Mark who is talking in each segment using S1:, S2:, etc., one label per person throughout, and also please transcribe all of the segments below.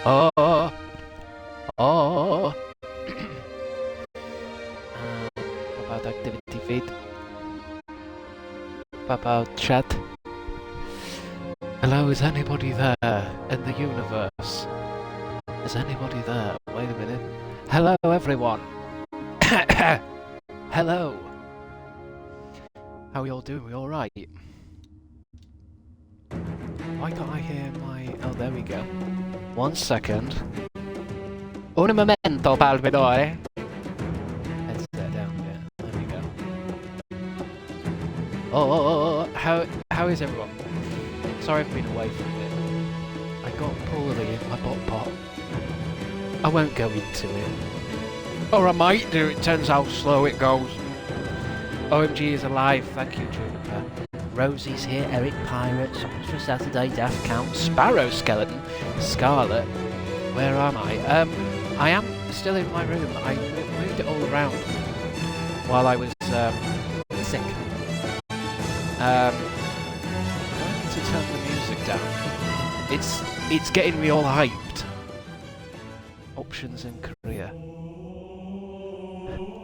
S1: Oh, oh. Pop out activity feed. Pop out chat. Hello, is anybody there in the universe? Is anybody there? Wait a minute. Hello, everyone. Hello. How are you all doing? We all right? Why can't I hear my... Oh, there we go. 1 second. Un momento, palpidore. Let's set down there. There we go. Oh, how is everyone? Sorry I've been away for a bit. I got poorly in my bot pot. I won't go into it. Or I might do, it turns how slow it goes. OMG is alive, thank you Juniper. Rosie's here, Eric Pirate, Songs for Saturday, Daft Count, Sparrow Skeleton, Scarlet. Where am I? I am still in my room. I moved it all around while I was sick. I need to turn the music down. It's getting me all hyped. Options in Korea.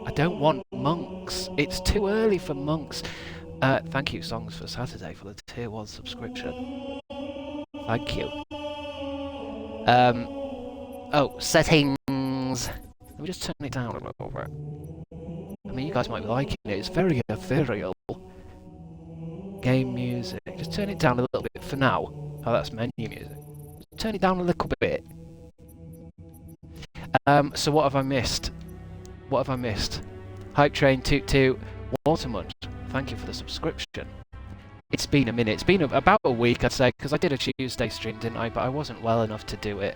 S1: I don't want monks. It's too early for monks. Thank you, Songs for Saturday, for the tier 1 subscription. Thank you. Oh, settings. Let me just turn it down a little bit. I mean, you guys might be liking it. It's very ethereal. Game music. Just turn it down a little bit for now. Oh, that's menu music. Turn it down a little bit. So what have I missed? What have I missed? Hype Train Toot Toot Watermund. Thank you for the subscription. It's been a minute. It's been about a week, I'd say, because I did a Tuesday stream, didn't I? But I wasn't well enough to do it.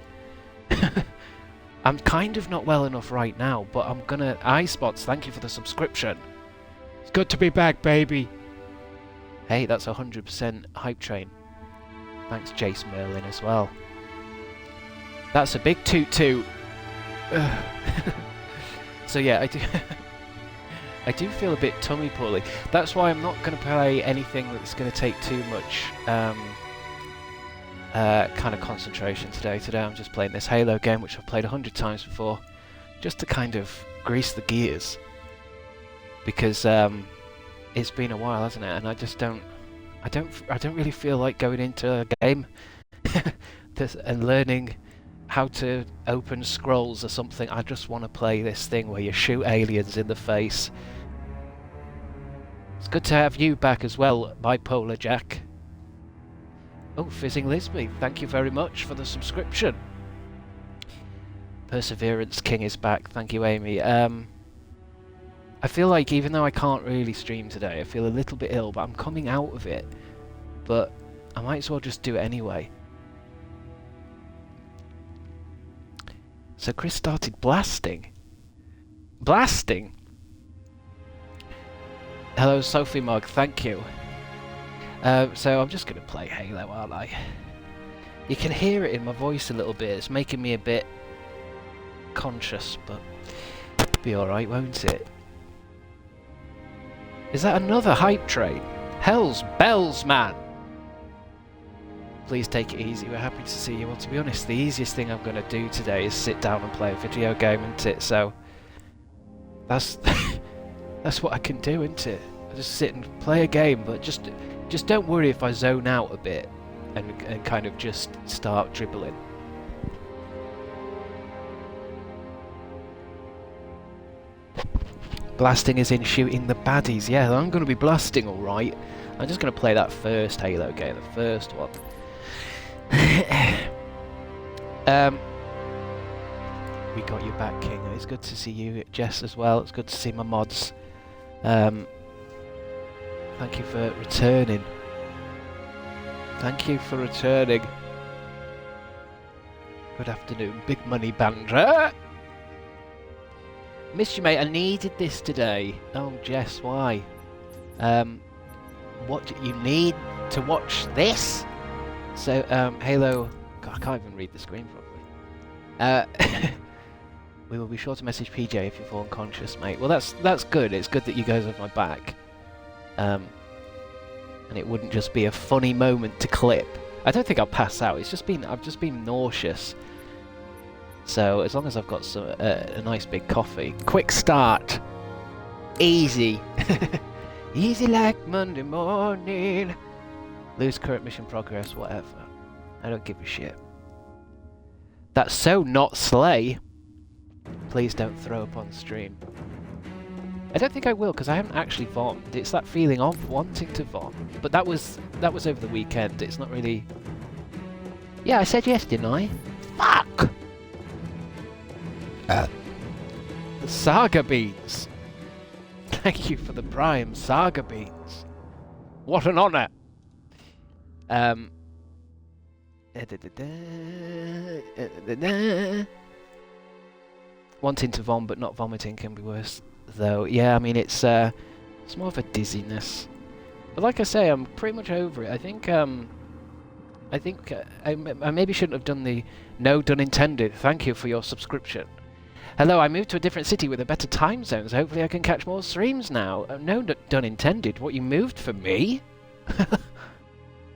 S1: I'm kind of not well enough right now, but I'm gonna... iSpots, thank you for the subscription. It's good to be back, baby. Hey, that's 100% Hype Train. Thanks, Jace Merlin, as well. That's a big toot toot. So yeah, I do... I do feel a bit tummy poorly. That's why I'm not going to play anything that's going to take too much kind of concentration today. Today I'm just playing this Halo game, which I've played 100 times before, just to kind of grease the gears. Because it's been a while, hasn't it? And I just don't really feel like going into a game and learning how to open scrolls or something. I just want to play this thing where you shoot aliens in the face. It's good to have you back as well, Bipolar Jack. Oh, Fizzing Lisby, thank you very much for the subscription. Perseverance King is back, thank you Amy. I feel like even though I can't really stream today, I feel a little bit ill, but I'm coming out of it. But I might as well just do it anyway. So Chris started blasting. Blasting? Hello Sophie Mug, thank you. So I'm just going to play Halo, aren't I? You can hear it in my voice a little bit. It's making me a bit conscious, but it'll be alright, won't it? Is that another Hype Train? Hell's bells, man! Please take it easy, we're happy to see you. Well, to be honest, the easiest thing I'm going to do today is sit down and play a video game, isn't it? So, that's that's what I can do, isn't it? I just sit and play a game, but just don't worry if I zone out a bit and kind of just start dribbling. Blasting is in shooting the baddies. Yeah, I'm going to be blasting alright. I'm just going to play that first Halo game, the first one. We got you back, King. It's good to see you, Jess, as well. It's good to see my mods. Thank you for returning. Thank you for returning. Good afternoon, Big Money Bandra. Missed you, mate. I needed this today. Oh, Jess, why? What do you need to watch this? So, Halo... God, I can't even read the screen properly. We will be sure to message PJ if you fall unconscious, mate. Well, that's good. It's good that you guys have my back. And it wouldn't just be a funny moment to clip. I don't think I'll pass out. I've just been nauseous So as long as I've got some a nice big coffee, quick start, easy, easy like Monday morning. Lose current mission progress, whatever. I don't give a shit. That's so not Slay. Please don't throw up on stream. I don't think I will, because I haven't actually vommed. It's that feeling of wanting to vom. But that was over the weekend. It's not really... Yeah, I said yes, didn't I? Fuck! The Saga Beans! Thank you for the prime, Saga Beans. What an honour! Wanting to vom but not vomiting can be worse, though. Yeah, I mean, it's more of a dizziness. But like I say, I'm pretty much over it. I think I maybe shouldn't have done the no done intended. Thank you for your subscription. Hello, I moved to a different city with a better time zone, so hopefully I can catch more streams now. No done intended. What, you moved for me?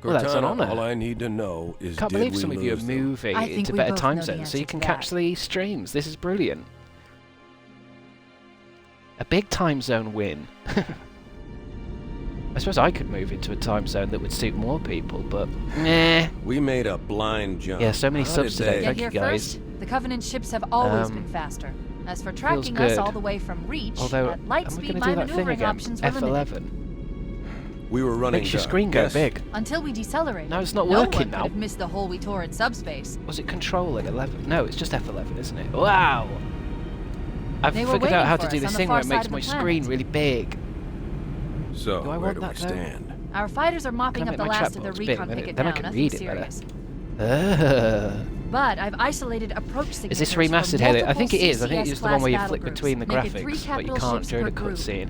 S1: Well, that's an honour.
S2: All I need to know is
S1: Can't believe some of you are moving into better time zones so you can catch the streams. This is brilliant. A big time zone win. I suppose I could move into a time zone that would suit more people, but meh.
S2: We made a blind jump.
S1: Yeah, so many subs today. Thank you, guys.
S3: First, the Covenant ships have always been faster. As for tracking us all the way from Reach,
S1: although,
S3: at light speed, my maneuvering options were limited.
S1: F11.
S2: We were running.
S1: Makes your screen go big.
S3: Until we decelerated.
S1: No, it's not working
S3: now. No one could have missed the hole we tore in subspace.
S1: Was it control at 11? No, it's just F11, isn't it? Wow! I've figured out how to do this thing where it makes my screen really big.
S2: So,
S1: do I
S2: where
S1: want
S2: do
S1: that
S2: we stand?
S3: Our fighters are mopping up the last of the recon picket now.
S1: Then I can read it
S3: better. But I've isolated approach signatures.
S1: Is this remastered, Haley? I think it is. I think it's the one where you flick between the graphics, but you can't during a cutscene.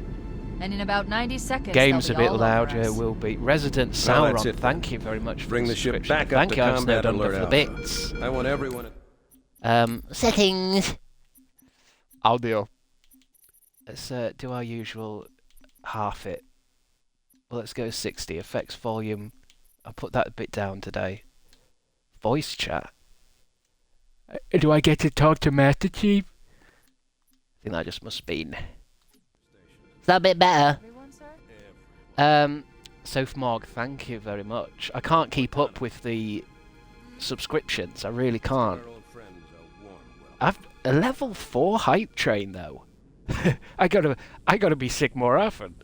S3: And in about 90 seconds,
S1: game's a bit louder, will be. Resident Sauron, thank you very much for
S2: Bring the ship back up to combat alert for the bits. I want everyone
S1: settings. Audio. Let's do our usual half it. Well, let's go 60. Effects volume. I'll put that a bit down today. Voice chat. Do I get to talk to Master Chief? I think that just must be. Is that a bit better? Sophmog, thank you very much. I can't keep up with the subscriptions. I really can't. I've a level 4 hype train though. I gotta be sick more often.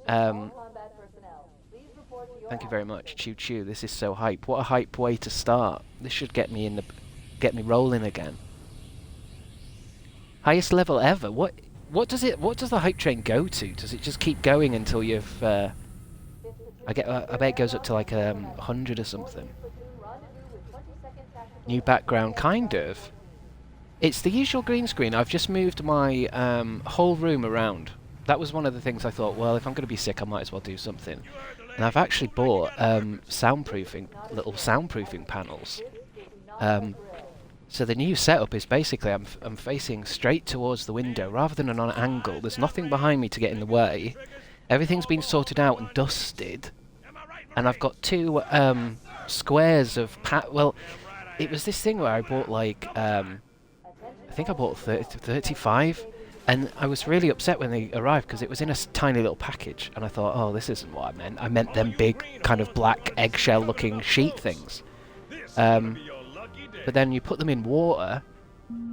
S1: Thank you very much. Choo choo. This is so hype. What a hype way to start. This should get me rolling again. Highest level ever. What does the hype train go to? Does it just keep going until you've I bet it goes up to like 100 or something. New background, kind of. It's the usual green screen. I've just moved my whole room around. That was one of the things I thought, well, if I'm going to be sick, I might as well do something. And I've actually bought little soundproofing panels. So the new setup is basically I'm facing straight towards the window rather than on an angle. There's nothing behind me to get in the way. Everything's been sorted out and dusted. And I've got two squares of well, it was this thing where I bought like I think I bought 35, and I was really upset when they arrived because it was in a tiny little package, and I thought, oh, this isn't what I meant. I meant them big kind of black eggshell looking sheet things. But then you put them in water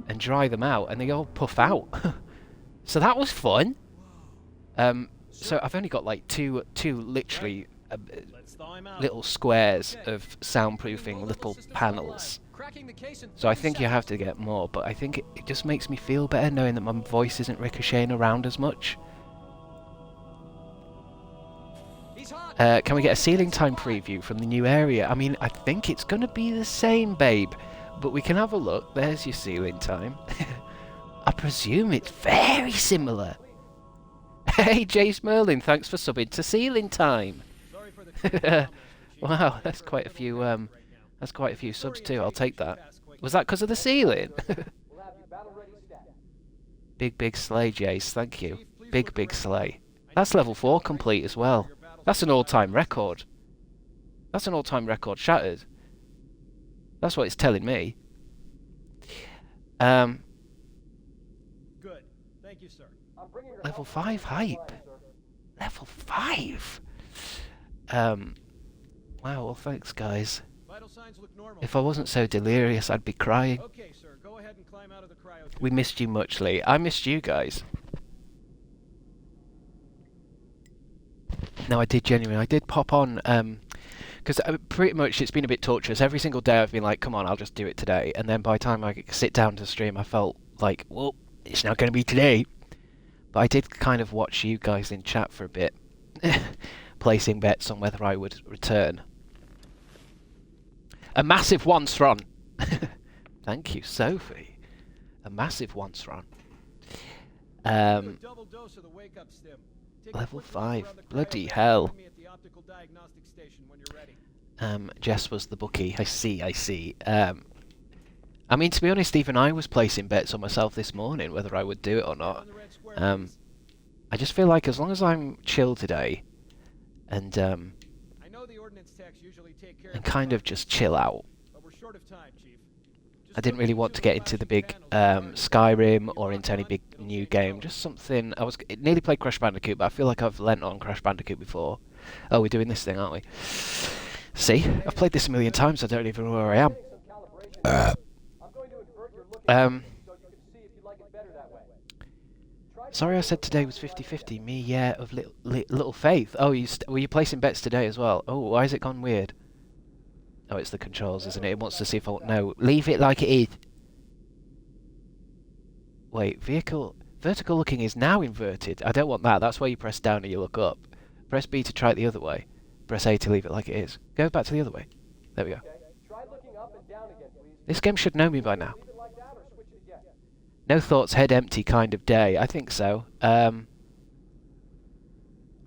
S1: and dry them out, and they all puff out. So that was fun. So I've only got like two literally little squares of soundproofing little panels. So I think you have to get more, but I think it just makes me feel better knowing that my voice isn't ricocheting around as much. Can we get a ceiling time preview from the new area? I mean, I think it's going to be the same, babe. But we can have a look. There's your ceiling time. I presume it's very similar. Hey, Jace Merlin, thanks for subbing to ceiling time. Wow, that's quite a few. That's quite a few subs too. I'll take that. Was that because of the ceiling? Big slay, Jace. Thank you. Big slay. That's level 4 complete as well. That's an all-time record. That's an all-time record shattered. That's what it's telling me.
S4: Good. Thank you, sir.
S1: Level 5 hype. Level 5. Wow. Well, thanks, guys.
S4: Vital signs look normal.
S1: If I wasn't so delirious, I'd be crying.
S4: Okay, sir. Go ahead and climb out of the cryo.
S1: We missed you much, Lee. I missed you guys. No, I did genuinely. I did pop on, because pretty much it's been a bit torturous. Every single day I've been like, come on, I'll just do it today. And then by the time I sit down to stream, I felt like, well, it's not going to be today. But I did kind of watch you guys in chat for a bit, placing bets on whether I would return. A massive once run. Thank you, Sophie. A massive once run. Level 5. Bloody hell. Jess was the bookie. I see. I mean, to be honest, even I was placing bets on myself this morning, whether I would do it or not. I just feel like as long as I'm chill today, and kind of just chill out. I didn't really want to get into the big Skyrim or into any big new game. Just something. It nearly played Crash Bandicoot, but I feel like I've lent on Crash Bandicoot before. Oh, we're doing this thing, aren't we? See, I've played this a million times. I don't even know where I am. Sorry, I said today was 50-50. Me, yeah, of little faith. Oh, were you placing bets today as well? Oh, why has it gone weird? Oh, it's the controls, isn't it? It wants to see if I... No, leave it like it is. Wait, vertical looking is now inverted. I don't want that. That's where you press down and you look up. Press B to try it the other way. Press A to leave it like it is. Go back to the other way. There we go. This game should know me by now. No thoughts, head empty kind of day. I think so.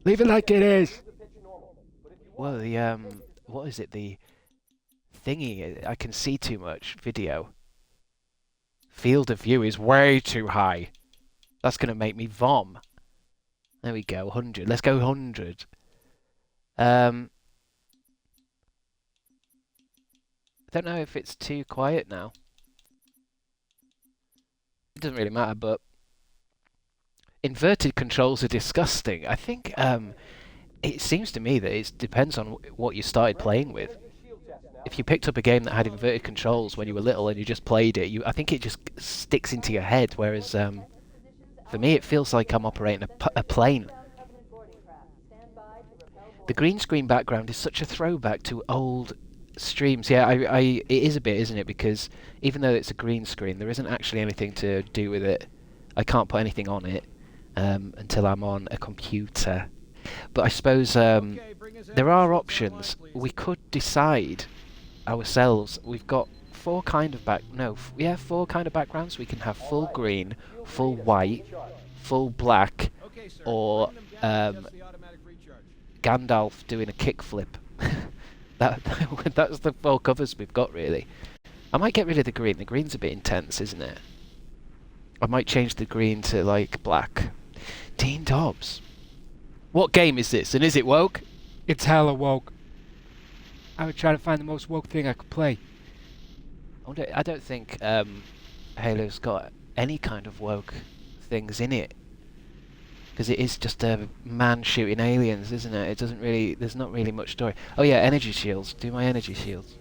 S1: Leave it like it is. Well, the what is it? The thingy. I can see too much video. Field of view is way too high. That's gonna make me vom. There we go. 100. Let's go 100. I don't know if it's too quiet now. It doesn't really matter, but inverted controls are disgusting. I think it seems to me that it depends on what you started playing with. If you picked up a game that had inverted controls when you were little and you just played it, I think it just sticks into your head, whereas for me it feels like I'm operating a plane. The green screen background is such a throwback to old streams. Yeah, it is a bit, isn't it? Because even though it's a green screen, there isn't actually anything to do with it. I can't put anything on it until I'm on a computer. But I suppose there are options. We could decide ourselves. We've got four kind of backgrounds. We can have full green, full white, full black, or Gandalf doing a kickflip. That's the four covers we've got, really. I might get rid of the green. The green's a bit intense, isn't it? I might change the green to, like, black. Dean Dobbs. What game is this, and is it woke?
S5: It's hella woke. I would try to find the most woke thing I could play.
S1: I don't think Halo's got any kind of woke things in it. Because it is just a man shooting aliens, isn't it? It doesn't really... There's not really much story. Oh yeah, energy shields. Do my energy shields.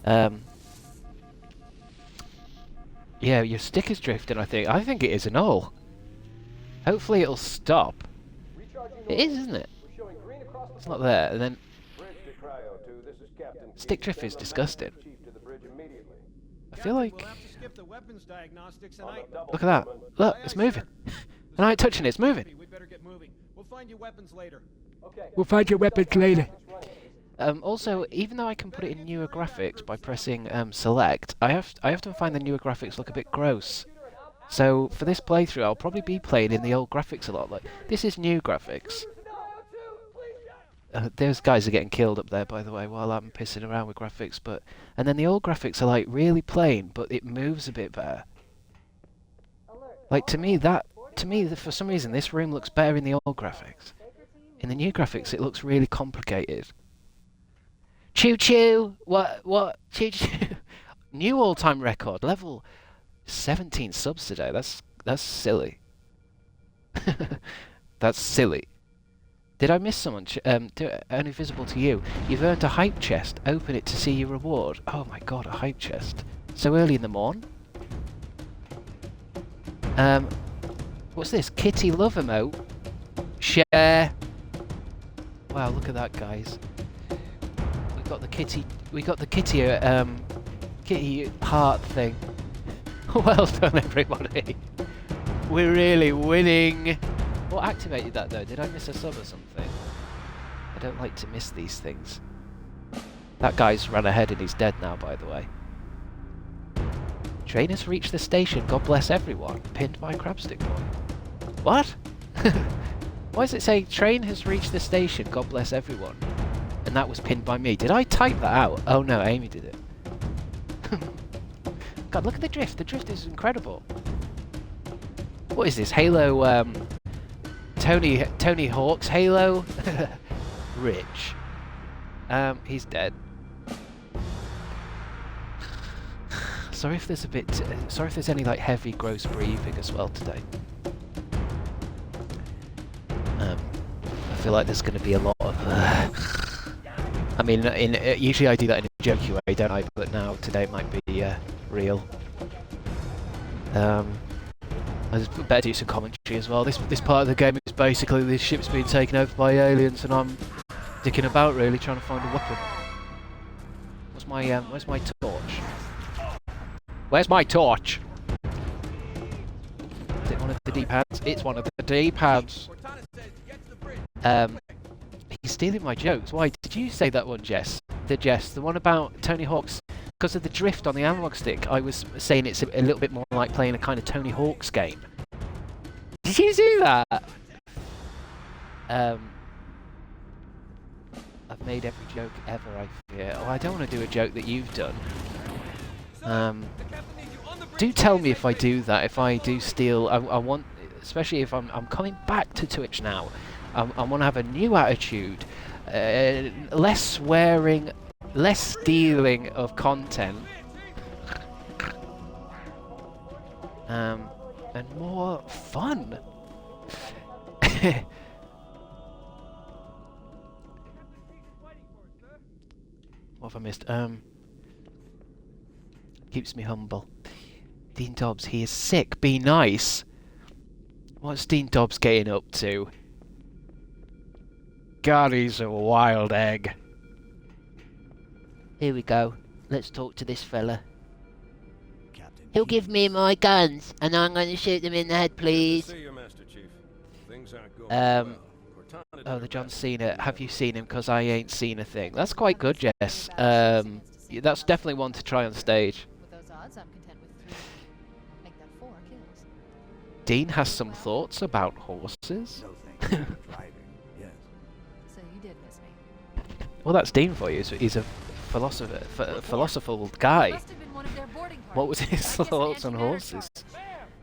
S1: Yeah, your stick is drifting, I think. I think it is and all. Hopefully it'll stop. It is, isn't it? It's not there, and then... Stick drift is disgusting. I feel like... Look at that. Look, it's moving. And I ain't touching it, it's moving.
S4: We'll find your weapons later.
S5: We'll find your weapons later.
S1: Also, even though I can put it in newer graphics by pressing select, I often find the newer graphics look a bit gross. So for this playthrough, I'll probably be playing in the old graphics a lot. Like this is new graphics. Those guys are getting killed up there, by the way, while I'm pissing around with graphics. And then the old graphics are like really plain, but it moves a bit better. Like to me, for some reason, this room looks better in the old graphics. In the new graphics, it looks really complicated. Choo choo! What? Choo choo! New all-time record, level 17 subs today. That's silly. That's silly. Did I miss someone? Only visible to you. You've earned a hype chest. Open it to see your reward. Oh my god, a hype chest. So early in the morn. What's this? Kitty love emote. Share. Wow, look at that, guys. We got the kitty. We got the kitty. Kitty heart thing. Well done, everybody. We're really winning. What activated that though? Did I miss a sub or something? I don't like to miss these things. That guy's run ahead and he's dead now, by the way. Train has reached the station. God bless everyone. Pinned by Crabstickz boy. What? Why does it say train has reached the station? God bless everyone. And that was pinned by me. Did I type that out? Oh no, Amy did it. God, look at the drift. The drift is incredible. What is this? Halo, Tony Hawk's Halo? Rich. He's dead. Sorry if there's a bit... sorry if there's any, like, heavy, gross breathing as well today. I feel like there's going to be a lot of... I mean, usually I do that in a jokey way, don't I? But now, today might be real. I better do some commentary as well. This part of the game is basically this ship's being taken over by aliens, and I'm dicking about really trying to find a weapon. Where's my torch? Where's my torch? Is it one of the D-pads? It's one of the D-pads. He's stealing my jokes. Why did you say that one, Jess? The one about Tony Hawk's. Because of the drift on the analog stick, I was saying it's a little bit more like playing a kind of Tony Hawk's game. Did you do that? I've made every joke ever, I fear. Oh, I don't want to do a joke that you've done. Do tell me if I do that, if I do steal. I want, especially if I'm coming back to Twitch now, I want to have a new attitude, less swearing, less stealing of content, and more fun. What have I missed? Keeps me humble. Dean Dobbs, he is sick. Be nice. What's Dean Dobbs getting up to? God, he's a wild egg. Here we go. Let's talk to this fella. He'll give me my guns, and I'm going to shoot them in the head, please. Oh, the John Cena. Have you seen him? Because I ain't seen a thing. That's quite good, Jess. That's definitely one to try on stage.
S3: With those odds, I'm content with 3. Make that 4 kills.
S1: Dean has some thoughts about horses.
S3: So you did miss me.
S1: Well, that's Dean for you. So he's a philosophical guy.
S3: Must have been one of their boarding parties.
S1: What was his thoughts on horses?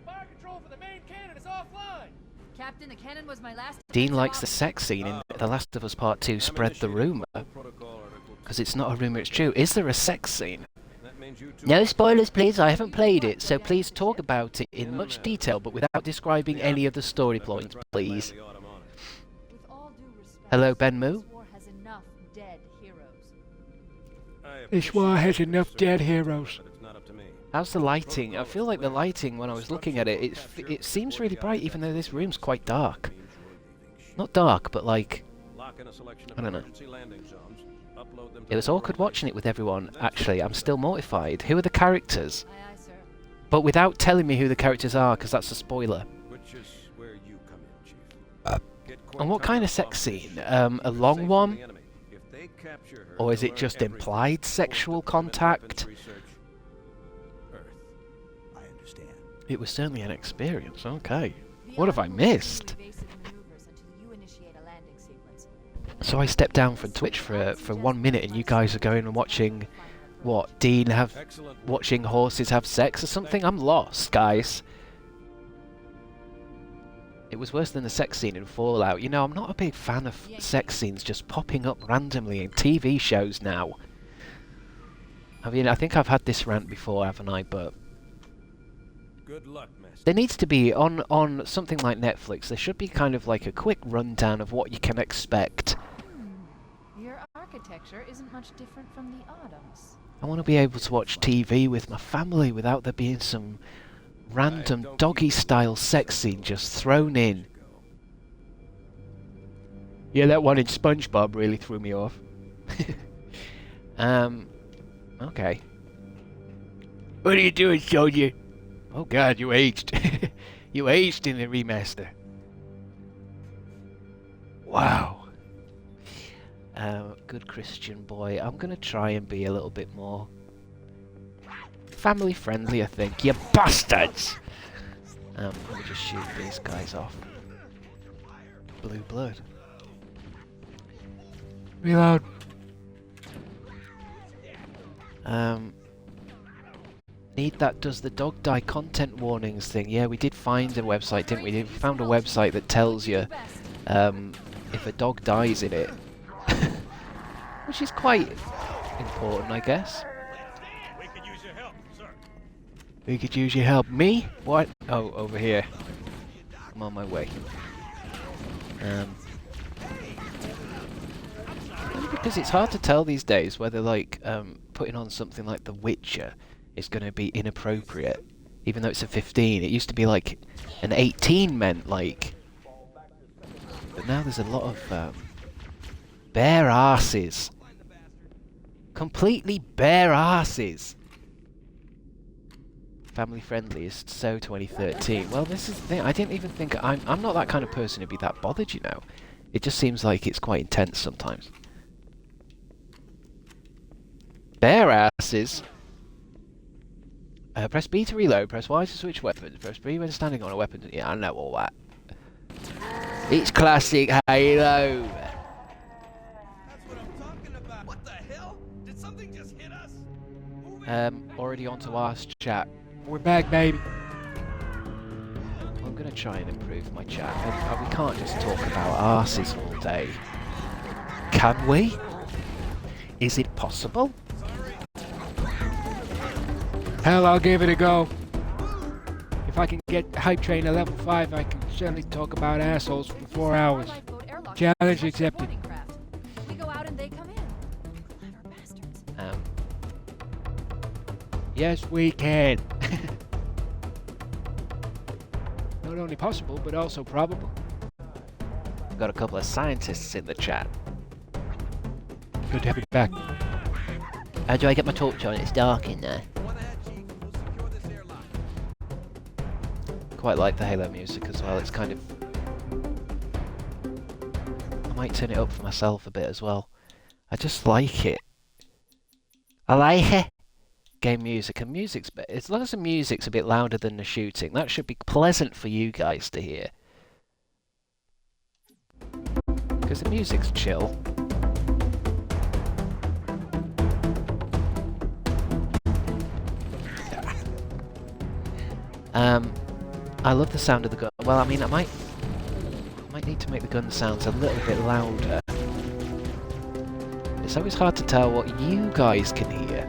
S4: Fire control for the main cannon is offline.
S3: Captain, the cannon was my last.
S1: Dean likes the sex scene in The Last of Us Part 2 spread the rumour. Because it's not a rumour, it's true. Is there a sex scene? No spoilers, please. I haven't played it, so please talk about it in much detail, but without describing any of the story points, please.
S3: With all due respect,
S1: Hello, Ben Moo.
S3: this war has enough dead heroes.
S5: This war has enough dead heroes.
S1: How's the lighting? I feel like the lighting, when I was looking at it, it seems really bright, even though this room's quite dark. Not dark, but like... I don't know. It was awkward watching it with everyone, actually. I'm still mortified. Who are the characters?
S3: Aye, aye, sir.
S1: But without telling me who the characters are, because that's a spoiler. And what kind of sex scene? A long one? Or is it just implied sexual contact? It was certainly an experience, okay. What have I missed? So I stepped down from Twitch for 1 minute and you guys are going and watching, what, Dean watching horses have sex or something? I'm lost, guys. It was worse than the sex scene in Fallout. You know, I'm not a big fan of sex scenes just popping up randomly in TV shows now. I mean, I think I've had this rant before, haven't I? But
S2: Good luck, Master.
S1: there needs to be, on something like Netflix, there should be kind of like a quick rundown of what you can expect.
S3: Your architecture isn't much different from the Autumn's.
S1: I want to be able to watch TV with my family without there being some random doggy-style sex scene just thrown in. Yeah, that one in SpongeBob really threw me off. Okay. What are you doing, soldier? Oh god, you aged. You aged in the remaster. Wow. Good Christian boy. I'm gonna try and be a little bit more family friendly, I think. You bastards! Let me just shoot these guys off. Blue blood.
S5: Reload.
S1: Need that does the dog die content warnings thing. Yeah, we did find a website, didn't we? We found a website that tells you if a dog dies in it. Which is quite important, I guess.
S4: We could use your help, sir.
S1: We could use your help. Me? What? Oh, over here. I'm on my way. Because it's hard to tell these days whether, like, putting on something like The Witcher is going to be inappropriate, even though it's a 15. It used to be like an 18 meant, like... But now there's a lot of bare arses. Completely bare arses. Family friendly is so 2013. Well, this is the thing. I didn't even think... I'm not that kind of person to be that bothered, you know. It just seems like it's quite intense sometimes. Bare asses. Press B to reload, press Y to switch weapons, press B when standing on a weapon. Yeah, I know all that. It's classic Halo.
S2: That's what I'm talking about. What the hell? Did something just hit us?
S1: Already onto our chat.
S5: We're back, baby.
S1: I'm gonna try and improve my chat. We can't just talk about arses all day. Can we? Is it possible?
S5: Hell, I'll give it a go. If I can get Hype Train to level 5, I can certainly talk about assholes for 4 hours. Challenge accepted.
S3: We go out and they come in. Clever bastards.
S5: Yes, we can. Not only possible, but also probable.
S1: We've got a couple of scientists in the chat.
S5: Good to have you back.
S1: How do I get my torch on? It's dark in there. Quite like the Halo music as well. It's kind of... I might turn it up for myself a bit as well. I just like it. I like it. Game music. And music's... As long as the music's a bit louder than the shooting, that should be pleasant for you guys to hear. Because the music's chill. I love the sound of the gun. Well, I mean, I might need to make the gun sounds a little bit louder. It's always hard to tell what you guys can hear.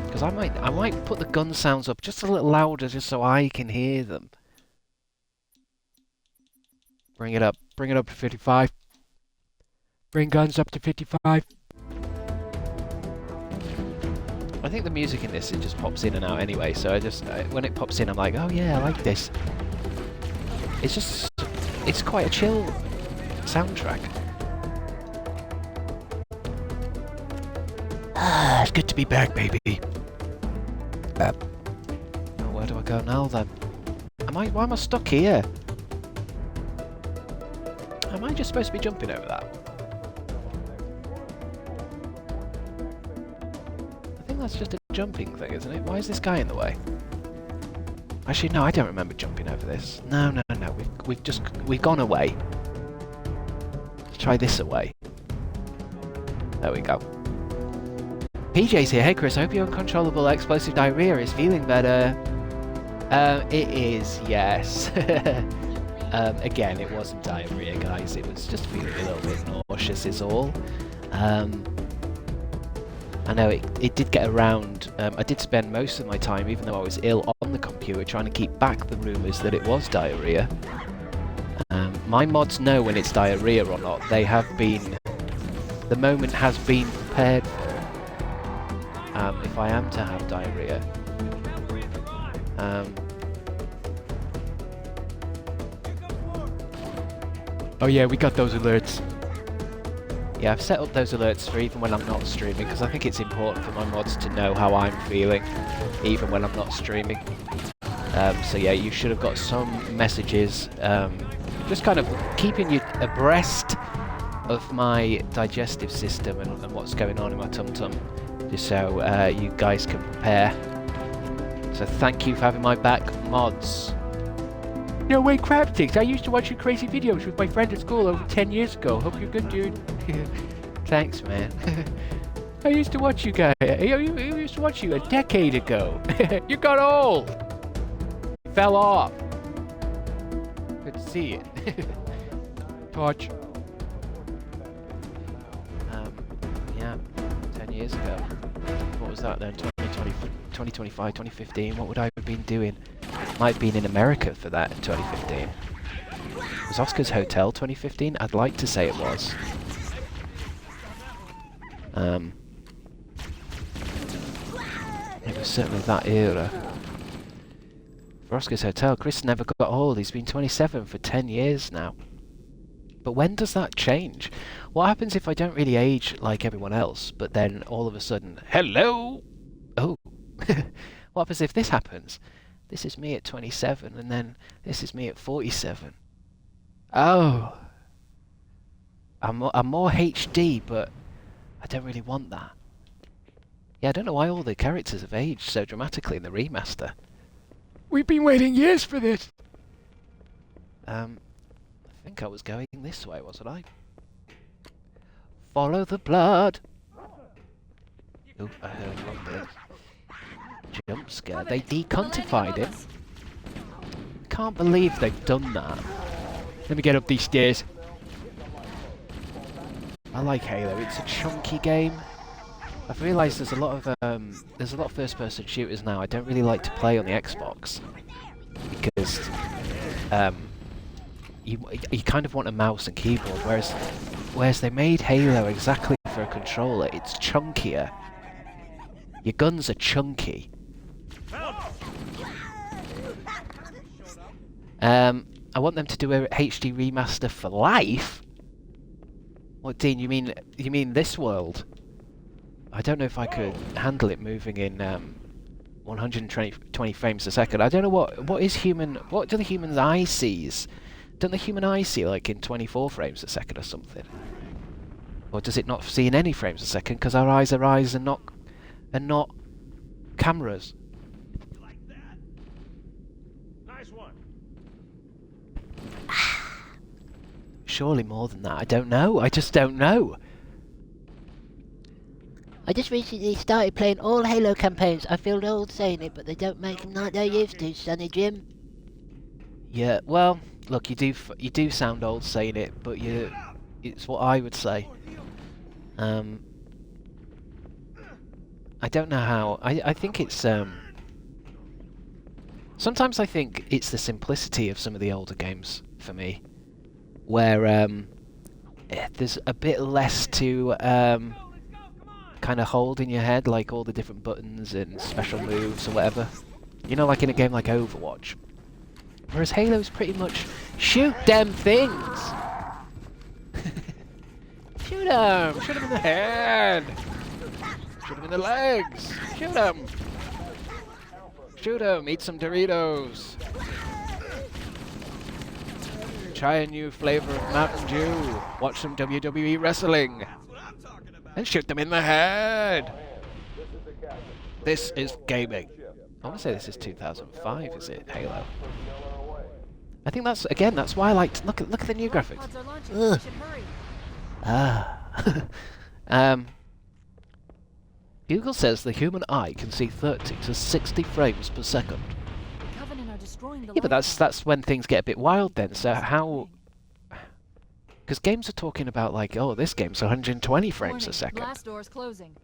S1: Because I might put the gun sounds up just a little louder just so I can hear them. Bring it up to 55.
S5: Bring guns up to 55.
S1: I think the music in this, it just pops in and out anyway, so when it pops in I'm like, oh yeah, I like this. It's quite a chill soundtrack. Ah, it's good to be back, baby. Where do I go now then? Why am I stuck here? Am I just supposed to be jumping over that? That's just a jumping thing, isn't it? Why is this guy in the way? Actually, no, I don't remember jumping over this. No. We've gone away. Let's try this away. There we go. PJ's here. Hey Chris, I hope your uncontrollable explosive diarrhea is feeling better. It is, yes. Again, it wasn't diarrhea, guys. It was just feeling a little bit nauseous is all. I know it did get around. I did spend most of my time, even though I was ill, on the computer trying to keep back the rumours that it was diarrhea. My mods know when it's diarrhea or not. They have been... The moment has been prepared for if I am to have diarrhea.
S5: Oh yeah, we got those alerts.
S1: Yeah, I've set up those alerts for even when I'm not streaming, because I think it's important for my mods to know how I'm feeling, even when I'm not streaming. So yeah, you should have got some messages, just kind of keeping you abreast of my digestive system and what's going on in my tum-tum, just so you guys can prepare. So thank you for having my back, mods.
S5: No way, Crabstickz. I used to watch your crazy videos with my friend at school over 10 years ago. Hope you're good, dude.
S1: Thanks, man.
S5: I used to watch you guys. I used to watch you a decade ago. You got old. You fell off. Good to see you. Torch.
S1: Yeah, 10 years ago. What was that then? 2025, 2015. What would I have been doing? Might have been in America for that in 2015. Was Oscar's Hotel 2015? I'd like to say it was. It was certainly that era. For Oscar's Hotel, Chris never got old. He's been 27 for 10 years now. But when does that change? What happens if I don't really age like everyone else, but then all of a sudden, hello? Oh. What happens if this happens? This is me at 27, and then this is me at 47. Oh. I'm more HD, but I don't really want that. Yeah, I don't know why all the characters have aged so dramatically in the remaster.
S5: We've been waiting years for this.
S1: I think I was going this way, wasn't I? Follow the blood. Oh, I heard one bit. Jump scare. They decontified it. Can't believe they've done that.
S5: Let me get up these stairs.
S1: I like Halo. It's a chunky game. I've realised there's a lot of first-person shooters now I don't really like to play on the Xbox because you kind of want a mouse and keyboard, whereas they made Halo exactly for a controller. It's chunkier. Your guns are chunky. I want them to do a HD remaster for life. What, Dean? You mean this world? I don't know if I could handle it moving in 120 frames a second. I don't know what do the human's eye sees? Don't the human eye see like in 24 frames a second or something? Or does it not see in any frames a second because our eyes are eyes and not cameras?
S4: Like that? Nice one.
S1: Surely more than that. I don't know. I just don't know.
S6: I just recently started playing all Halo campaigns. I feel old saying it, but they don't make them like they used to, Sonny Jim.
S1: Yeah, well, look, you do sound old saying it, but it's what I would say. I don't know how. I think it's sometimes I think it's the simplicity of some of the older games for me, where there's a bit less to kind of hold in your head, like all the different buttons and special moves or whatever. You know, like in a game like Overwatch. Whereas Halo's pretty much shoot them things. Shoot them! Shoot them in the head! Shoot them in the legs! Shoot them! Shoot them! Eat some Doritos! Try a new flavor of Mountain Dew! Watch some WWE wrestling! And shoot them in the head! This is gaming. I want to say this is 2005, is it, Halo? I think that's why I liked... Look at the new graphics. Ugh. Google says the human eye can see 30 to 60 frames per second. Yeah, but that's when things get a bit wild then. So how... Because games are talking about like, oh, this game's 120 frames a second.
S3: Blast doors closing.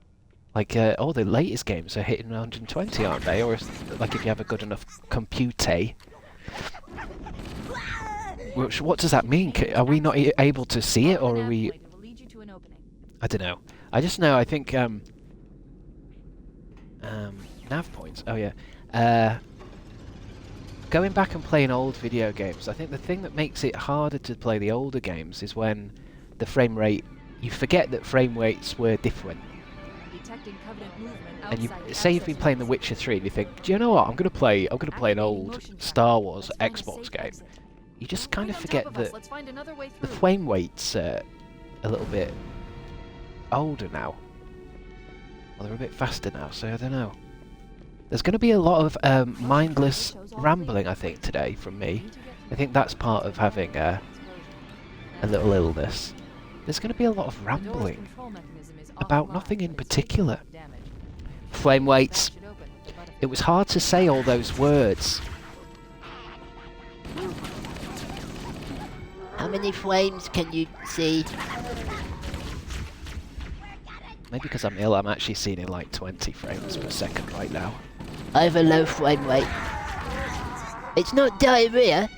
S1: Like, all the latest games are hitting 120, aren't they? Or like if you have a good enough computer. What does that mean? Are we not able to see it, or are we... I don't know. I just know, I think, nav points. Oh, yeah. Going back and playing old video games, I think the thing that makes it harder to play the older games is when the frame rate... You forget that frame rates were different. And you say you've been playing The Witcher 3 and you think, do you know what, I'm gonna play an old Star Wars Xbox game. You just kind of forget that the frame rate's a little bit older now. Well, they're a bit faster now, so I don't know. There's going to be a lot of mindless rambling, I think, today from me. I think that's part of having a little illness. There's going to be a lot of rambling about nothing in particular. Frame rates. It was hard to say all those words.
S6: How many frames can you see?
S1: Maybe because I'm ill, I'm actually seeing in like 20 frames per second right now.
S6: I have a low frame rate. It's not diarrhea.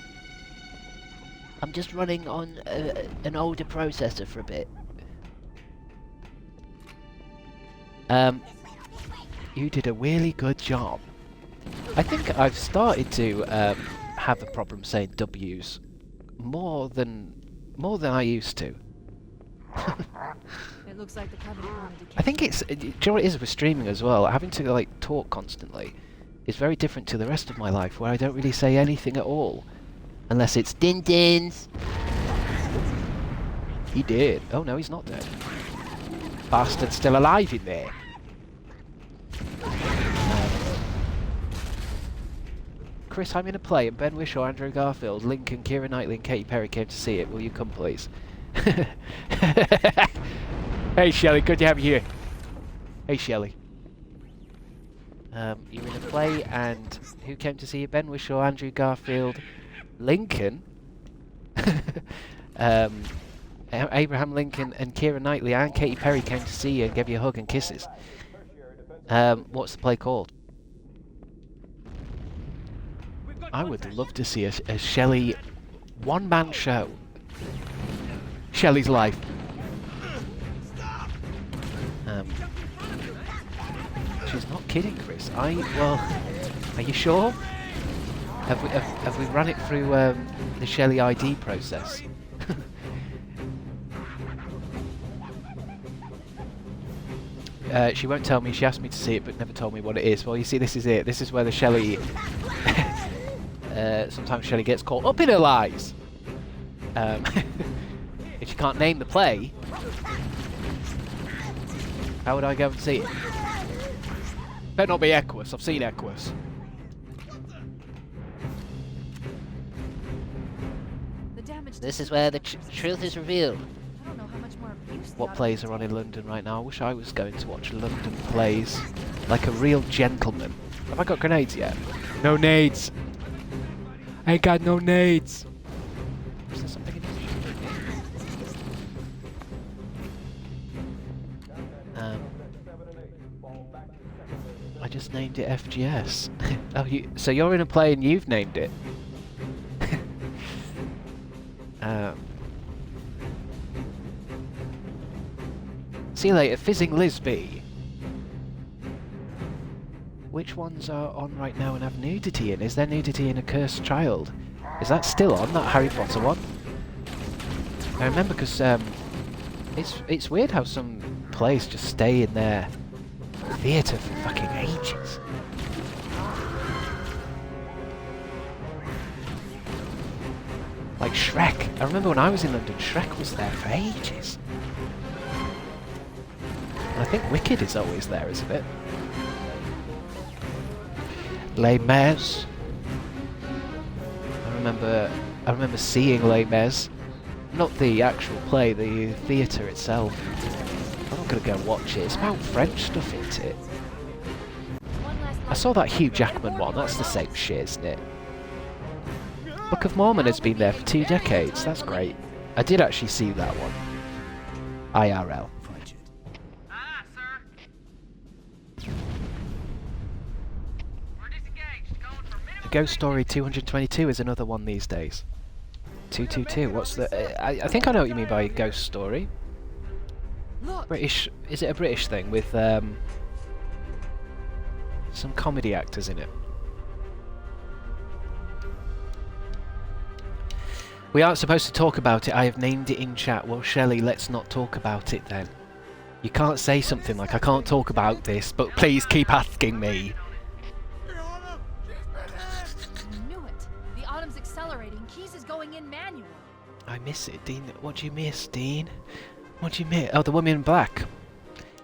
S6: I'm just running on an older processor for a bit. You did a really good job. I think I've started to have a problem saying W's more than I used to.
S3: It looks like the Covenant wanted to
S1: I think it's... Do you know what it is with streaming as well? Having to like talk constantly is very different to the rest of my life, where I don't really say anything at all. Unless it's din-dins. He did. Oh no, he's not dead. Bastard's still alive in there. Chris, I'm in a play, and Ben Whishaw, Andrew Garfield, Lincoln, Keira Knightley and Katy Perry came to see it. Will you come, please? Hey, Shelley, good to have you here. Hey, Shelley. You're in a play, and who came to see you? Ben Whishaw, Andrew Garfield, Lincoln, Abraham Lincoln, and Keira Knightley and Katy Perry came to see you and gave you a hug and kisses. What's the play called? I would love to see a Shelley one-man show. Shelley's life. She's not kidding, Chris. Well, are you sure? Have we run it through the Shelley ID process? She won't tell me. She asked me to see it, but never told me what it is. Well, you see, this is it. This is where the Shelley... sometimes Shelley gets caught up in her lies. If she can't name the play, how would I go and see it? Better not be Equus. I've seen Equus.
S6: This is where the truth is revealed.
S3: I don't know how much more abuse
S1: What plays are on in London right now? I wish I was going to watch London plays like a real gentleman. Have I got grenades yet? No nades. I ain't got no nades. Is there something in here? I just named it FGS. Oh, so you're in a play and you've named it. See you later, Fizzing Lisby. Which ones are on right now and have nudity in? Is there nudity in A Cursed Child? Is that still on, that Harry Potter one? I remember because it's weird how some plays just stay in their theatre for fucking ages. Like Shrek. I remember when I was in London, Shrek was there for ages. And I think Wicked is always there, isn't it? Les Mis. I remember seeing Les Mis. Not the actual play, the theatre itself. I'm not gonna go watch it. It's about French stuff, isn't it? I saw that Hugh Jackman one. That's the same shit, isn't it? Book of Mormon has been there for 2 decades. That's great. I did actually see that one. IRL.
S6: Ghost Story 222 is another one these days. 222. What's the? I think I know what you mean by Ghost Story.
S3: Look.
S6: British. Is it a British thing with some comedy actors in it? We aren't supposed to talk about it. I have named it in chat. Well, Shelley, let's not talk about it then. You can't say something like, I can't talk about this, but please keep asking me.
S3: I knew it. The Autumn's accelerating. Keys is going in manual.
S6: I miss it, Dean. What do you miss, Dean? What do you miss? Oh, the Woman in Black.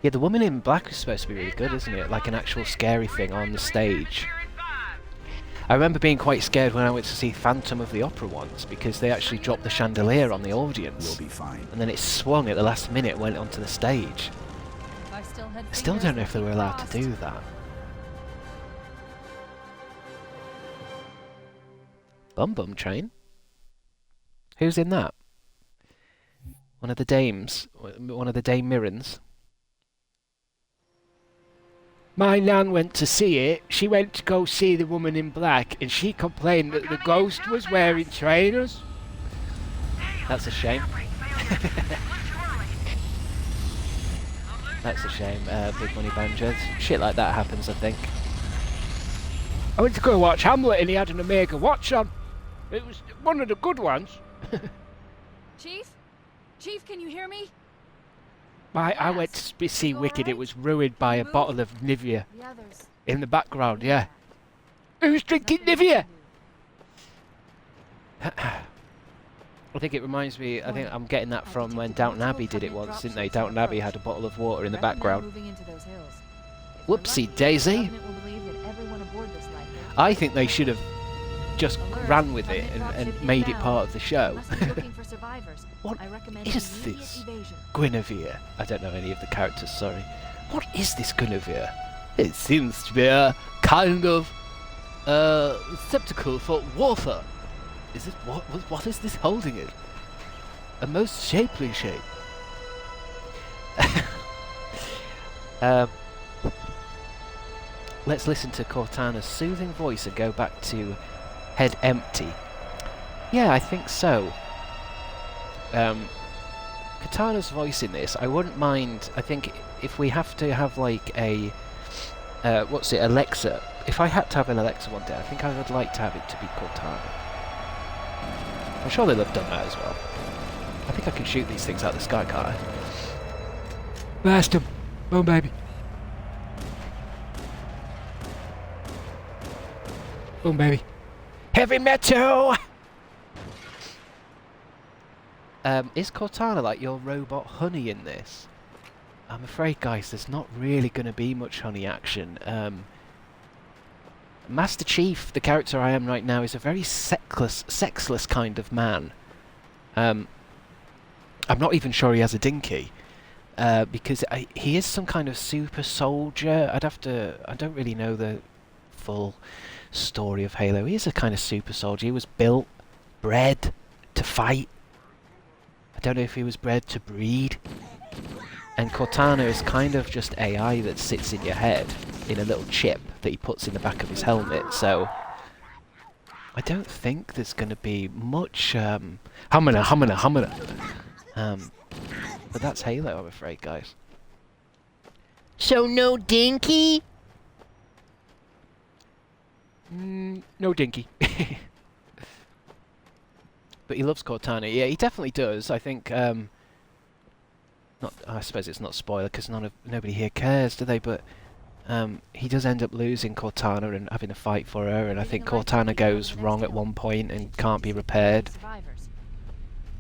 S6: Yeah, the Woman in Black is supposed to be really good, isn't it? Like an actual scary thing on the stage. I remember being quite scared when I went to see Phantom of the Opera once, because they actually dropped the chandelier on the audience.
S2: We'll be fine.
S6: And then it swung at the last minute and went onto the stage.
S3: I
S6: Still don't know if they were allowed to do that. Bum Bum Train? Who's in that? One of the dames? One of the Dame Mirrens? My nan went to see it. She went to go see the Woman in Black, and she complained that the ghost was wearing trainers. That's a shame. That's a shame, Big Money Banjo. Shit like that happens, I think. I went to go watch Hamlet and he had an Omega watch on. It was one of the good ones.
S3: Chief? Chief, can you hear me?
S6: I went to see Wicked. It was ruined by a bottle of Nivea
S3: The others.
S6: in the background, yeah. Who's drinking Nivea? I think it reminds me, I think I'm getting that from when Downton Abbey did it once, didn't they? Downton Abbey had a bottle of water in the background. Whoopsie daisy. I think they should have just ran with it and made it part of the show. What is this Guinevere? I don't know any of the characters, sorry. What is this Guinevere? It seems to be a kind of receptacle for water. Is it what is this holding it? A most shapely shape. Let's listen to Cortana's soothing voice and go back to Head Empty. Yeah, I think so. Katana's voice in this, I wouldn't mind. I think if we have to have like a what's it, Alexa. If I had to have an Alexa one day, I think I would like to have it to be Cortana. I'm sure they'll have done that as well. I think I can shoot these things out of the sky, can't I? Blast him! Boom, baby! Boom, baby! Heavy metal! Is Cortana like your robot Honey in this? I'm afraid, guys, there's not really going to be much Honey action. Master Chief, the character I am right now, is a very sexless kind of man. I'm not even sure he has a dinky, because he is some kind of super soldier. I don't really know the full story of Halo. He is a kind of super soldier. He was built, bred to fight. I don't know if he was bred to breed. And Cortana is kind of just AI that sits in your head in a little chip that he puts in the back of his helmet, so I don't think there's going to be much humana. But that's Halo, I'm afraid, guys. So no dinky? No dinky. But he loves Cortana. Yeah, he definitely does. I think, I suppose it's not a spoiler because nobody here cares, do they? But he does end up losing Cortana and having a fight for her, and I think Cortana goes wrong at one point and can't be repaired.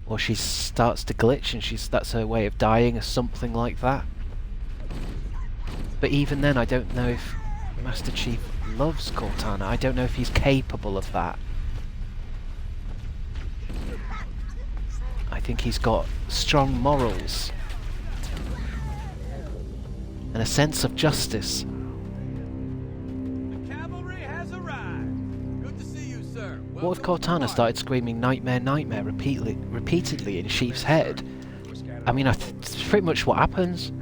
S6: Or she starts to glitch and that's her way of dying or something like that. But even then, I don't know if Master Chief loves Cortana. I don't know if he's capable of that. I think he's got strong morals and a sense of justice.
S2: The cavalry has arrived. Good to see you, sir.
S6: What if Cortana started screaming "Nightmare, Nightmare" repeatedly in Sheaf's head? I mean, it's pretty much what happens.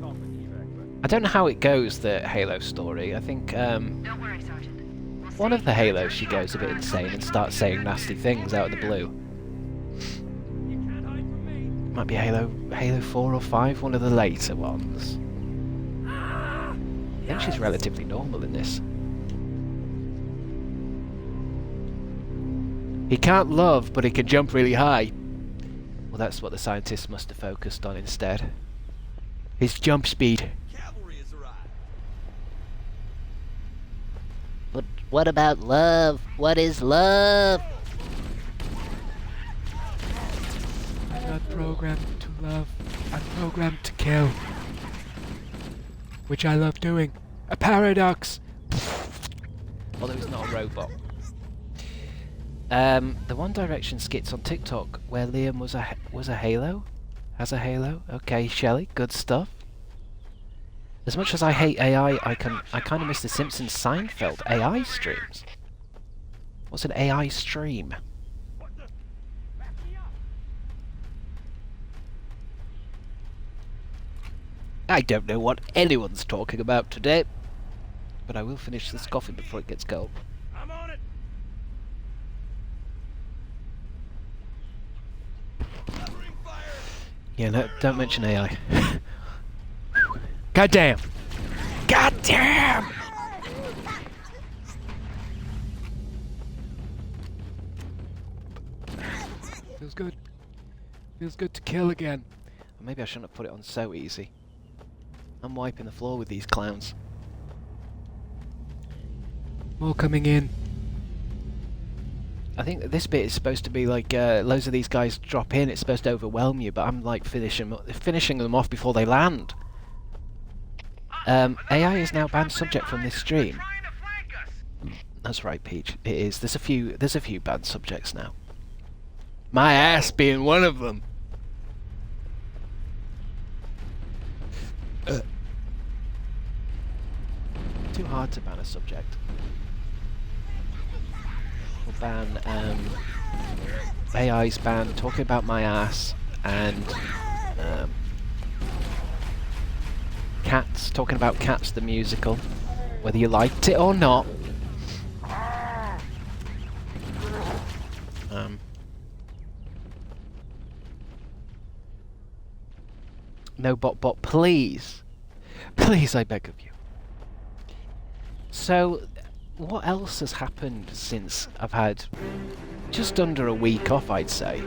S6: I don't know how it goes, the Halo story. I think,
S7: Don't worry, Sergeant. We'll
S6: one of the Halos she goes a bit insane and starts saying nasty things out of the blue. Might be Halo 4 or 5, one of the later ones. I think she's relatively normal in this. He can't love, but he can jump really high. Well, that's what the scientists must have focused on instead. His jump speed.
S2: Cavalry has arrived.
S7: But what about love? What is love?
S5: I'm not programmed to love. I'm programmed to kill. Which I love doing. A paradox!
S6: Although he's not a robot. The One Direction skits on TikTok where Liam was a Halo? Has a Halo? Okay, Shelley, good stuff. As much as I hate AI, I kind of miss the Simpsons Seinfeld AI streams. What's an AI stream? I don't know what anyone's talking about today, but I will finish this coffee before it gets cold.
S4: I'm on it.
S2: Covering fire.
S6: Yeah, no, don't mention AI.
S5: God damn! God damn! Feels good. Feels good to kill again.
S6: Maybe I shouldn't have put it on so easy. I'm wiping the floor with these clowns.
S5: More coming in.
S6: I think that this bit is supposed to be like loads of these guys drop in. It's supposed to overwhelm you, but I'm like finishing them off before they land. AI is now banned subject from this stream. That's right, Peach. It is. There's a few banned subjects now.
S5: My ass being one of them.
S6: Too hard to ban a subject. We'll ban AI's ban talking about my ass and Cats talking about Cats the musical, whether you liked it or not. No bot, please. Please, I beg of you. So, what else has happened since I've had just under a week off, I'd say?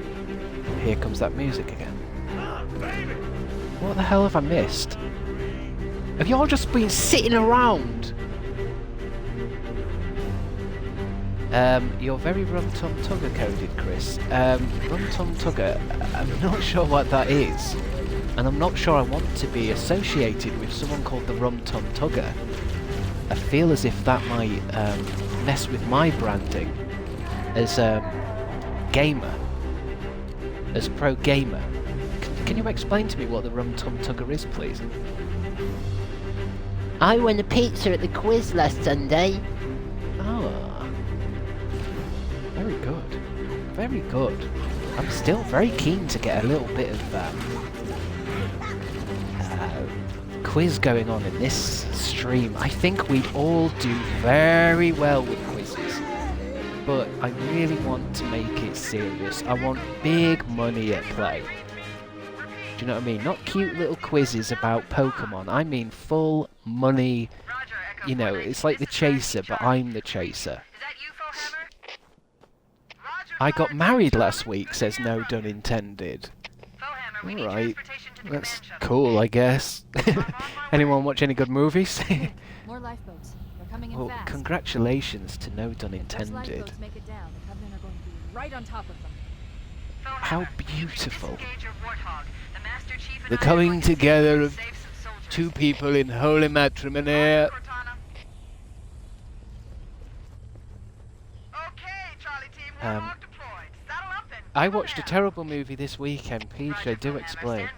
S6: Here comes that music again. What the hell have I missed? Have you all just been sitting around? You're very Rum-Tum Tugger coded, Chris. Rum-Tum Tugger, I'm not sure what that is. And I'm not sure I want to be associated with someone called the Rum-Tum Tugger. I feel as if that might mess with my branding as gamer, as pro gamer. Can you explain to me what the Rum-Tum Tugger is, please?
S7: I won a pizza at the quiz last Sunday.
S6: Ah, very good, very good. I'm still very keen to get a little bit of quiz going on in this stream. I think we'd all do very well with quizzes, but I really want to make it serious. I want big money at play. Do you know what I mean? Not cute little quizzes about Pokemon. I mean full money. You know, it's like the Chaser, but I'm the Chaser. I got married last week, says No Done Intended. Alright, that's cool, I guess. Anyone watch any good movies?
S3: More lifeboats. They're coming in
S6: Well,
S3: fast.
S6: congratulations to No Done
S3: If those
S6: Intended.
S3: lifeboats make it down, the Covenant are going to be right on top of them.
S6: How beautiful. The coming together of two people in holy matrimony. I watched a terrible movie this weekend, PJ, do explain.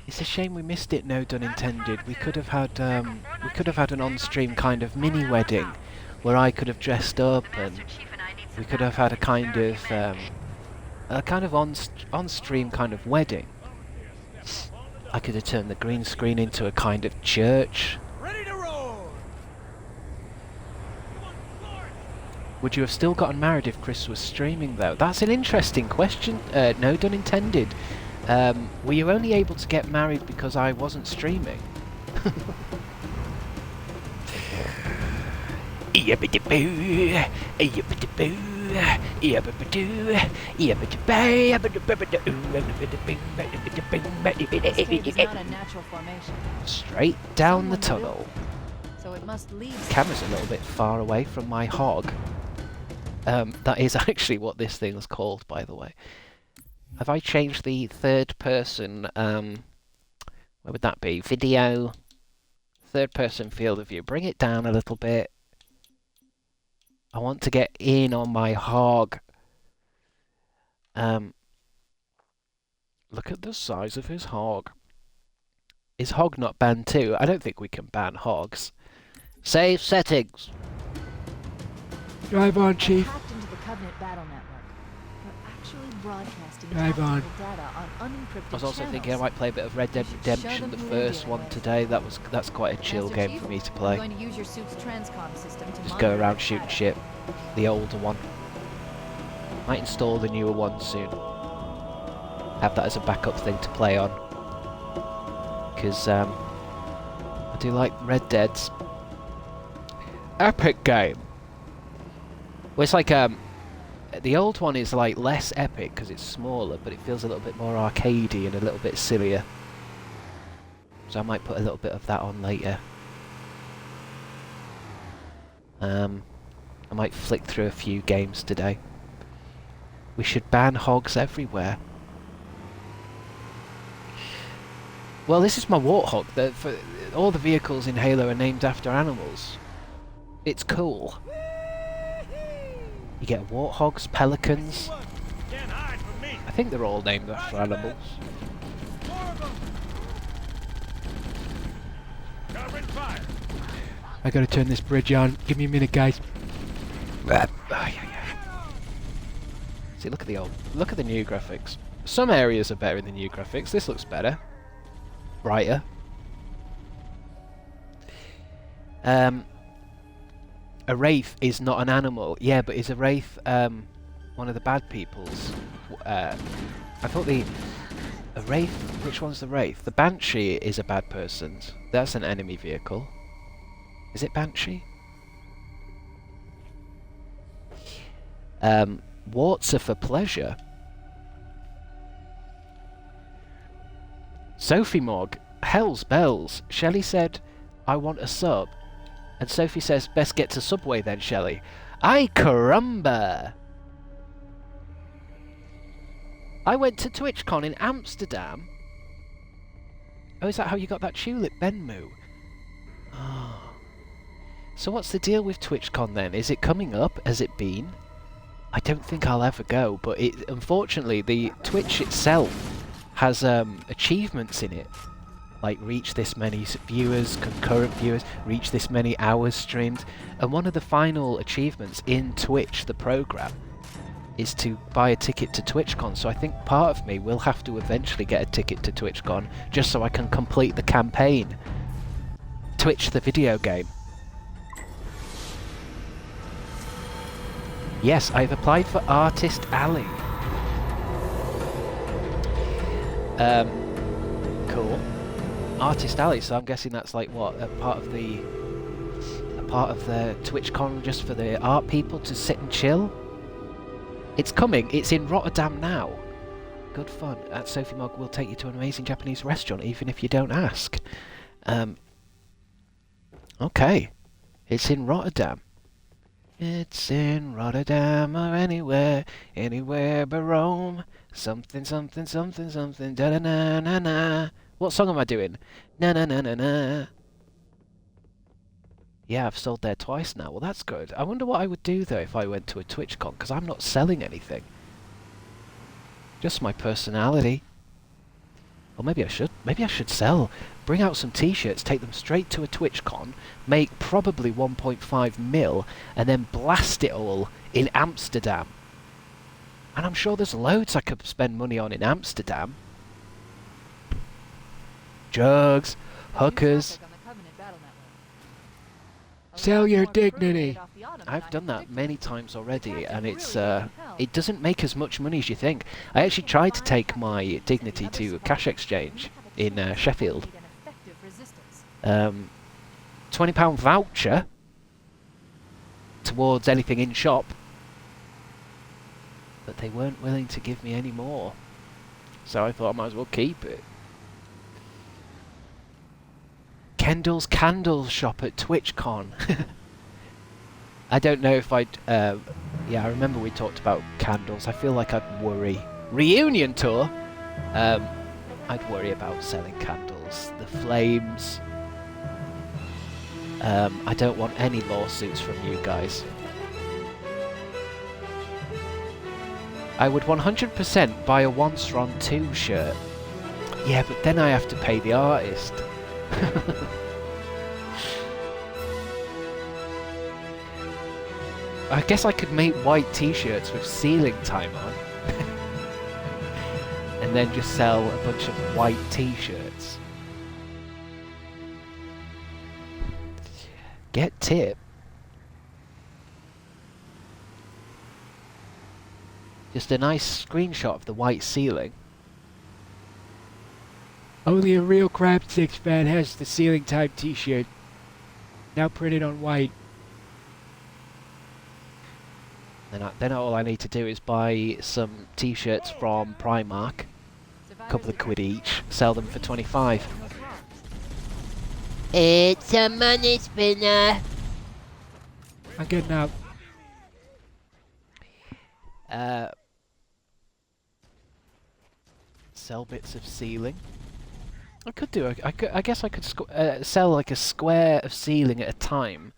S6: It's a shame we missed it, No Done Intended. We could have had an on-stream kind of mini wedding where I could have dressed up and we could have had a kind of on-stream kind of wedding. I could have turned the green screen into a kind of church.
S2: Ready to roll.
S6: Would you have still gotten married if Chris was streaming, though? That's an interesting question. No done intended. Were you only able to get married because I wasn't streaming?
S3: This cave is not a natural formation.
S6: Straight down the
S3: Someone
S6: tunnel.
S3: built it, so it must lead.
S6: Camera's a little bit far away from my hog. That is actually what this thing's called, by the way. Have I changed the third person, where would that be? Video, third person field of view. Bring it down a little bit. I want to get in on my hog. Look at the size of his hog. Is hog not banned too? I don't think we can ban hogs. Save settings.
S5: Drive on, Chief.
S3: Hacked into the Covenant battle network. They're actually broadcasting
S5: Drive on.
S3: tactical data on unencrypted
S6: I was also
S3: channels.
S6: thinking I might play a bit of Red Dead
S3: You should show
S6: Redemption,
S3: them
S6: the
S3: who they're
S6: first
S3: dealing
S6: one
S3: with.
S6: today. That's quite a chill
S3: Master
S6: game
S3: Chief,
S6: for me to
S3: I'm
S6: play.
S3: going to use your suit's transcom system to
S6: Just
S3: monitor
S6: go around
S3: the
S6: shooting
S3: data.
S6: shit. The older one. Might install the newer one soon. Have that as a backup thing to play on. Because I do like Red Dead's epic game. Well, it's like the old one is like less epic because it's smaller, but it feels a little bit more arcadey and a little bit sillier. So I might put a little bit of that on later. I might flick through a few games today. We should ban hogs everywhere. Well, this is my warthog. All the vehicles in Halo are named after animals. It's cool. You get warthogs, pelicans.
S4: Can't hide from me.
S6: I think they're all named after animals.
S4: Covering fire.
S5: I gotta turn this bridge on. Give me a minute, guys.
S6: See, look at the new graphics. Some areas are better in the new graphics. This looks better. Brighter. A wraith is not an animal. Yeah, but is a wraith one of the bad people's? I thought a wraith. Which one's the wraith? The banshee is a bad person's. That's an enemy vehicle. Is it banshee? Warts are for pleasure. Sophie Mog, hell's bells. Shelley said, I want a sub. And Sophie says, best get to Subway then, Shelley. Ay caramba! I went to TwitchCon in Amsterdam. Oh, is that how you got that tulip, Benmu? Oh. So what's the deal with TwitchCon then? Is it coming up? Has it been? I don't think I'll ever go, but unfortunately the Twitch itself has achievements in it, like reach this many viewers, concurrent viewers, reach this many hours streamed, and one of the final achievements in Twitch, the program, is to buy a ticket to TwitchCon. So I think part of me will have to eventually get a ticket to TwitchCon just so I can complete the campaign. Twitch the video game. Yes, I've applied for Artist Alley. Cool. Artist Alley, so I'm guessing that's like what, a part of the TwitchCon just for the art people to sit and chill? It's coming, it's in Rotterdam now. Good fun. Sophie Mog will take you to an amazing Japanese restaurant even if you don't ask. Okay. It's in Rotterdam. It's in Rotterdam or anywhere but Rome. Something, something, something, something, da-da-na-na-na. What song am I doing? Na-na-na-na-na. Yeah, I've sold there twice now. Well, that's good. I wonder what I would do, though, if I went to a TwitchCon, because I'm not selling anything. Just my personality. Or maybe I should. Maybe I should sell. Bring out some t-shirts, take them straight to a TwitchCon, make probably 1.5 mil, and then blast it all in Amsterdam. And I'm sure there's loads I could spend money on in Amsterdam. Drugs, hookers.
S5: Sell your dignity.
S6: I've done that many times already, and it doesn't make as much money as you think. I actually tried to take my dignity to a cash exchange in Sheffield. £20 voucher towards anything in shop, but they weren't willing to give me any more, so I thought I might as well keep it. Kendall's Candle Shop at TwitchCon. I don't know if I'd... yeah, I remember we talked about candles. I feel like I'd worry. Reunion tour? I'd worry about selling candles. The flames. I don't want any lawsuits from you guys. I would 100% buy a Once-Ron 2 shirt. Yeah, but then I have to pay the artist. I guess I could make white t-shirts with ceiling time on. And then just sell a bunch of white t-shirts. Get tip. Just a nice screenshot of the white ceiling.
S5: Only a real Crabstickz fan has the ceiling type t-shirt. Now printed on white.
S6: Then all I need to do is buy some t-shirts from Primark. A couple of quid each. Sell them for 25.
S7: It's a money spinner.
S5: I'm getting out.
S6: Sell bits of ceiling. I could do. I guess I could sell like a square of ceiling at a time,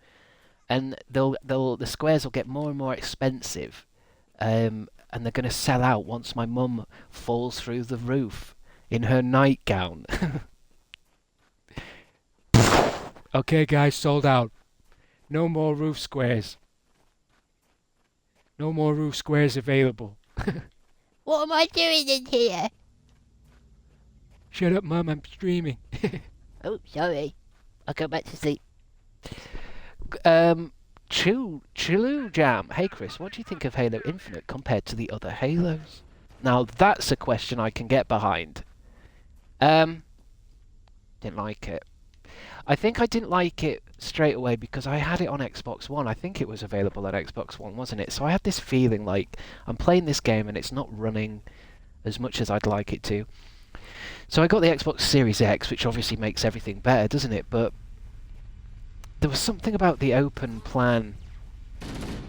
S6: and the squares will get more and more expensive, and they're going to sell out once my mum falls through the roof in her nightgown.
S5: Okay, guys, sold out. No more roof squares. No more roof squares available.
S7: What am I doing in here?
S5: Shut up, Mum, I'm streaming.
S7: Oh, sorry. I'll go back to sleep.
S6: Chillu Jam. Hey Chris, what do you think of Halo Infinite compared to the other Halos? Now that's a question I can get behind. Didn't like it. I think I didn't like it straight away because I had it on Xbox One. I think it was available on Xbox One, wasn't it? So I had this feeling like I'm playing this game and it's not running as much as I'd like it to. So I got the Xbox Series X, which obviously makes everything better, doesn't it? But there was something about the open plan,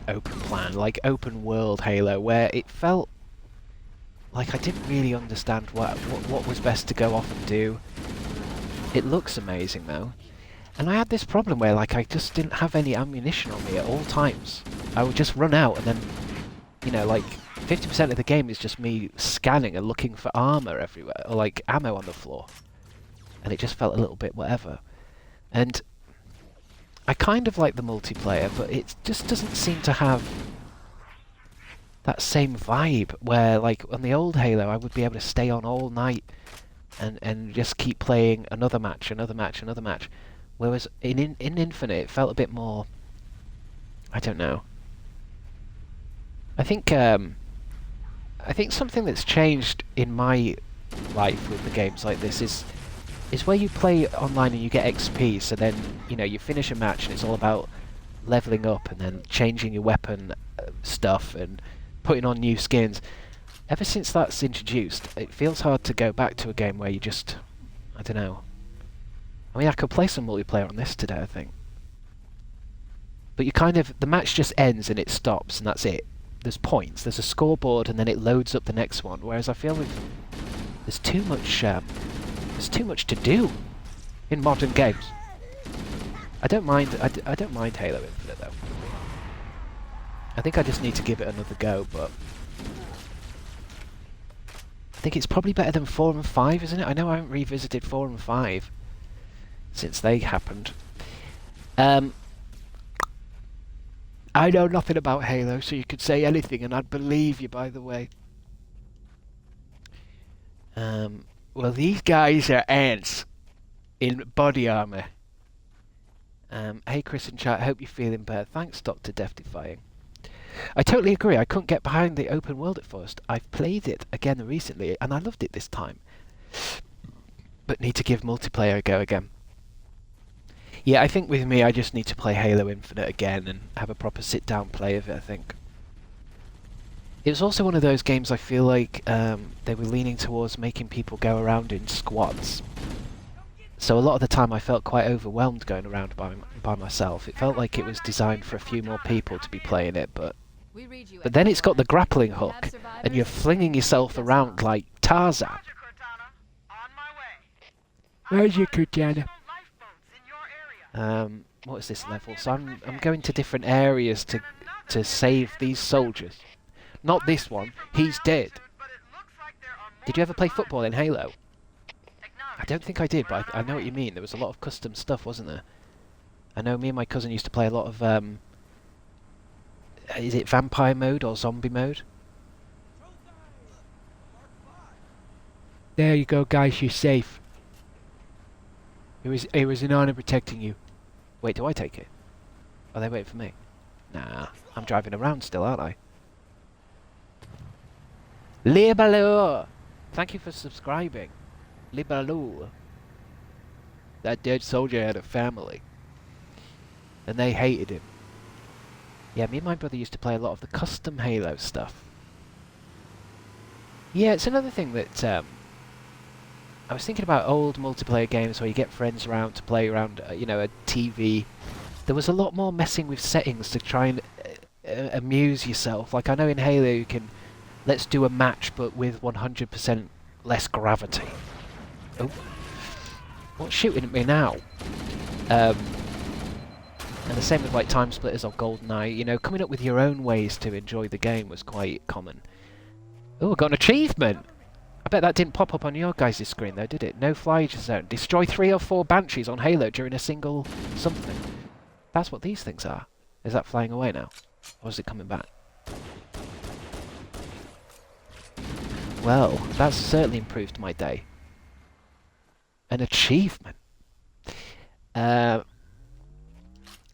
S6: like open world Halo, where it felt like I didn't really understand what was best to go off and do. It looks amazing though. And I had this problem where like I just didn't have any ammunition on me at all times. I would just run out and then, you know, like 50% of the game is just me scanning and looking for armor everywhere, or like ammo on the floor. And it just felt a little bit whatever. And I kind of like the multiplayer, but it just doesn't seem to have that same vibe where like on the old Halo I would be able to stay on all night and just keep playing another match, another match, another match. Whereas in Infinite it felt a bit more, I don't know. I think something that's changed in my life with the games like this is where you play online and you get XP, so then, you know, you finish a match and it's all about leveling up and then changing your weapon stuff and putting on new skins. Ever since that's introduced, it feels hard to go back to a game where you just, I don't know. I mean, I could play some multiplayer on this today, I think. But you kind of, the match just ends and it stops and that's it. There's points, there's a scoreboard, and then it loads up the next one. Whereas I feel like there's too much to do in modern games. I don't mind. I don't mind Halo Infinite though. I think I just need to give it another go, but I think it's probably better than 4 and 5, isn't it? I know I haven't revisited 4 and 5 since they happened. I know nothing about Halo, so you could say anything and I'd believe you, by the way. Well, these guys are ants in body armor. Hey Chris in chat, hope you're feeling better. Thanks, Dr. Death Defying. I totally agree. I couldn't get behind the open world at first. I've played it again recently, and I loved it this time. But need to give multiplayer a go again. Yeah, I think with me, I just need to play Halo Infinite again and have a proper sit-down play of it, I think. It was also one of those games I feel like they were leaning towards making people go around in squads. So a lot of the time I felt quite overwhelmed going around by myself. It felt like it was designed for a few more people to be playing it, but then it's got the grappling hook, and you're flinging yourself around like Tarzan.
S5: Where's your Cortana?
S6: What is this level? So I'm going to different areas to save these soldiers. Not this one. He's dead. Did you ever play football in Halo? I don't think I did, but I know what you mean. There was a lot of custom stuff, wasn't there? I know me and my cousin used to play a lot of, is it vampire mode or zombie mode?
S5: There you go, guys. You're safe. It was an honor protecting you.
S6: Wait, do I take it? Are they waiting for me? Nah, I'm driving around still, aren't I? Libalo! Thank you for subscribing. Libalo. That dead soldier had a family. And they hated him. Yeah, me and my brother used to play a lot of the custom Halo stuff. Yeah, it's another thing that I was thinking about old multiplayer games where you get friends around to play around, you know, a TV. There was a lot more messing with settings to try and amuse yourself. Like I know in Halo you can, let's do a match but with 100% less gravity. Oh, what's shooting at me now? And the same with like Time Splitters or GoldenEye. You know, coming up with your own ways to enjoy the game was quite common. Oh, I got an achievement! I bet that didn't pop up on your guys' screen though, did it? No fly zone. Destroy 3 or 4 Banshees on Halo during a single something. That's what these things are. Is that flying away now? Or is it coming back? Well, that's certainly improved my day. An achievement. On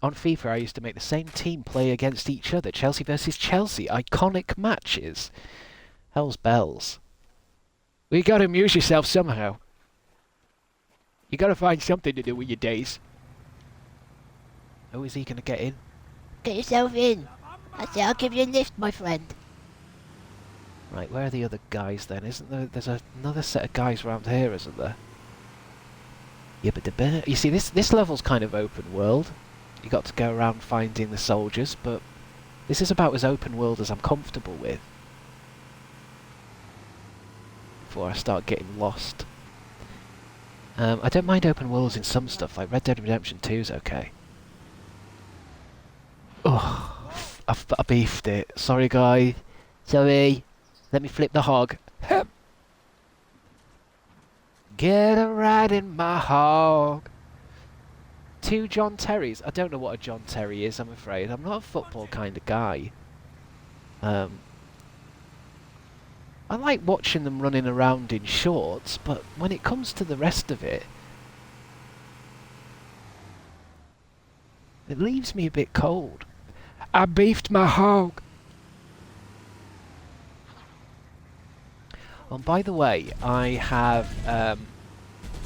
S6: FIFA I used to make the same team play against each other. Chelsea versus Chelsea. Iconic matches. Hell's bells. Well, you gotta amuse yourself somehow. You gotta find something to do with your days. Oh, is he gonna get in?
S7: Get yourself in. I say I'll give you a lift, my friend.
S6: Right, where are the other guys then? Isn't there? There's another set of guys around here, isn't there? Yeah, but you see, this level's kind of open world. You got to go around finding the soldiers, but this is about as open world as I'm comfortable with. Before I start getting lost. I don't mind open worlds in some stuff, like Red Dead Redemption 2 is okay. Oh, I beefed it. Sorry, guy. Sorry. Let me flip the hog. Get a ride in my hog. 2 John Terrys. I don't know what a John Terry is, I'm afraid. I'm not a football kind of guy. I like watching them running around in shorts, but when it comes to the rest of it, it leaves me a bit cold.
S5: I beefed my hog.
S6: And by the way, I have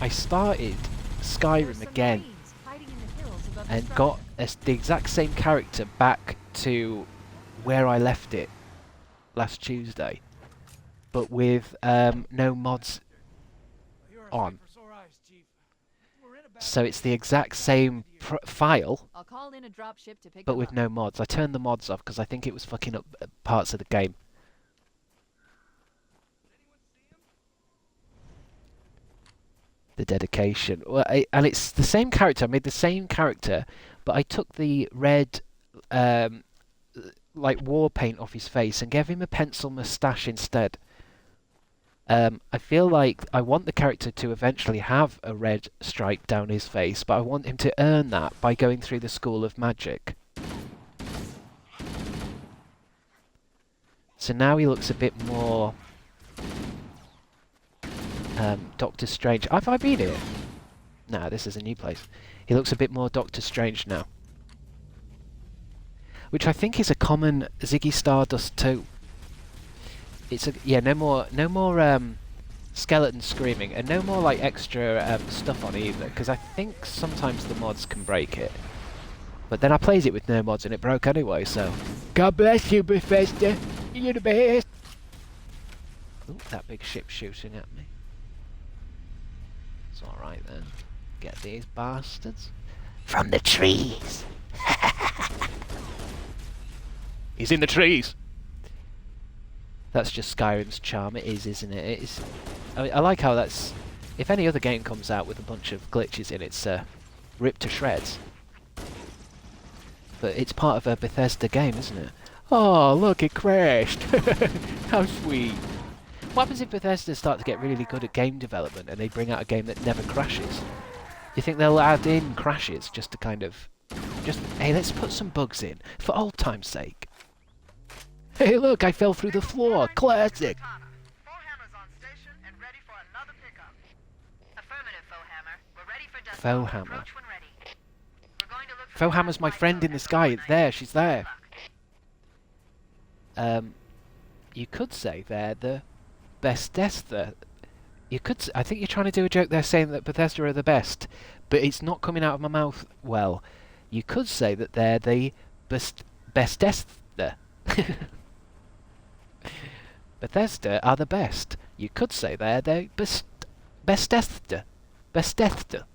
S6: I started Skyrim again and got the exact same character back to where I left it last Tuesday, but with no mods on. So it's the exact same file, but with no mods. I turned the mods off because I think it was fucking up parts of the game. The dedication. Well, and it's the same character. I made the same character, but I took the red like war paint off his face and gave him a pencil moustache instead. I feel like I want the character to eventually have a red stripe down his face, but I want him to earn that by going through the School of Magic. So now he looks a bit more Doctor Strange. Have I been here? Nah, this is a new place. He looks a bit more Doctor Strange now. Which I think is a common Ziggy Stardust too. It's a yeah, no more skeletons screaming, and no more like extra stuff on either, because I think sometimes the mods can break it. But then I played it with no mods and it broke anyway, so God bless you, Bethesda. You're the best. Ooh, that big ship shooting at me. It's alright then. Get these bastards from the trees. He's in the trees. That's just Skyrim's charm. It is, isn't it? It is. I like how that's. If any other game comes out with a bunch of glitches in, it's ripped to shreds. But it's part of a Bethesda game, isn't it? Oh, look, it crashed. How sweet. What happens if Bethesda start to get really good at game development and they bring out a game that never crashes? Do you think they'll add in crashes just to kind of... hey, let's put some bugs in, for old time's sake. Hey, look, I fell through the floor. Classic. Faux hammer. Faux hammer's my friend in the sky. It's there. She's there. You could say they're the Bethesda. You could. I think you're trying to do a joke there, saying that Bethesda are the best, but it's not coming out of my mouth well. You could say that they're the Bethesda. Bethesda are the best. You could say they're the Bethesda. Bethesda.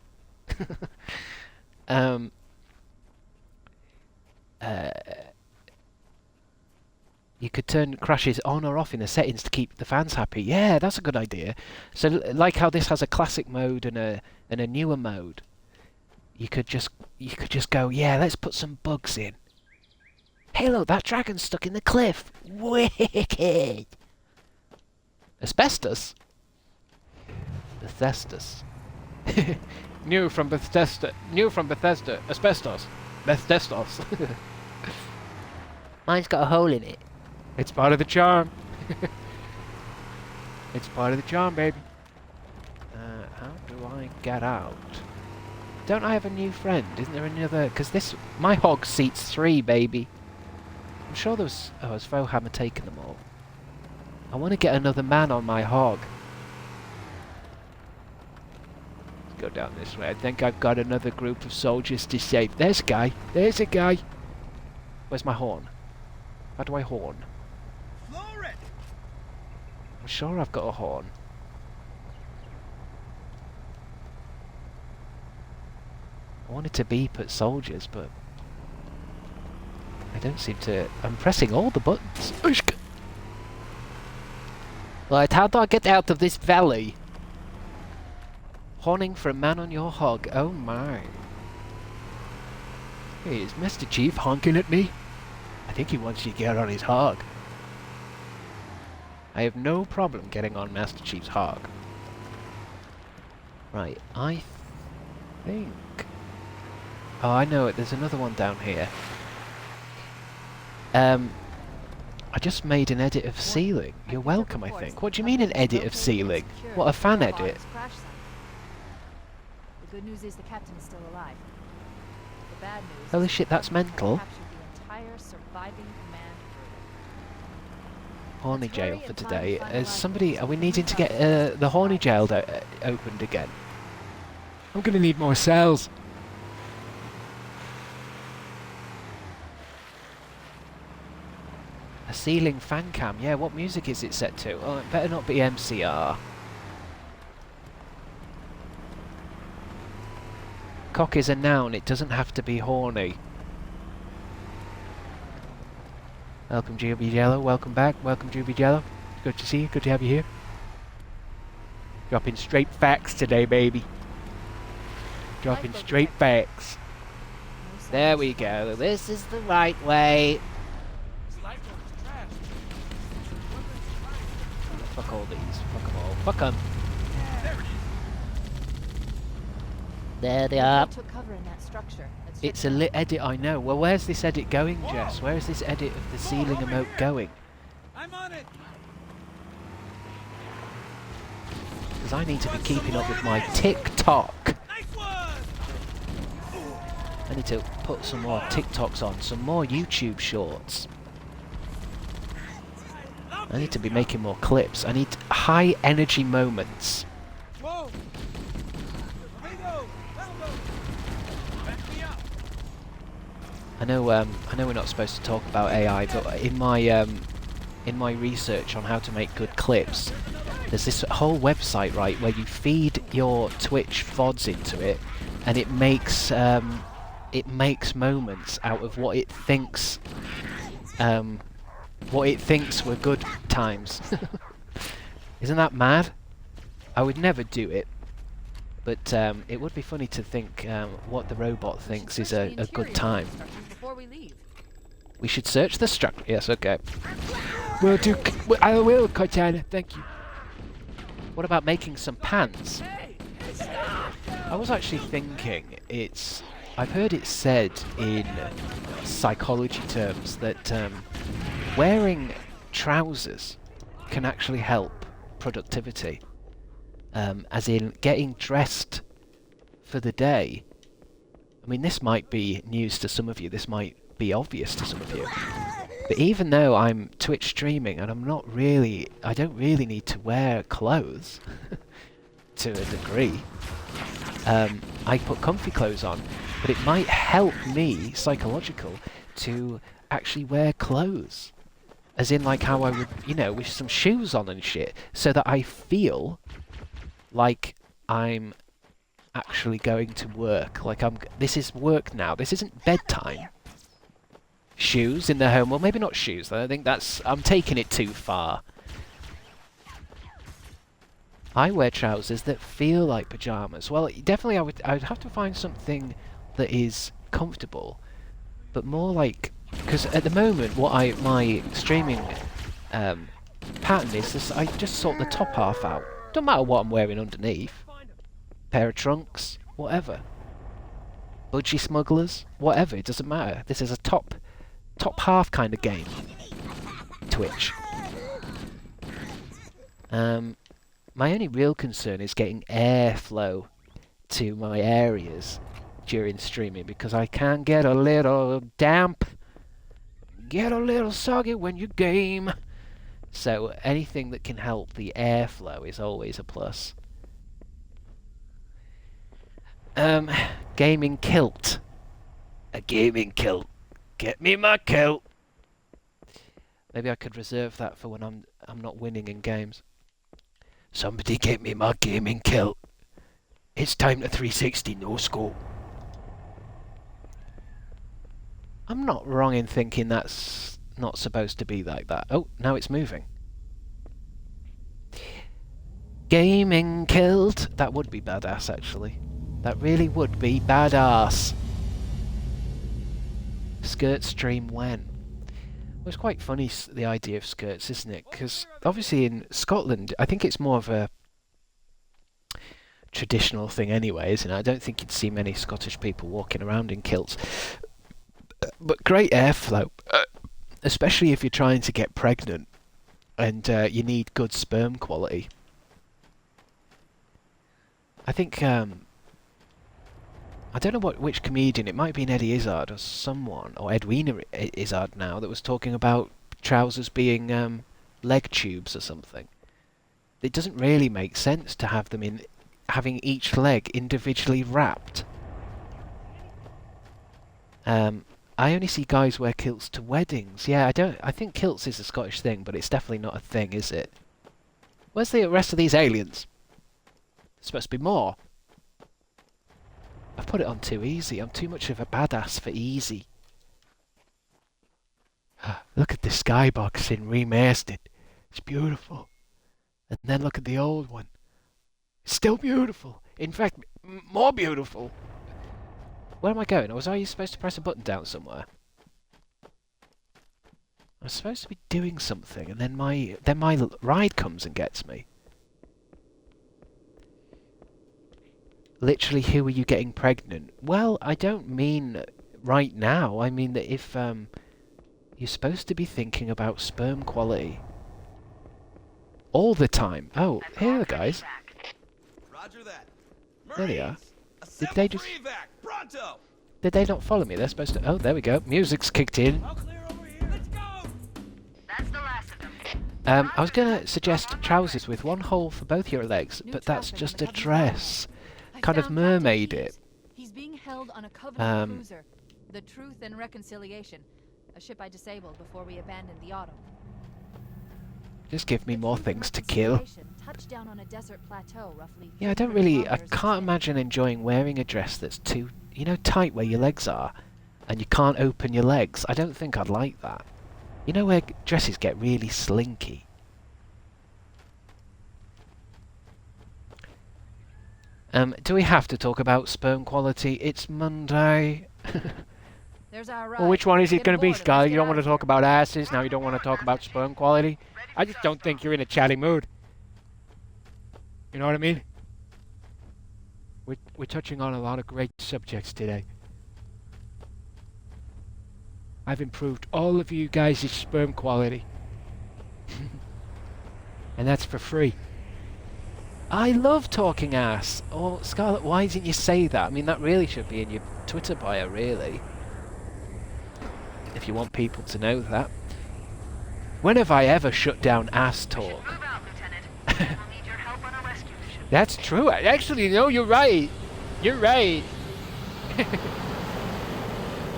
S6: You could turn crashes on or off in the settings to keep the fans happy. Yeah, that's a good idea. So, like how this has a classic mode and a newer mode, you could just go, yeah, let's put some bugs in. Hey, look, that dragon's stuck in the cliff. Wicked. Asbestos. Bethesda. New from Bethesda. New from Bethesda. Asbestos. Bethesdos.
S7: Mine's got a hole in it.
S6: It's part of the charm. It's part of the charm, baby. How do I get out? Don't I have a new friend? Isn't there another? Because my hog seats 3, baby. I'm sure there was... oh, has Faux Hammer taken them all? I want to get another man on my hog. Let's go down this way. I think I've got another group of soldiers to save. There's a guy. There's a guy. Where's my horn? How do I horn? I'm sure I've got a horn. I wanted to beep at soldiers, but I don't seem to... I'm pressing all the buttons. Right, how do I get out of this valley? Horning for a man on your hog. Oh my. Hey, is Master Chief honking at me? I think he wants you to get on his hog. I have no problem getting on Master Chief's hog. Right, I think... oh, I know it. There's another one down here. I just made an edit of ceiling. You're welcome, I think. What do you mean an edit of ceiling? What, a fan edit?
S3: The good news is the captain is still alive. The bad news
S6: Holy shit, that's mental.
S3: captured the entire surviving command crew.
S6: Horny jail for today. Somebody... are we needing to get the horny jail opened again? I'm gonna need more cells. A ceiling fan cam. Yeah, what music is it set to? Oh, it better not be MCR. Cock is a noun. It doesn't have to be horny. Welcome, Juby Jello. Welcome back. Welcome, Juby Jello. Good to see you. Good to have you here. Dropping straight facts today, baby. Dropping straight facts.
S7: There we go. This is the right way.
S6: Fuck all these. Fuck them all. Fuck them.
S7: There they are.
S3: Took cover in that structure.
S6: It's a lit edit, I know. Well, where's this edit going, Jess? Where is this edit of the ceiling emote going?
S2: I'm on it.
S6: Because I need to be keeping up with my TikTok.
S2: Nice one.
S6: I need to put some more TikToks on, some more YouTube shorts. I need to be making more clips. I need high energy moments.
S2: Whoa! Bingo! Back me up!
S6: I know we're not supposed to talk about AI, but in my research on how to make good clips, there's this whole website, right, where you feed your Twitch VODs into it, and it makes moments out of what it thinks were good times. Isn't that mad? I would never do it, but it would be funny to think what the robot thinks is a good time.
S3: Before we leave.
S6: We should search the structure. Yes, okay.
S5: Will do. I will, Cortana. Thank you.
S6: What about making some pants? I was actually thinking I've heard it said in psychology terms that wearing trousers can actually help productivity. As in getting dressed for the day. I mean, this might be news to some of you, this might be obvious to some of you. But even though I'm Twitch streaming and I don't really need to wear clothes to a degree. I put comfy clothes on, but it might help me, psychological, to actually wear clothes. As in like how I would, with some shoes on and shit, so that I feel like I'm actually going to work. Like this is work now, this isn't bedtime. Shoes in the home, well maybe not shoes, I think I'm taking it too far. I wear trousers that feel like pyjamas. Well, definitely I would have to find something that is comfortable, but more like, because at the moment my streaming pattern is this, I just sort the top half out. Don't matter what I'm wearing underneath. Pair of trunks, whatever. Budgie smugglers, whatever, it doesn't matter. This is a top half kind of game. Twitch. My only real concern is getting airflow to my areas during streaming, because I can get a little damp, get a little soggy when you game. So anything that can help the airflow is always a plus. Gaming kilt. A gaming kilt. Get me my kilt. Maybe I could reserve that for when I'm not winning in games. Somebody get me my gaming kilt. It's time to 360 no scope. I'm not wrong in thinking that's not supposed to be like that. Oh, now it's moving. Gaming kilt. That would be badass, actually. That really would be badass. Skirt stream when? Well, it's quite funny, the idea of skirts, isn't it? Because obviously in Scotland, I think it's more of a traditional thing anyway, isn't it? I don't think you'd see many Scottish people walking around in kilts. But great airflow, especially if you're trying to get pregnant and you need good sperm quality. I think, I don't know which comedian, it might be Eddie Izzard or someone, or Edwina Izzard now, that was talking about trousers being leg tubes or something. It doesn't really make sense to have them having each leg individually wrapped. I only see guys wear kilts to weddings. Yeah, I think kilts is a Scottish thing, but it's definitely not a thing, is it? Where's the rest of these aliens? There's supposed to be more. I've put it on too easy. I'm too much of a badass for easy. Look at the skybox in remastered. It's beautiful. And then look at the old one. It's still beautiful. In fact, more beautiful. Where am I going? Was I supposed to press a button down somewhere? I'm supposed to be doing something, and then my ride comes and gets me. Literally, who are you getting pregnant? Well, I don't mean right now. I mean that if you're supposed to be thinking about sperm quality all the time. Oh, here, guys.
S2: Roger that.
S6: There they are.
S2: Marines,
S6: Did they just?
S2: Pronto.
S6: Did they not follow me? They're supposed to... Oh, there we go. Music's kicked in.
S2: All clear over here. Let's go.
S3: That's the last of them.
S6: I was going to suggest trousers with one hole for both your legs,
S3: New
S6: but that's
S3: traffic
S6: just
S3: on
S6: a
S3: the Covenant
S6: dress.
S3: I
S6: Kind of
S3: found
S6: mermaid
S3: Captain
S6: it.
S3: Keyes. He's being held on a Covenant
S6: Um,
S3: cruiser, the Truth and Reconciliation, a ship I disabled before we abandoned the Autumn.
S6: Just give me
S3: The
S6: more
S3: Truth and
S6: things to kill.
S3: Reconciliation touched down on a desert plateau roughly
S6: Yeah, I don't
S3: 300
S6: really... I
S3: kilometers
S6: can't
S3: away.
S6: imagine enjoying wearing a dress that's too, you know, tight where your legs are, and you can't open your legs. I don't think I'd like that. You know where dresses get really slinky? Do we have to talk about sperm quality? It's Monday.
S3: There's our
S6: Well, which
S3: ride.
S6: one is it
S3: Get
S6: going to be,
S3: aboard and
S6: Scarlett?
S3: let's
S6: You
S3: get
S6: don't want
S3: out
S6: to
S3: of
S6: talk
S3: here.
S6: about asses, now you don't want to talk about sperm quality? I just don't think you're in a chatty mood. You know what I mean? We're touching on a lot of great subjects today. I've improved all of you guys' sperm quality. And that's for free. I love talking ass. Oh, Scarlett, why didn't you say that? I mean, that really should be in your Twitter bio, really. If you want people to know that. When have I ever shut down ass talk?
S3: Move out, Lieutenant. We'll need your help on a rescue mission.
S6: That's true. Actually, no, you're right. You're right.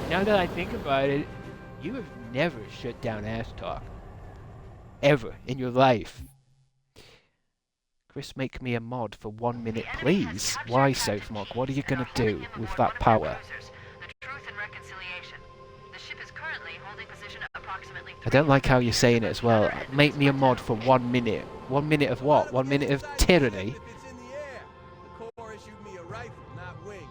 S6: Now that I think about it, you have never shut down ass talk. Ever in your life. Chris, make me a mod for 1 minute, please. Why, SophMock? What are you going to do with that power?
S3: The Truth and Reconciliation. The ship is currently holding position approximately
S6: I don't like how you're saying it as well. Make me a mod for 1 minute. 1 minute of what? 1 minute of tyranny?
S2: If it's in the air. The Corps issued me a rifle, not wings.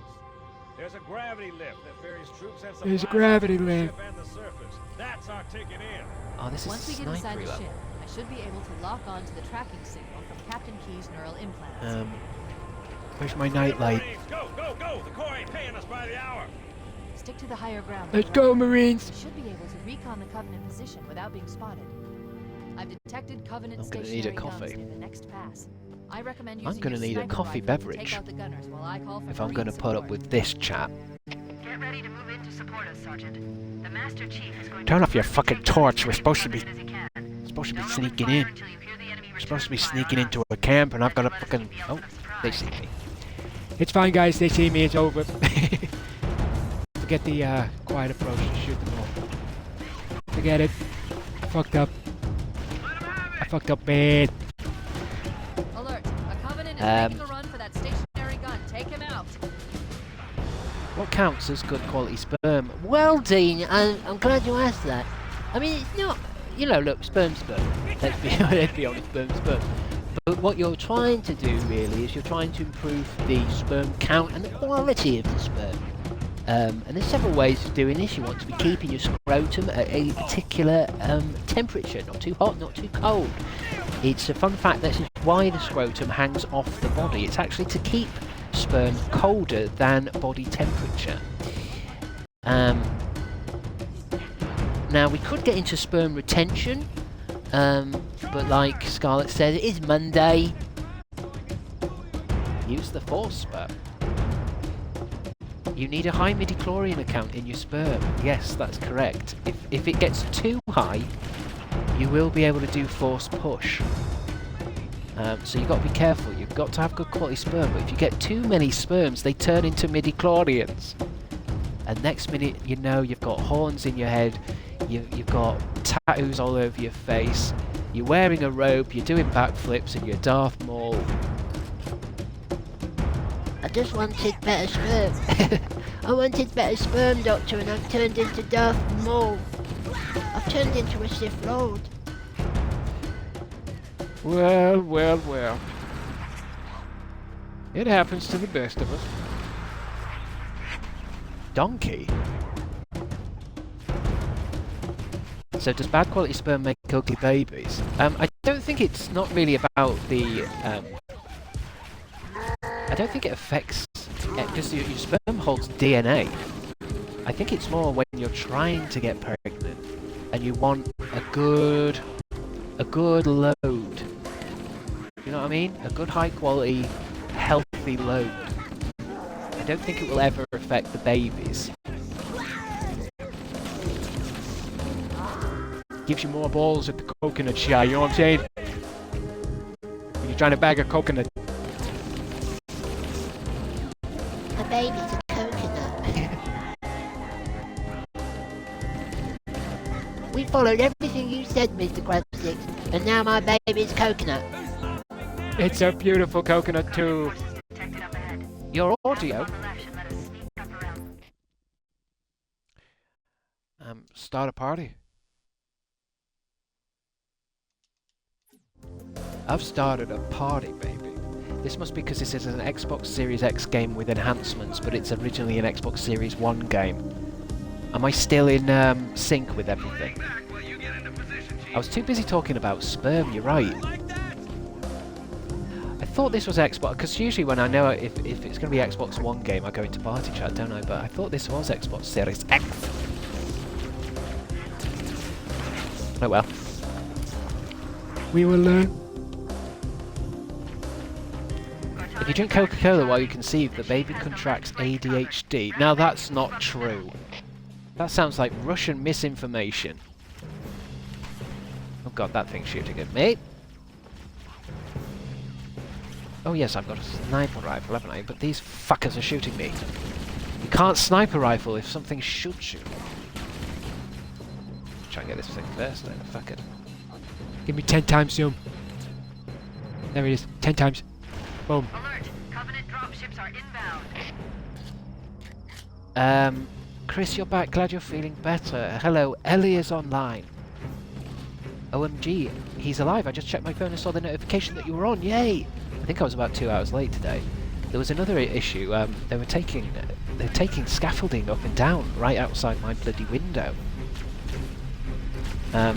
S4: There's a gravity lift that ferries troops and
S6: There's a
S4: supplies
S6: gravity
S4: off the
S6: lift.
S4: ship and the surface. That's our ticket in.
S6: Oh, this is
S3: Once we get inside
S6: snipery
S3: the
S6: level.
S3: ship, I should be able to lock on to the tracking signal from Captain Keyes' neural implants.
S6: Where's my nightlight?
S4: Marines, go, go, go! The Corps ain't paying us by the hour.
S3: Stick to the higher ground.
S6: Let's
S3: everyone.
S6: go, Marines!
S3: We should be able to recon the Covenant position without being spotted. I've detected Covenant
S6: I'm gonna need a
S3: stationary guns
S6: coffee.
S3: near the next pass. I recommend
S6: I'm
S3: using
S6: gonna
S3: your
S6: need a
S3: sniper
S6: coffee
S3: rifle to
S6: beverage
S3: take out the gunners while I call for
S6: if I'm going to
S3: Marine
S6: put up
S3: support.
S6: with this chat.
S3: Get ready to move in to support us, Sergeant. The Master Chief is going
S6: Turn
S3: to
S6: off your fucking torch. We're supposed to be
S3: Don't
S6: sneaking
S3: open
S6: in.
S3: fire until you hear the enemy
S6: We're supposed to be
S3: return
S6: sneaking
S3: fire
S6: into
S3: on
S6: a
S3: us.
S6: camp and I've got to
S3: Let us
S6: fucking...
S3: be the
S6: Oh,
S3: ultimate
S6: they
S3: surprise.
S6: see me. It's fine, guys. They see me. It's over. Forget the quiet approach to shoot them all. Forget it. I fucked up. I fucked up bad.
S3: Alert! A Covenant is
S6: Um,
S3: making a run for that stationary gun. Take him out.
S6: What counts as good quality sperm?
S7: Well, Dean, I'm glad you asked that. I mean, it's not, you know, look, sperm's sperm. Let's be honest, sperm's sperm. But what you're trying to do, really, is you're trying to improve the sperm count and the quality of the sperm. And there's several ways of doing this. You want to be keeping your scrotum at a particular temperature, not too hot, not too cold. It's a fun fact that this is why the scrotum hangs off the body. It's actually to keep sperm colder than body temperature. Now we could get into sperm retention, but like Scarlett said, it is Monday.
S6: Use the force sperm. You need a high midichlorian account in your sperm. Yes, that's correct. If it gets too high, you will be able to do force push. So you've got to be careful. You've got to have good quality sperm. But if you get too many sperms, they turn into midichlorians. And next minute, you know, you've got horns in your head. You've got tattoos all over your face. You're wearing a robe. You're doing backflips, and you're Darth Maul.
S7: I just wanted better sperm. I wanted better sperm, Doctor, and I've turned into Darth Maul. I've turned into a Sith Lord.
S6: Well, well, well. It happens to the best of us. Donkey? So does bad quality sperm make ugly babies? I don't think it's not really about the... I don't think it affects... Just your sperm holds DNA. I think it's more when you're trying to get pregnant and you want a good load. You know what I mean? A good high quality, healthy load. I don't think it will ever affect the babies.
S5: Gives you more balls at the coconut shy, you know what I'm saying? When you're trying to bag a coconut.
S7: My baby's a coconut. We followed everything you said, Mr. Crabstickz, and now my baby's coconut.
S5: It's a beautiful coconut too. Your audio? Start a party. I've started a party, baby. This must be because this is an Xbox Series X game with enhancements, but it's originally an Xbox Series 1 game. Am I still in sync with everything? I was too busy talking about sperm, you're right. I thought this was Xbox, because usually when I know if it's going to be Xbox One game, I go into party chat, don't I? But I thought this was Xbox Series X. Oh well. We will learn. If you drink Coca-Cola while you conceive, the baby contracts ADHD. Now that's not true. That sounds like Russian misinformation. Oh god, that thing's shooting at me. Oh yes, I've got a sniper rifle, haven't I? But these fuckers are shooting me. You can't sniper rifle if something shoots you. Try and get this thing first then, fuck it. Give me 10 times zoom. There it is, 10 times. Boom.
S8: Alert! Covenant dropships are inbound.
S5: Chris, you're back. Glad you're feeling better. Hello, Ellie is online. OMG, he's alive. I just checked my phone and saw the notification that you were on. Yay! I think I was about 2 hours late today. There was another issue. They're taking scaffolding up and down right outside my bloody window. They're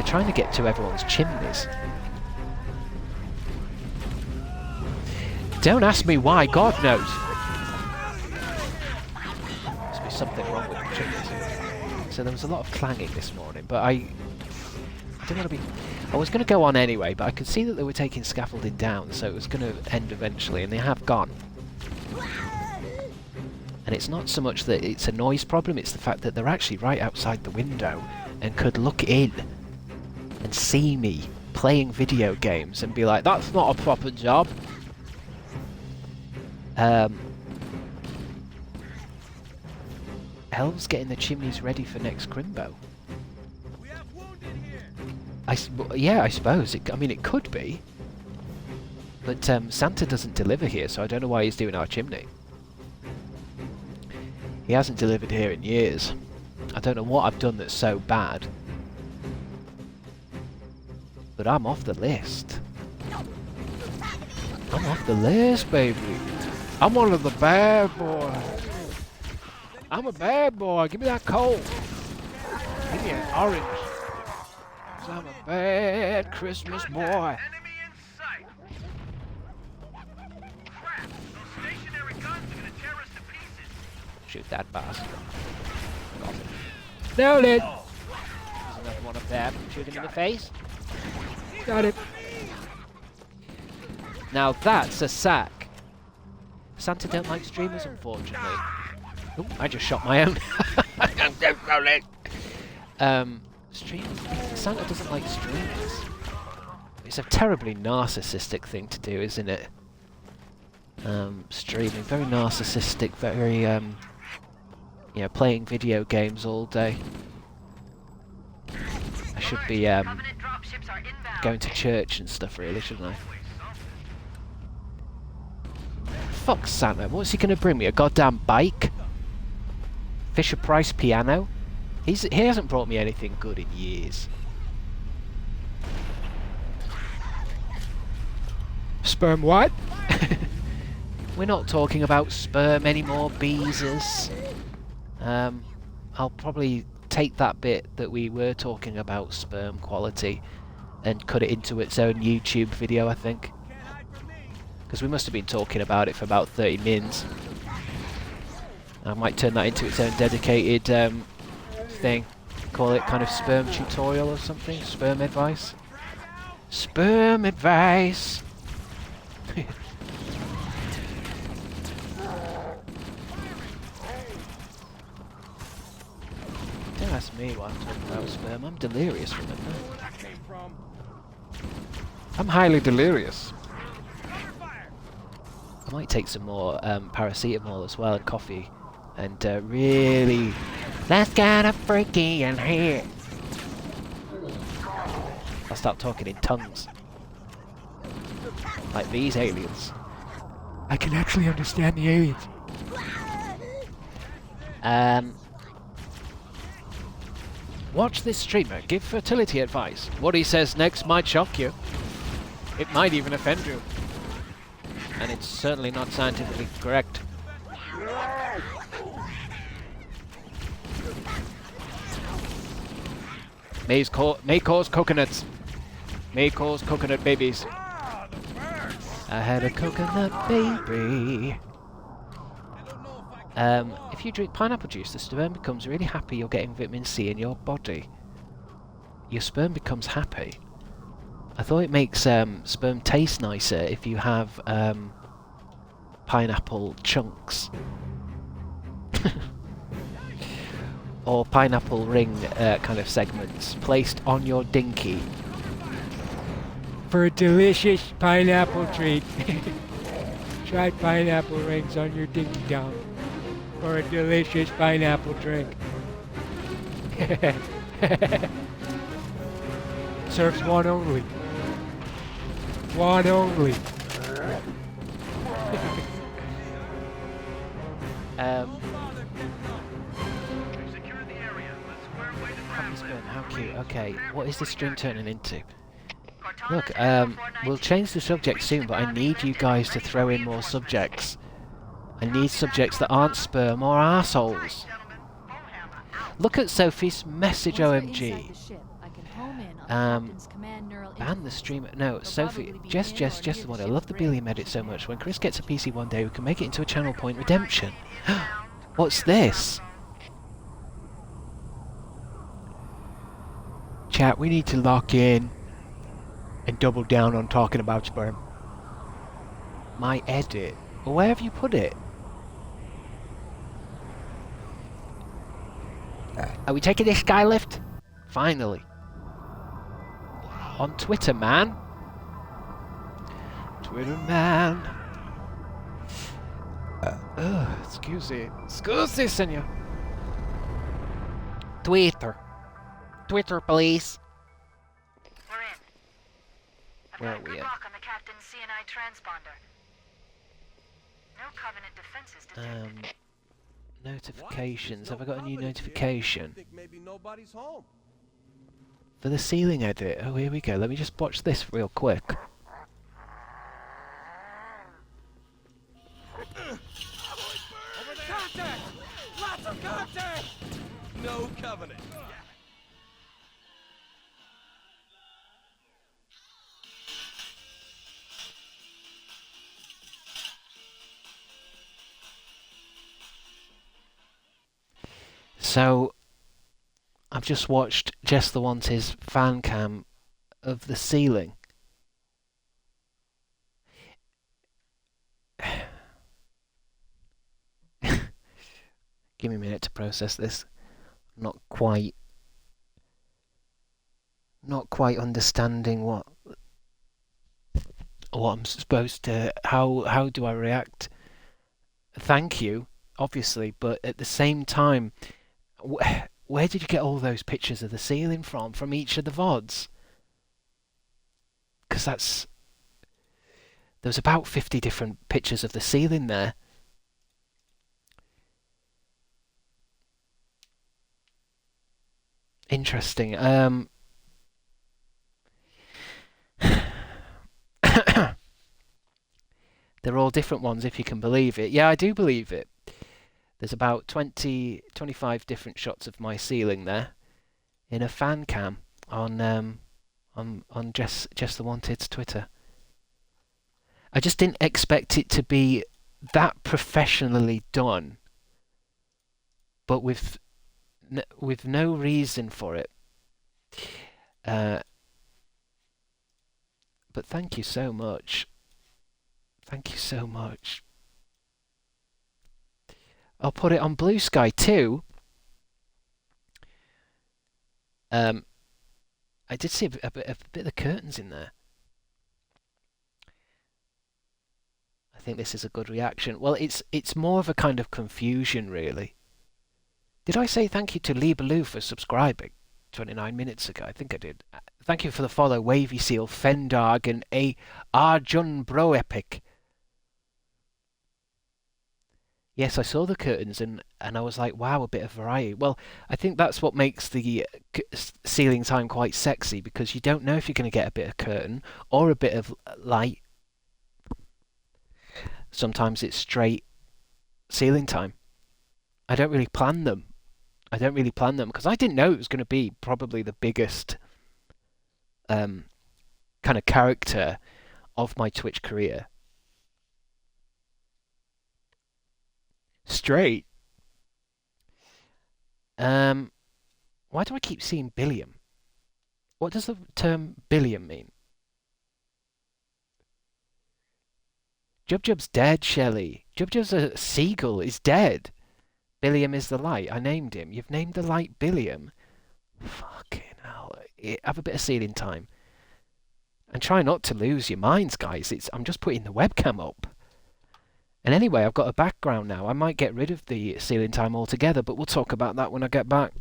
S5: trying to get to everyone's chimneys. Don't ask me why, God knows. Must be something wrong with the chimneys. So there was a lot of clanging this morning, but I didn't want to be... I was going to go on anyway, but I could see that they were taking scaffolding down, so it was going to end eventually, and they have gone. And it's not so much that it's a noise problem, it's the fact that they're actually right outside the window and could look in and see me playing video games and be like, that's not a proper job. Elves getting the chimneys ready for next Crimbo.
S2: We have wounded here.
S5: Yeah, I suppose. I mean, it could be. But Santa doesn't deliver here, so I don't know why he's doing our chimney. He hasn't delivered here in years. I don't know what I've done that's so bad. But I'm off the list. I'm off the list, baby. I'm one of the bad boys. I'm a bad boy. Give me that coal. Give me an orange. 'Cause I'm a bad Christmas boy.
S2: Enemy in sight. Crap! Those stationary guns are gonna tear us to pieces.
S5: Shoot that bastard. Got him. Nailed it. There's another one up there. Shoot him in the face. Got it. Now that's a sack. Santa don't like streamers, unfortunately. Oh, I just shot my own. Streamers. Santa doesn't like streamers. It's a terribly narcissistic thing to do, isn't it? Streaming, very narcissistic, very you know, playing video games all day. I should be going to church and stuff, really, shouldn't I? Fuck Santa, what's he gonna bring me? A goddamn bike? Fisher Price piano? He hasn't brought me anything good in years. Sperm what? We're not talking about sperm anymore, Beezers. I'll probably take that bit that we were talking about sperm quality and cut it into its own YouTube video, I think. Because we must have been talking about it for about 30 mins. I might turn that into its own dedicated thing. Call it kind of sperm tutorial or something. Sperm advice. Sperm advice!
S6: ask me what I'm talking about sperm. I'm delirious from it.
S4: Where that came from?
S6: I'm highly delirious.
S4: Cover fire!
S6: I might take some more paracetamol as well and coffee, and really, that's kinda freaky in here. I'll start talking in tongues, like these aliens. I can actually understand the aliens. Watch this streamer give fertility advice. What he says next might shock you. It might even offend you. And it's certainly not scientifically correct. May cause coconuts. May cause coconut babies.
S4: Ah, the birds!
S6: I had a coconut baby. If you drink pineapple juice, the sperm becomes really happy you're getting vitamin C in your body. Your sperm becomes happy. I thought it makes sperm taste nicer if you have pineapple chunks. Or pineapple ring kind of segments placed on your dinky. For a delicious pineapple treat. Try pineapple rings on your dinky dong. For a delicious pineapple drink. Serves one only. One only.
S4: Secure the area. Let's square away the
S6: Happy
S4: crab
S6: sperm,
S4: list.
S6: how cute. Okay, what is this stream turning into?
S8: Cortana
S6: Look,
S8: to Echo 419.
S6: we'll change the subject soon, but I need you guys to throw in more subjects. I need subjects that aren't sperm or arseholes.
S8: Gentlemen, Bowhammer out.
S6: Look at Sophie's message,
S3: Once we're
S6: OMG.
S3: inside the ship, I can home in on the captain's command neural
S6: Ban the
S3: interface.
S6: streamer. No,
S3: They'll
S6: Sophie,
S3: probably be
S6: Jess,
S3: in
S6: Jess,
S3: or
S6: Jess
S3: near
S6: the
S3: the
S6: one. I
S3: ship's
S6: love the
S3: bridge.
S6: Billy edit so much. When Chris gets a PC one day, we can make it into a channel point redemption. What's this? Chat, we need to lock in and double down on talking about sperm. My edit. Well, where have you put it? Are we taking this sky lift? Finally. On Twitter, man. Twitter, man. Excuse me. Excuse me, senor. Twitter. Twitter, please.
S8: We're in. I've
S6: Where
S8: got
S6: are
S8: good
S6: we at?
S8: lock on the captain's CNI transponder. No Covenant defenses detected.
S6: Notifications.
S2: What?
S6: Have I got a new
S2: Nobody here.
S6: notification?
S2: I think maybe nobody's home.
S6: For the ceiling edit. Oh, here we go. Let me just watch this real quick.
S2: Contact! Lots of contact! No Covenant.
S6: So, I've just watched Jess the Wanted's fan cam of the ceiling. Give me a minute to process this. Not quite understanding what I'm supposed to. How do I react? Thank you, obviously, but at the same time, where did you get all those pictures of the ceiling from? From each of the VODs? Because there's about 50 different pictures of the ceiling there. Interesting. They're all different ones, if you can believe it. Yeah, I do believe it. There's about 25 different shots of my ceiling there in a fan cam on Jess the Wanted's Twitter. I just didn't expect it to be that professionally done, but with no reason for it. But thank you so much. Thank you so much. I'll put it on Blue Sky too. I did see a bit of the curtains in there. I think this is a good reaction. Well, it's more of a kind of confusion, really. Did I say thank you to Lee Baloo for subscribing 29 minutes ago? I think I did. Thank you for the follow, Wavy Seal, Fendarg, and A. Arjun Bro Epic. Yes, I saw the curtains and I was like, wow, a bit of variety. Well, I think that's what makes the ceiling time quite sexy, because you don't know if you're going to get a bit of curtain or a bit of light. Sometimes it's straight ceiling time. I don't really plan them. Because I didn't know it was going to be probably the biggest kind of character of my Twitch career. Straight. Why do I keep seeing billion? What does the term billion mean? Jubjub's dead, Shelley. Jubjub's a seagull. Is dead. Billiam is the light. I named him. You've named the light Billiam. Fucking hell. Have a bit of ceiling time. And try not to lose your minds, guys. I'm just putting the webcam up. And anyway, I've got a background now. I might get rid of the ceiling time altogether, but we'll talk about that when I get back.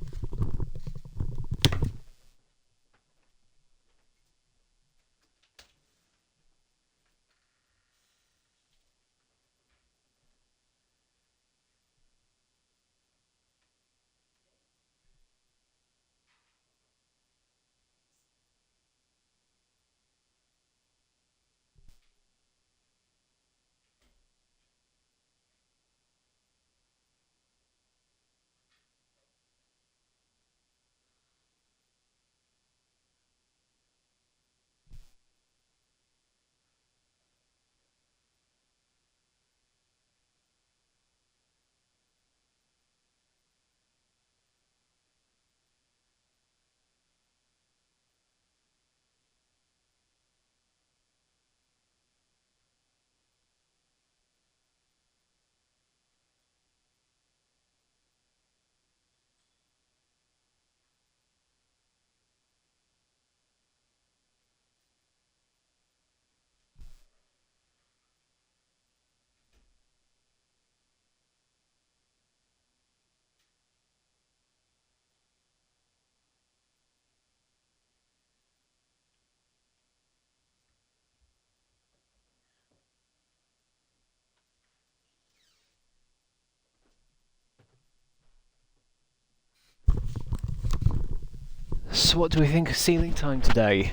S6: So what do we think of ceiling time today?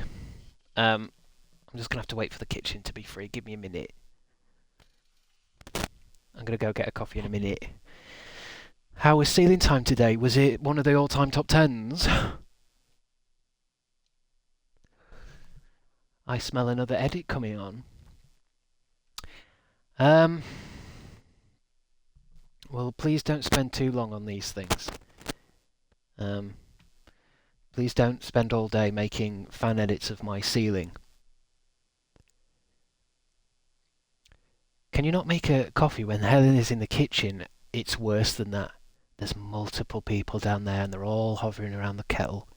S6: I'm just going to have to wait for the kitchen to be free. Give me a minute. I'm going to go get a coffee in a minute. How was ceiling time today? Was it one of the all-time top 10s? I smell another edit coming on. Well, please don't spend too long on these things. Please don't spend all day making fan edits of my ceiling. Can you not make a coffee when Helen is in the kitchen? It's worse than that. There's multiple people down there and they're all hovering around the kettle.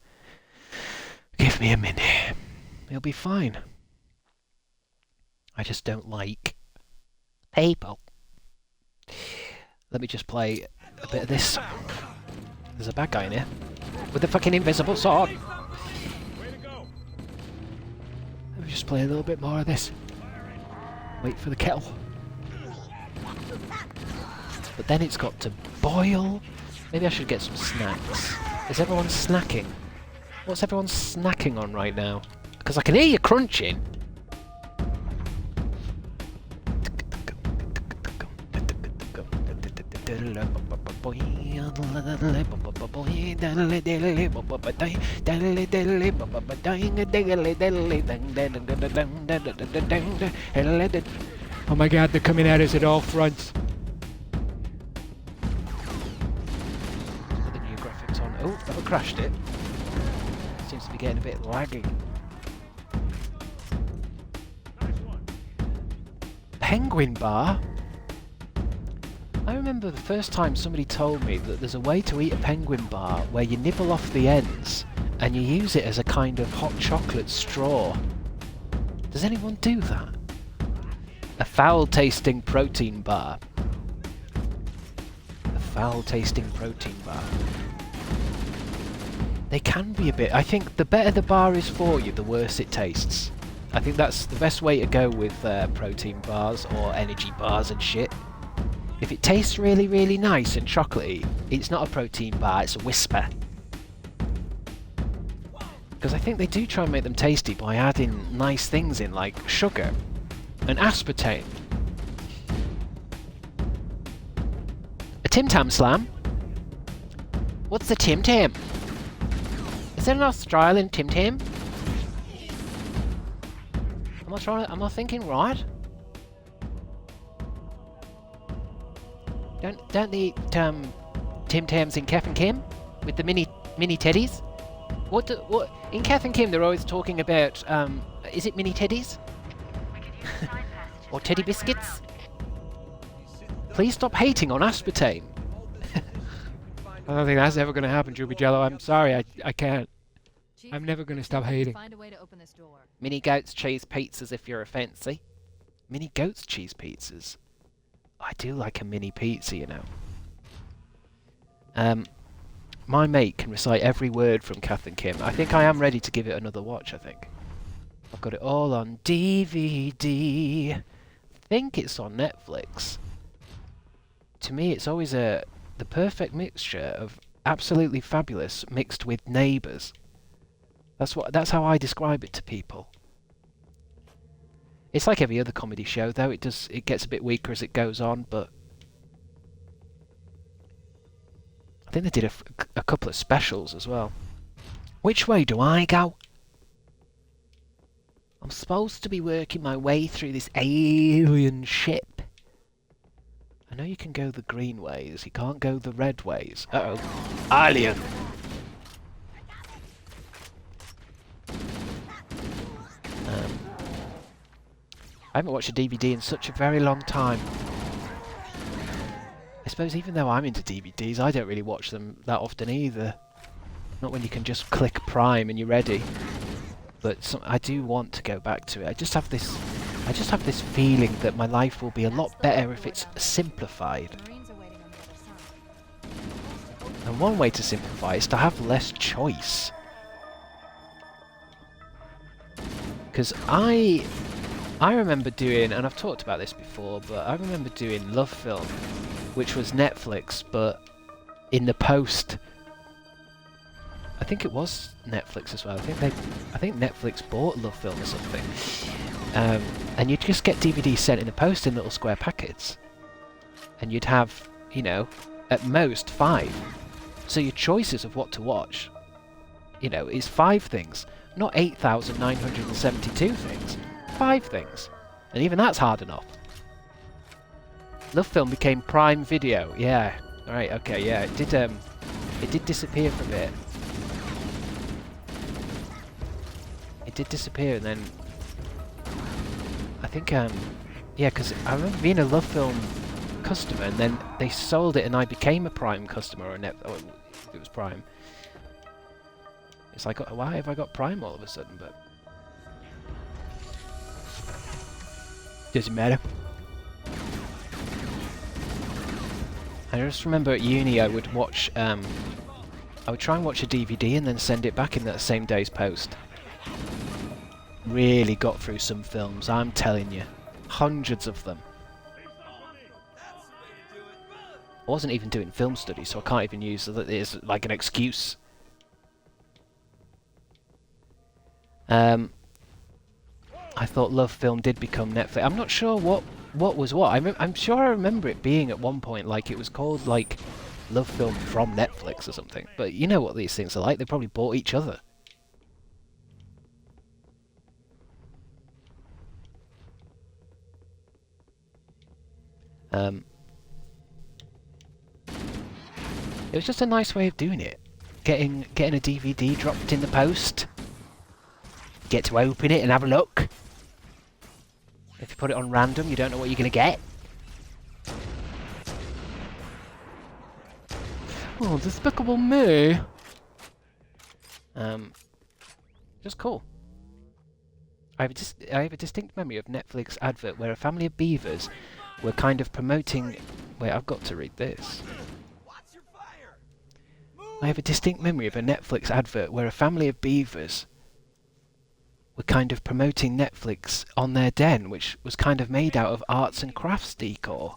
S6: Give me a minute. It'll be fine. I just don't like people. Let me just play a bit of this. There's a bad guy in here with a fucking invisible sword. Let me just play a little bit more of this. Wait for the kettle. But then it's got to boil. Maybe I should get some snacks. Is everyone snacking? What's everyone snacking on right now? Because I can hear you crunching.
S5: Oh my god, they're coming at us at all fronts.
S6: Put the new graphics on. Oh, that crashed it. Seems to be getting a bit laggy. Penguin bar? I remember the first time somebody told me that there's a way to eat a penguin bar where you nibble off the ends and you use it as a kind of hot chocolate straw. Does anyone do that? A foul-tasting protein bar. A foul-tasting protein bar. They can be a bit... I think the better the bar is for you, the worse it tastes. I think that's the best way to go with protein bars or energy bars and shit. If it tastes really, really nice and chocolatey, it's not a protein bar, it's a whisper. Because I think they do try and make them tasty by adding nice things in, like sugar and aspartame. A Tim Tam Slam? What's a Tim Tam? Is there an Australian Tim Tam? Am I thinking right? Don't they eat Tim Tams in Kath and Kim with the mini teddies? What in Kath and Kim they're always talking about? Is it mini teddies or teddy biscuits? Please stop hating on aspartame.
S5: I don't think that's ever going to happen, Juby Jello. I'm sorry, I can't.
S3: Chief,
S5: I'm never going to stop hating.
S3: find a way to open this door.
S6: Mini goat's cheese pizzas if you're a fancy. Mini goat's cheese pizzas. I do like a mini pizza, you know. My mate can recite every word from Kath and Kim. I think I am ready to give it another watch, I think. I've got it all on DVD. I think it's on Netflix. To me, it's always the perfect mixture of absolutely fabulous mixed with Neighbours. That's how I describe it to people. It's like every other comedy show, though. It gets a bit weaker as it goes on, but I think they did a couple of specials as well. Which way do I go? I'm supposed to be working my way through this alien ship. I know you can go the green ways. You can't go the red ways. Uh-oh. Alien! I haven't watched a DVD in such a very long time. I suppose even though I'm into DVDs, I don't really watch them that often either. Not when you can just click Prime and you're ready. But I do want to go back to it. I just have this feeling that my life will be a lot better if it's simplified.
S3: Marines are waiting on the other side.
S6: And one way to simplify is to have less choice. Because I remember doing, and I've talked about this before, but I remember doing Love Film, which was Netflix, but in the post. I think it was Netflix as well. I think Netflix bought Love Film or something. And you'd just get DVDs sent in the post in little square packets. And you'd have, you know, at most 5. So your choices of what to watch, you know, is 5 things, not 8,972 things. 5 things. And even that's hard enough. Love Film became Prime Video. Yeah. Alright, okay, yeah. It did disappear for a bit. It did disappear and then I think yeah, because I remember being a Love Film customer and then they sold it and I became a Prime customer or it was Prime. It's like, why have I got Prime all of a sudden? But doesn't matter. I just remember at uni I would watch, I would try and watch a DVD and then send it back in that same day's post. Really got through some films, I'm telling you. Hundreds of them. I wasn't even doing film studies, so I can't even use that as like an excuse. I thought Love Film did become Netflix. I'm not sure what was what. I'm sure I remember it being at one point like it was called like Love Film from Netflix or something. But you know what these things are like. They probably bought each other. It was just a nice way of doing it. Getting a DVD dropped in the post. Get to open it and have a look. If you put it on random, you don't know what you're going to get.
S5: Oh, despicable me.
S6: Just cool. I have a distinct memory of Netflix advert where a family of beavers were kind of promoting... Wait, I've got to read this.
S2: Watch your fire.
S6: I have a distinct memory of a Netflix advert where a family of beavers were kind of promoting Netflix on their den, which was kind of made out of arts and crafts decor.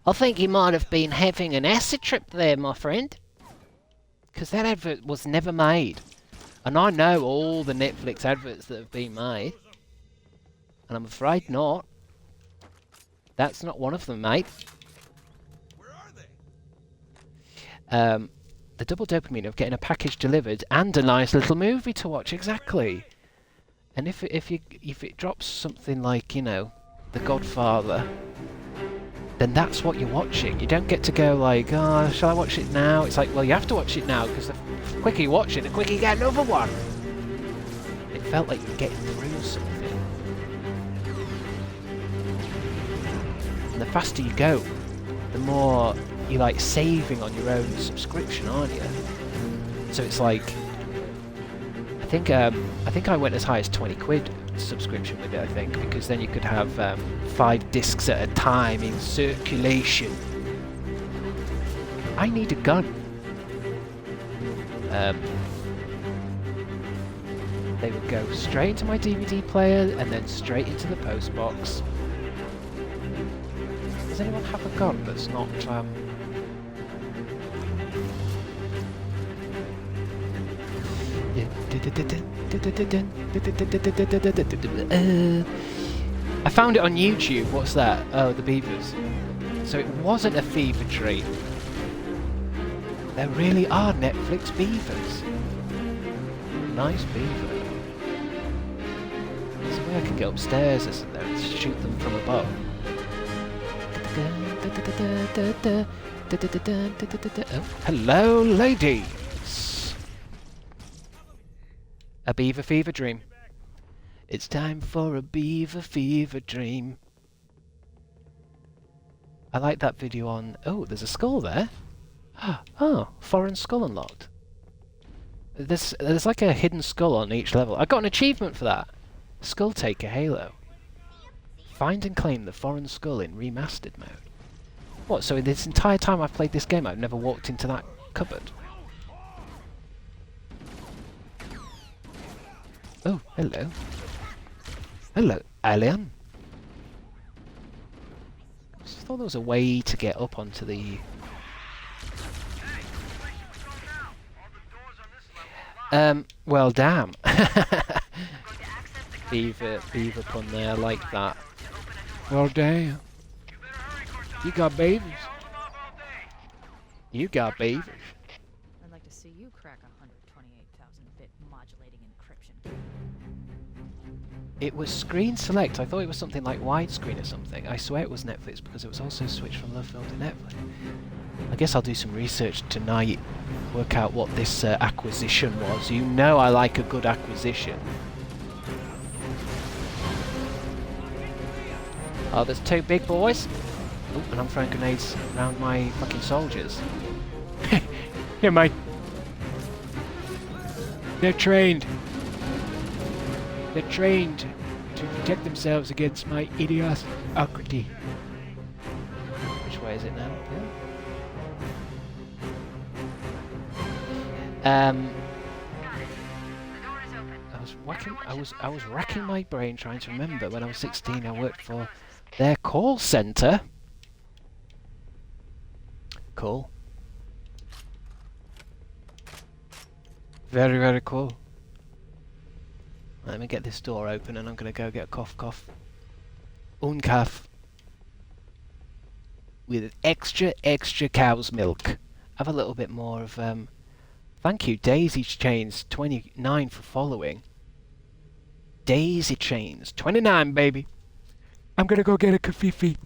S7: I think you might have been having an acid trip there, my friend.
S6: Because that advert was never made. And I know all the Netflix adverts that have been made. And I'm afraid not. That's not one of them, mate.
S2: Where are they?
S6: The double dopamine of getting a package delivered and a nice little movie to watch, exactly. And if it drops something like, you know, The Godfather, then that's what you're watching. You don't get to go like, oh, shall I watch it now? It's like, well, you have to watch it now, because the quicker you watch it, the quicker you get another one. It felt like you were getting through something. And the faster you go, the more you're like saving on your own subscription, aren't you? So it's like, I think I went as high as 20 quid subscription with it, I think, because then you could have 5 discs at a time in circulation. I need a gun. They would go straight into my DVD player and then straight into the post box. Does anyone have a gun that's not I found it on YouTube. What's that? Oh, the beavers. So it wasn't a fever dream. There really are Netflix beavers. Nice beaver. There's a way I can get upstairs, isn't there, and shoot them from above. Oh, hello, ladies. A beaver fever dream. It's time for a beaver fever dream. I like that video on... Oh, there's a skull there. Oh, foreign skull unlocked. There's like a hidden skull on each level. I got an achievement for that. Skull Taker Halo. Find and claim the foreign skull in remastered mode. What, so in this entire time I've played this game I've never walked into that cupboard? Oh, hello. Hello, alien. I just thought there was a way to get up onto the... well, damn. Beaver pun there, I like that. Well, damn. You got beavers. You got beavers.
S3: I'd like to see you crack 128,000-bit modulating encryption.
S6: It was screen select. I thought it was something like widescreen or something. I swear it was Netflix because it was also switched from Love Film to Netflix. I guess I'll do some research tonight, work out what this acquisition was. You know I like a good acquisition. Oh, there's 2 big boys. Oh, and I'm throwing grenades around my fucking soldiers. Yeah, mate. They're trained. They're trained to protect themselves against my idiocracy. Which way is it now? I was racking my brain trying to remember when I was 16 I worked for their call centre. Cool. Very, very cool. Let me get this door open and I'm gonna go get a cough. Uncough. With extra cow's milk. Have a little bit more of thank you, Daisy Chains 29 for following. Daisy Chains 29, baby. I'm gonna go get a kafifi.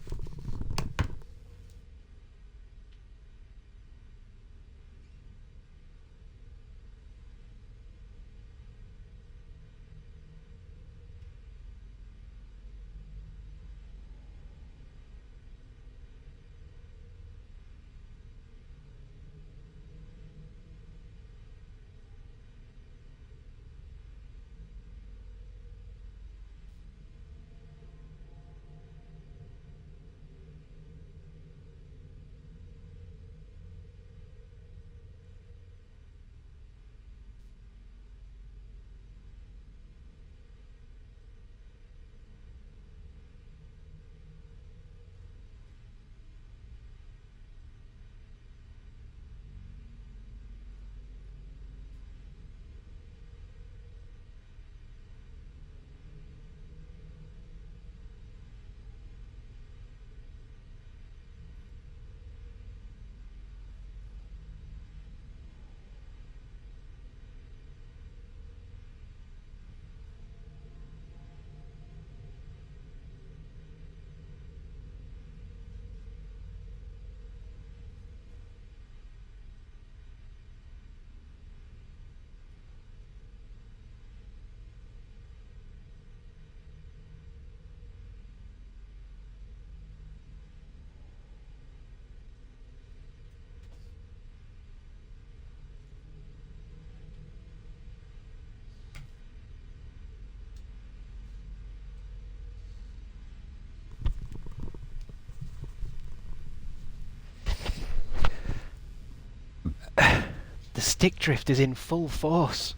S6: stick drift is in full force.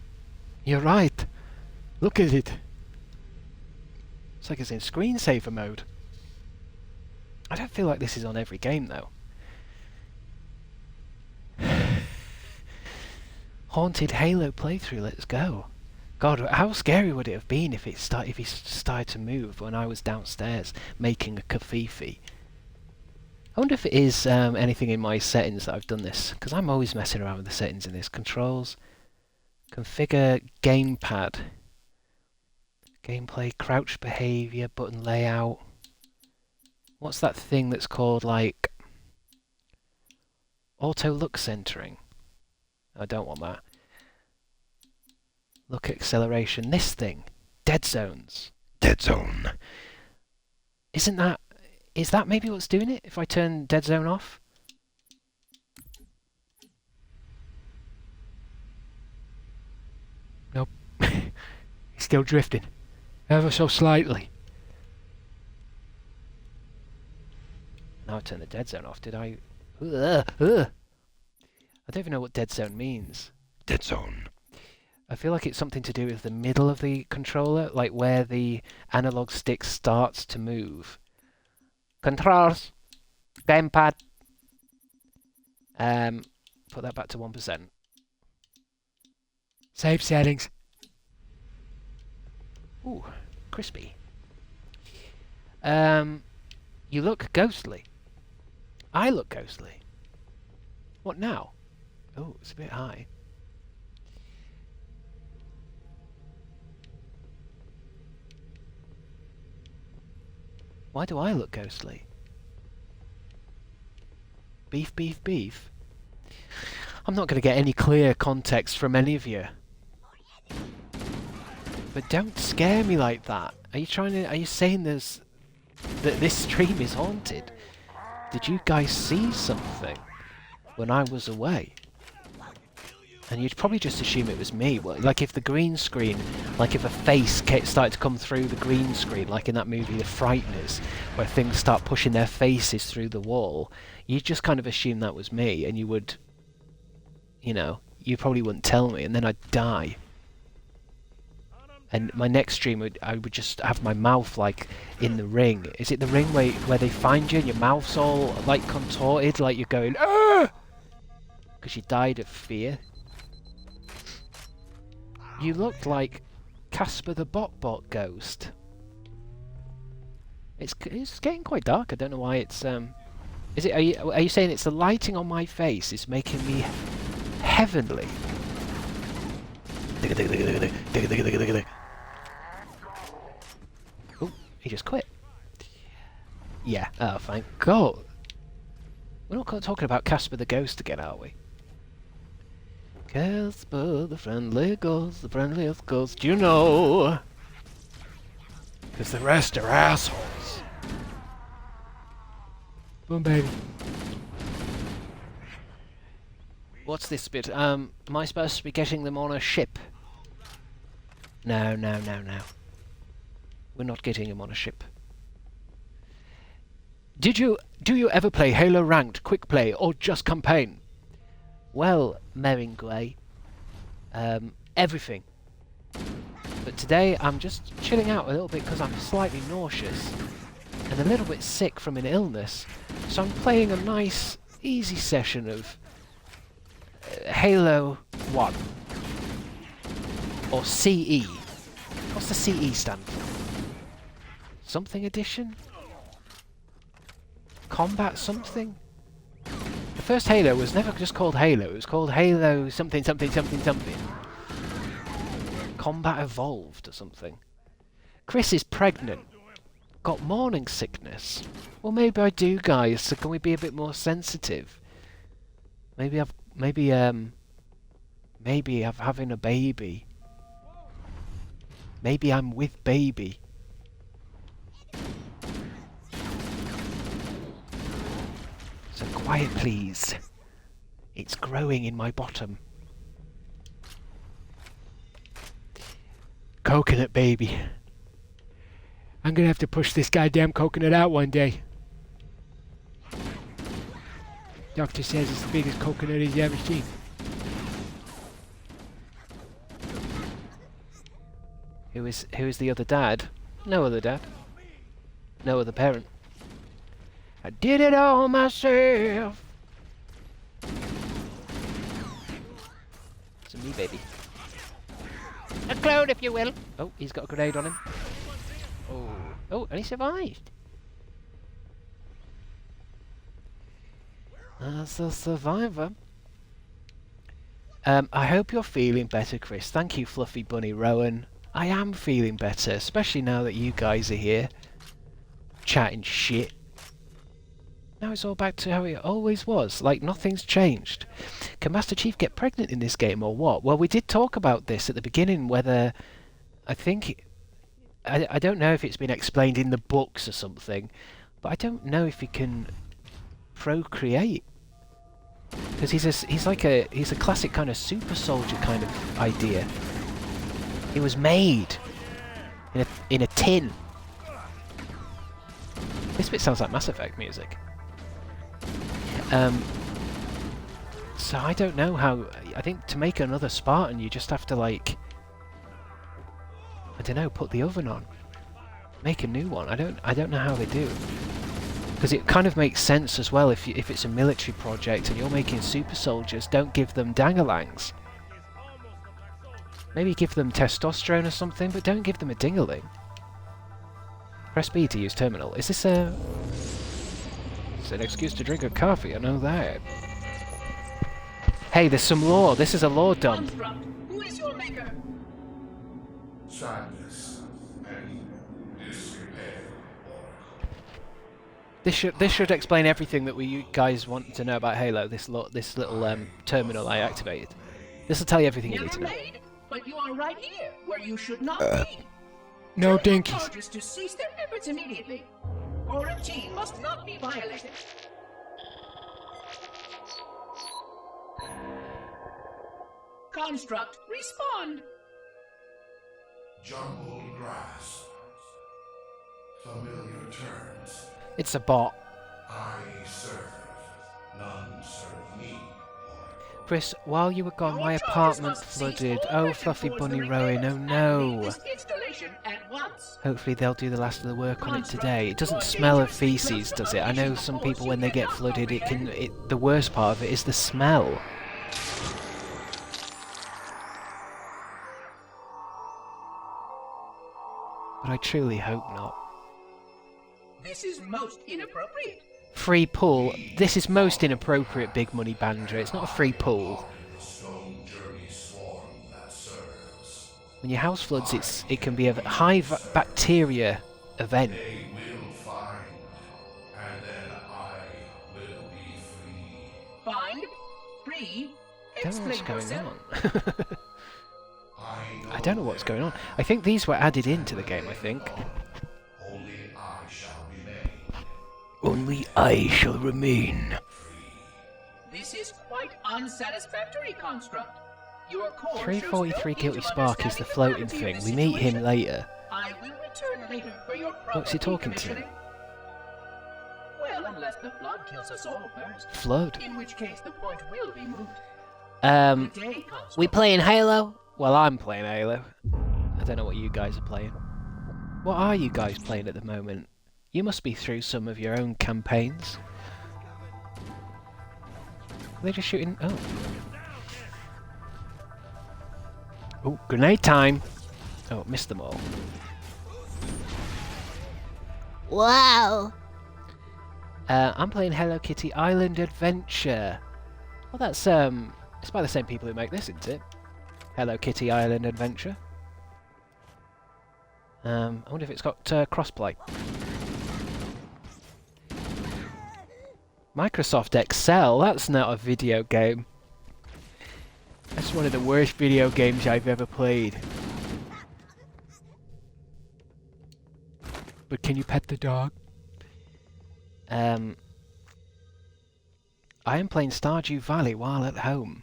S6: You're right. Look at it. It's like it's in screensaver mode. I don't feel like this is on every game though. Haunted Halo playthrough, let's go. God, how scary would it have been if he started to move when I was downstairs making a kafifi? I wonder if it is anything in my settings that I've done this, because I'm always messing around with the settings in this. Controls, configure gamepad, gameplay, crouch behavior, button layout. What's that thing that's called, like, auto look centering? I don't want that. Look acceleration. This thing. Dead zones. Dead zone. Is that maybe what's doing it? If I turn dead zone off? Nope. It's still drifting. Ever so slightly. Now I turn the dead zone off. Did I? I don't even know what dead zone means. Dead zone. I feel like it's something to do with the middle of the controller, like where the analog stick starts to move. Controls. Gamepad. Put that back to 1%. Save settings. Ooh, crispy. You look ghostly. I look ghostly. What now? Oh, it's a bit high. Why do I look ghostly? Beef, beef, beef. I'm not going to get any clear context from any of you. But don't scare me like that. Are you saying that this stream is haunted? Did you guys see something when I was away? And you'd probably just assume it was me. Well, like if the green screen, like if a face started to come through the green screen, like in that movie The Frighteners, where things start pushing their faces through the wall, you'd just kind of assume that was me, and you would, you know, you probably wouldn't tell me, and then I'd die. And my next stream, I would just have my mouth like in the ring. Is it the ring where they find you and your mouth's all like contorted, like you're going, ah! Because you died of fear? You looked like Casper the Bot ghost. It's getting quite dark. I don't know why it's Is it? Are you saying it's the lighting on my face is making me heavenly? Oh, he just quit. Yeah. Oh, thank God. We're not talking about Casper the Ghost again, are we? Casper, the friendly ghost, the friendliest ghost you know. Because the rest are assholes. Boom, baby. What's this bit? Am I supposed to be getting them on a ship? No. We're not getting them on a ship. Do you ever play Halo Ranked, Quick Play, or just Campaign? Well, Meringue, everything. But today I'm just chilling out a little bit because I'm slightly nauseous and a little bit sick from an illness. So I'm playing a nice, easy session of Halo 1. Or CE. What's the CE stand for? Something edition? Combat something? The first Halo was never just called Halo, it was called Halo something. Combat Evolved or something. Chris is pregnant. Got morning sickness. Well, maybe I do, guys, so can we be a bit more sensitive? Maybe I'm having a baby. Maybe I'm with baby. So quiet, please. It's growing in my bottom. Coconut baby. I'm gonna have to push this goddamn coconut out one day. Doctor says it's the biggest coconut he's ever seen. Who is the other dad? No other dad. No other parent. I did it all myself. It's a me baby. A clone, if you will. Oh, he's got a grenade on him. Oh, oh, and he survived. That's a survivor. I hope you're feeling better, Chris. Thank you, Fluffy Bunny Rowan. I am feeling better, especially now that you guys are here. Chatting shit. Now it's all back to how it always was, like nothing's changed. Can Master Chief get pregnant in this game or what? Well, we did talk about this at the beginning, whether... I think... I don't know if it's been explained in the books or something, but I don't know if he can procreate. Because he's a classic kind of super soldier kind of idea. He was made in a tin. This bit sounds like Mass Effect music. So I don't know how. I think to make another Spartan, you just have to, like, I don't know, put the oven on, make a new one. I don't know how they do. Because it kind of makes sense as well if it's a military project and you're making super soldiers. Don't give them dangalangs. Maybe give them testosterone or something, but don't give them a dingaling. Press B to use terminal. Is this a... It's an excuse to drink a coffee, I know that. Hey, there's some lore. This is a lore dump.
S9: Who is your maker?
S10: Sadness and disrepair.
S6: This should explain everything that you guys want to know about Halo. This little terminal I activated. This will tell you everything you need to know.
S9: But you are right here, where you should not be.
S6: No
S9: Tell your
S6: dinkies.
S9: soldiers to cease their efforts immediately, or a team must not be violated. Construct, respond.
S10: Jumbled grass. Familiar terms.
S6: It's a bot.
S10: I serve. None serve me.
S6: Chris, while you were gone, my apartment flooded. Oh, Fluffy Bunny Rowan, oh no.
S9: This installation at once.
S6: Hopefully they'll do the last of the work on it today. It doesn't smell of feces, does it? I know some people, when they get flooded, the worst part of it is the smell. But I truly hope not.
S9: This is most inappropriate.
S6: Free pool. This is most inappropriate, Big Money Banjo. It's not a free pool. When your house floods, it can be a high bacteria event.
S10: They will find, and then I will be free.
S9: Find, free,
S6: I don't know what's
S9: explain
S6: going
S9: yourself.
S6: on. I don't know what's going on. I think these were added into the game, I think.
S10: Only I shall remain.
S6: Only I shall remain.
S9: This is quite unsatisfactory, Construct. Your core
S6: 343
S9: shows no
S6: Guilty
S9: hint of
S6: Spark is the
S9: understanding
S6: floating
S9: gravity of
S6: thing.
S9: the
S6: We meet him
S9: situation.
S6: later.
S9: I will return later for your
S6: What's he talking to?
S9: decommissioning. Well, unless the flood kills us all first.
S6: Flood?
S9: In which case the point will be moved. Good day, Construct.
S6: We playing Halo? Well, I'm playing Halo. I don't know what you guys are playing. What are you guys playing at the moment? You must be through some of your own campaigns. Are they just shooting? Oh. Oh, grenade time! Oh, missed them all.
S7: Wow!
S6: I'm playing Hello Kitty Island Adventure. Well, that's it's by the same people who make this, isn't it? Hello Kitty Island Adventure. I wonder if it's got crossplay. Microsoft Excel? That's not a video game. That's one of the worst video games I've ever played. But can you pet the dog? I am playing Stardew Valley while at home.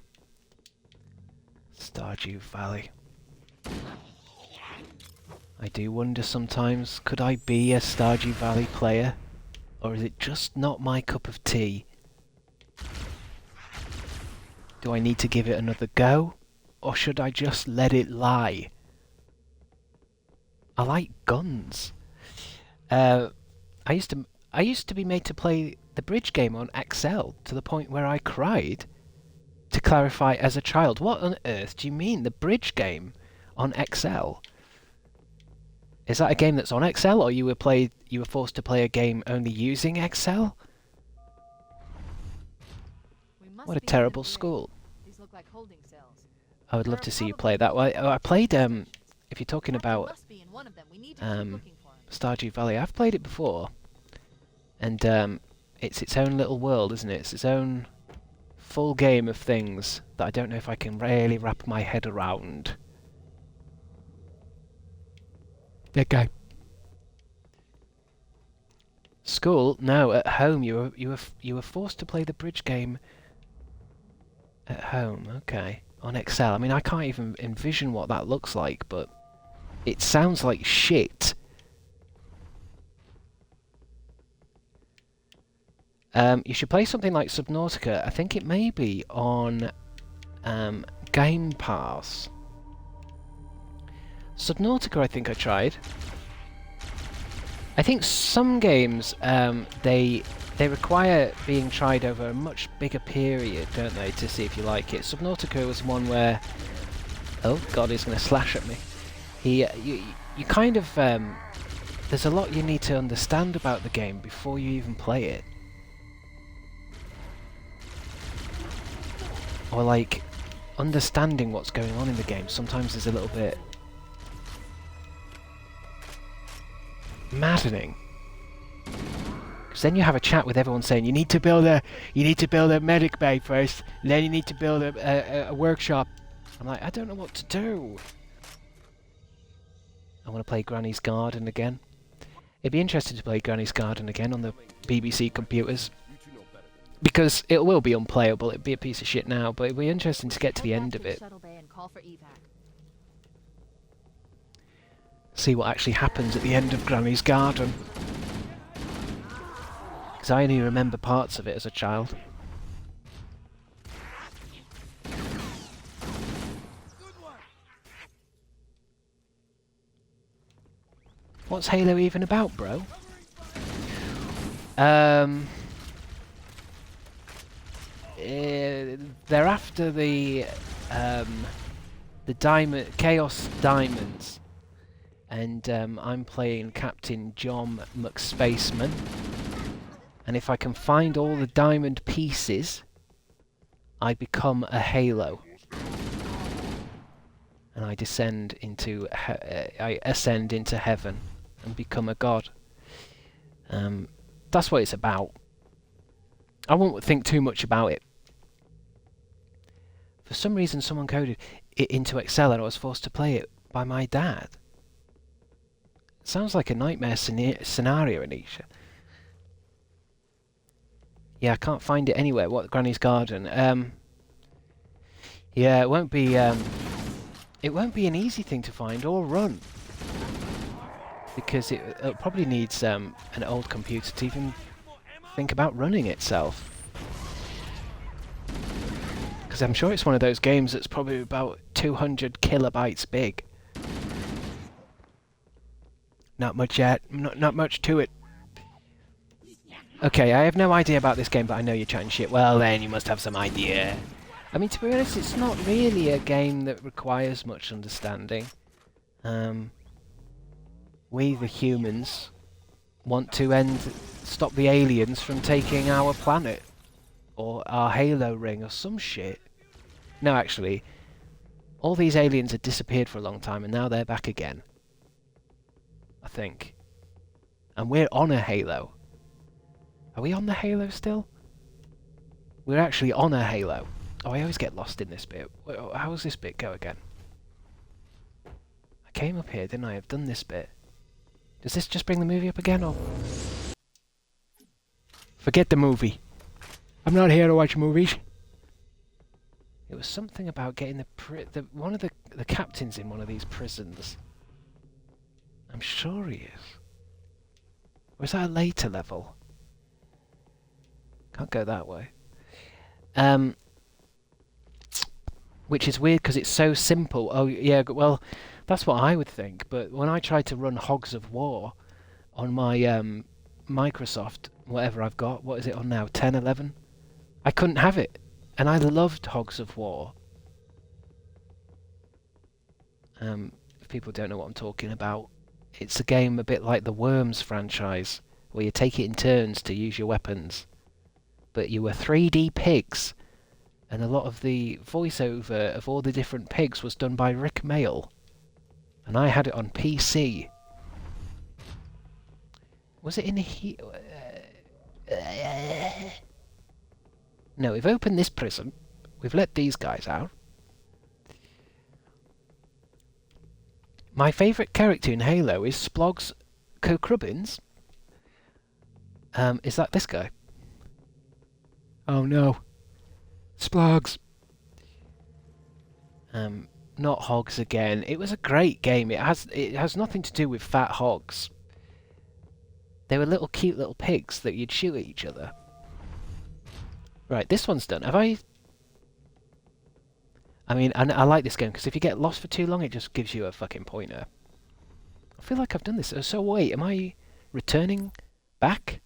S6: Stardew Valley. I do wonder sometimes, could I be a Stardew Valley player? Or is it just not my cup of tea? Do I need to give it another go? Or should I just let it lie? I like guns. I used to be made to play the bridge game on XL to the point where I cried to clarify as a child. What on earth do you mean, the bridge game on XL? Is that a game that's on XL, or you were forced to play a game only using XL? What a terrible school.
S3: These look like holding cells.
S6: I would love to see you play that. Well, I played, if you're talking about Stardew Valley, I've played it before. And it's its own little world, isn't it? It's its own full game of things that I don't know if I can really wrap my head around. That guy. School? No, at home. You were forced to play the bridge game at home. Okay, on XL. I mean, I can't even envision what that looks like, but it sounds like shit. You should play something like Subnautica. I think it may be on Game Pass. Subnautica, I think I tried. I think some games they require being tried over a much bigger period, don't they, to see if you like it. Subnautica was one where, oh god, he's going to slash at me. You kind of there's a lot you need to understand about the game before you even play it. Or like understanding what's going on in the game sometimes is a little bit maddening. Because then you have a chat with everyone saying you need to build a medic bay first, and then you need to build a workshop. I'm like, I don't know what to do. I want to play Granny's Garden again. It'd be interesting to play Granny's Garden again on the BBC computers. Because it will be unplayable, it'd be a piece of shit now, but it'd be interesting to get to the end of it. See what actually happens at the end of Granny's Garden. Because I only remember parts of it as a child. What's Halo even about, bro? They're after the Chaos Diamonds, and I'm playing Captain John McSpaceman. And if I can find all the diamond pieces, I become a Halo, and I descend into I ascend into heaven and become a god. That's what it's about. I won't think too much about it. For some reason someone coded it into Excel and I was forced to play it by my dad. It sounds like a nightmare scenario, Anisha. Yeah, I can't find it anywhere. What, Granny's Garden? Yeah, it won't be an easy thing to find or run. Because it probably needs an old computer to even think about running itself. Because I'm sure it's one of those games that's probably about 200 kilobytes big. Not much yet. Not much to it. Okay, I have no idea about this game, but I know you're chatting shit. Well then, you must have some idea. I mean, to be honest, it's not really a game that requires much understanding. We, the humans, want to stop the aliens from taking our planet. Or our Halo ring, or some shit. No, actually, all these aliens had disappeared for a long time, and now they're back again. I think. And we're on a Halo. Are we on the Halo still? We're actually on a Halo. Oh, I always get lost in this bit. How does this bit go again? I came up here, didn't I? I've done this bit. Does this just bring the movie up again, or...? Forget the movie. I'm not here to watch movies. It was something about getting one of the captains in one of these prisons. I'm sure he is. Or is that a later level? Can't go that way. which is weird because it's so simple. Oh yeah, well, that's what I would think. But when I tried to run Hogs of War on my Microsoft, whatever I've got, what is it on now, 10, 11? I couldn't have it, and I loved Hogs of War. If people don't know what I'm talking about, it's a game a bit like the Worms franchise, where you take it in turns to use your weapons. But you were 3D pigs, and a lot of the voiceover of all the different pigs was done by Rick Mail. And I had it on PC. Was it in here? No, we've opened this prison. We've let these guys out. My favourite character in Halo is Splog's Cocrubbins. Is that this guy? Oh no. Splogs. Not hogs again. It was a great game. It has nothing to do with fat hogs. They were little cute little pigs that you'd shoot at each other. Right, this one's done. Have I... I mean, I like this game because if you get lost for too long, it just gives you a fucking pointer. I feel like I've done this. So wait, am I returning back?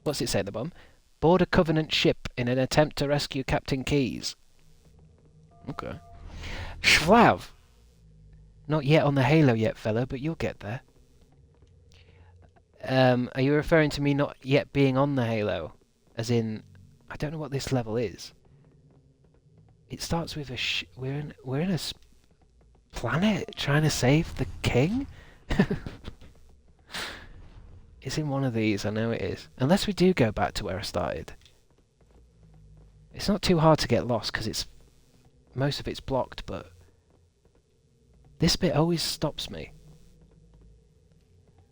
S6: What's it say at the bottom? Board a Covenant ship in an attempt to rescue Captain Keyes. Okay. Shvav! Not yet on the Halo yet, fella, but you'll get there. Are you referring to me not yet being on the Halo? As in, I don't know what this level is. It starts with a we're in a planet trying to save the king? It's in one of these, I know it is. Unless we do go back to where I started. It's not too hard to get lost because it's most of it's blocked, but this bit always stops me.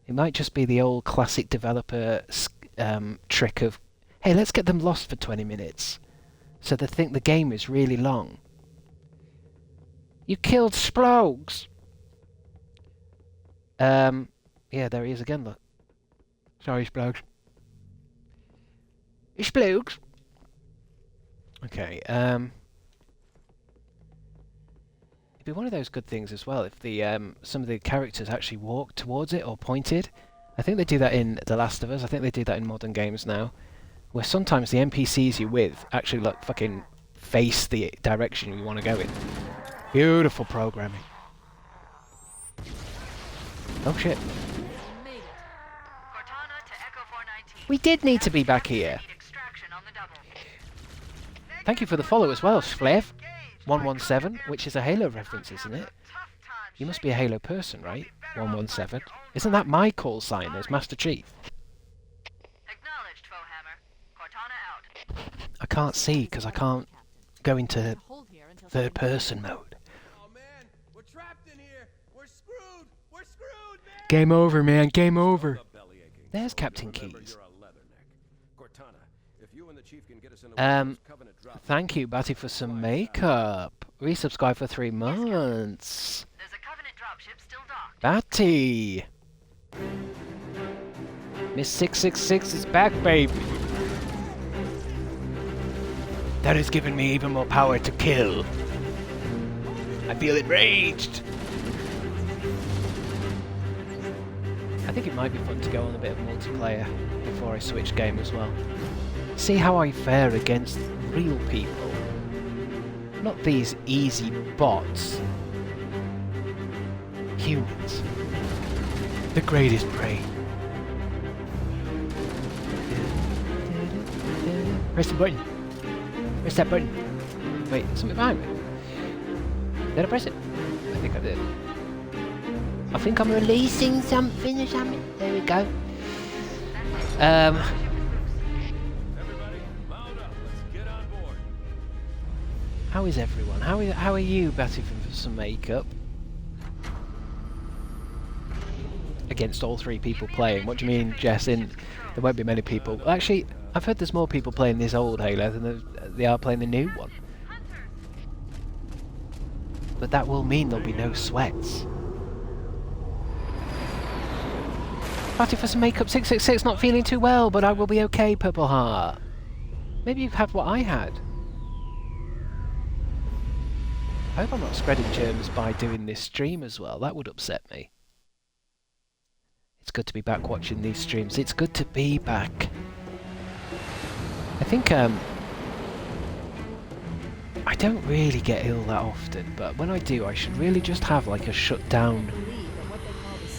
S6: It might just be the old classic developer trick of, hey, let's get them lost for 20 minutes. So they think the game is really long. You killed Splogs! Yeah, there he is again, look. Sorry, Splogs. Splogs! Okay, it'd be one of those good things as well if the some of the characters actually walked towards it or pointed. I think they do that in The Last of Us. I think they do that in modern games now, where sometimes the NPCs you're with actually look fucking face the direction you want to go in. Beautiful programming. Oh shit. We did need to be back here. Thank you for the follow as well, Schlev117, which is a Halo reference, isn't it? You must be a Halo person, right? 117. Isn't that my call sign as Master Chief? I can't see because I can't go into third person mode.
S2: Oh man, we're trapped in here. We're screwed. We're screwed, man.
S6: Game over, man. Game over. There's Captain Keyes. Thank you, Batty, for some makeup. Resubscribe for 3 months.
S8: There's a Covenant dropship still docked.
S6: Batty! Miss 666 is back, baby. That has given me even more power to kill. I feel enraged. I think it might be fun to go on a bit of multiplayer before I switch game as well. See how I fare against real people. Not these easy bots. Humans. The greatest prey. Press the button. Press that button. Wait, something behind me. Did I press it? I think I did. I think I'm releasing something or something. There we go. How is everyone? How are you, Batty, for some makeup? Against all 3 people playing. What do you mean, Jess? There won't be many people. Well, actually, I've heard there's more people playing this old Halo than they are playing the new one. But that will mean there'll be no sweats. Batty for some makeup 666, not feeling too well, but I will be okay, Purple Heart. Maybe you've had what I had. I hope I'm not spreading germs by doing this stream as well. That would upset me. It's good to be back watching these streams. It's good to be back. I think, I don't really get ill that often, but when I do, I should really just have like a shutdown,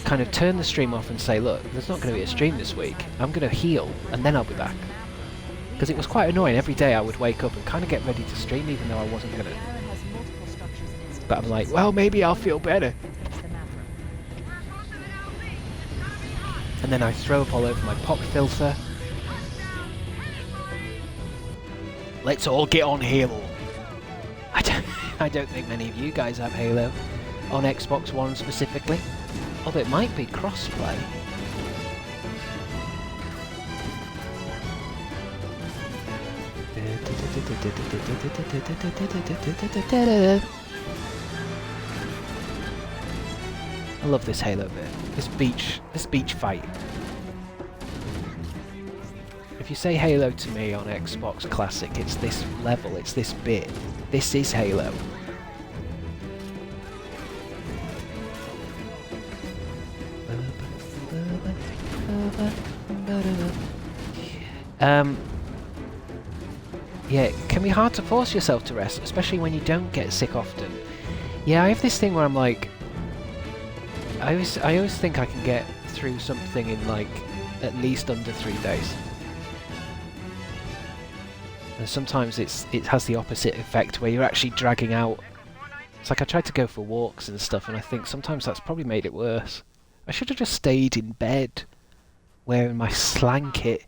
S6: kind of turn the stream off and say, look, there's not going to be a stream this week. I'm going to heal, and then I'll be back. Because it was quite annoying. Every day I would wake up and kind of get ready to stream, even though I wasn't going to. But I'm like, well, maybe I'll feel better. And then I throw up all over my pop filter. Let's all get on Halo. I don't think many of you guys have Halo on Xbox One specifically, although it might be crossplay. I love this Halo bit. This beach fight. If you say Halo to me on Xbox Classic, it's this level, it's this bit. This is Halo. Yeah, it can be hard to force yourself to rest, especially when you don't get sick often. Yeah, I have this thing where I'm like, I always think I can get through something in like at least under 3 days. And sometimes it has the opposite effect where you're actually dragging out. It's like I tried to go for walks and stuff, and I think sometimes that's probably made it worse. I should have just stayed in bed wearing my slanket.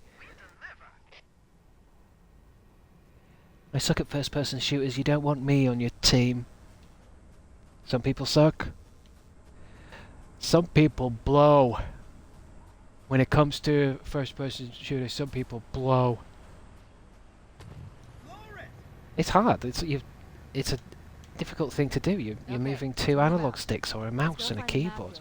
S6: I suck at first-person shooters. You don't want me on your team. Some people suck. Some people blow. When it comes to first-person shooters, some people blow. It's hard. It's a difficult thing to do. You're moving 2 analog sticks or a mouse and a keyboard.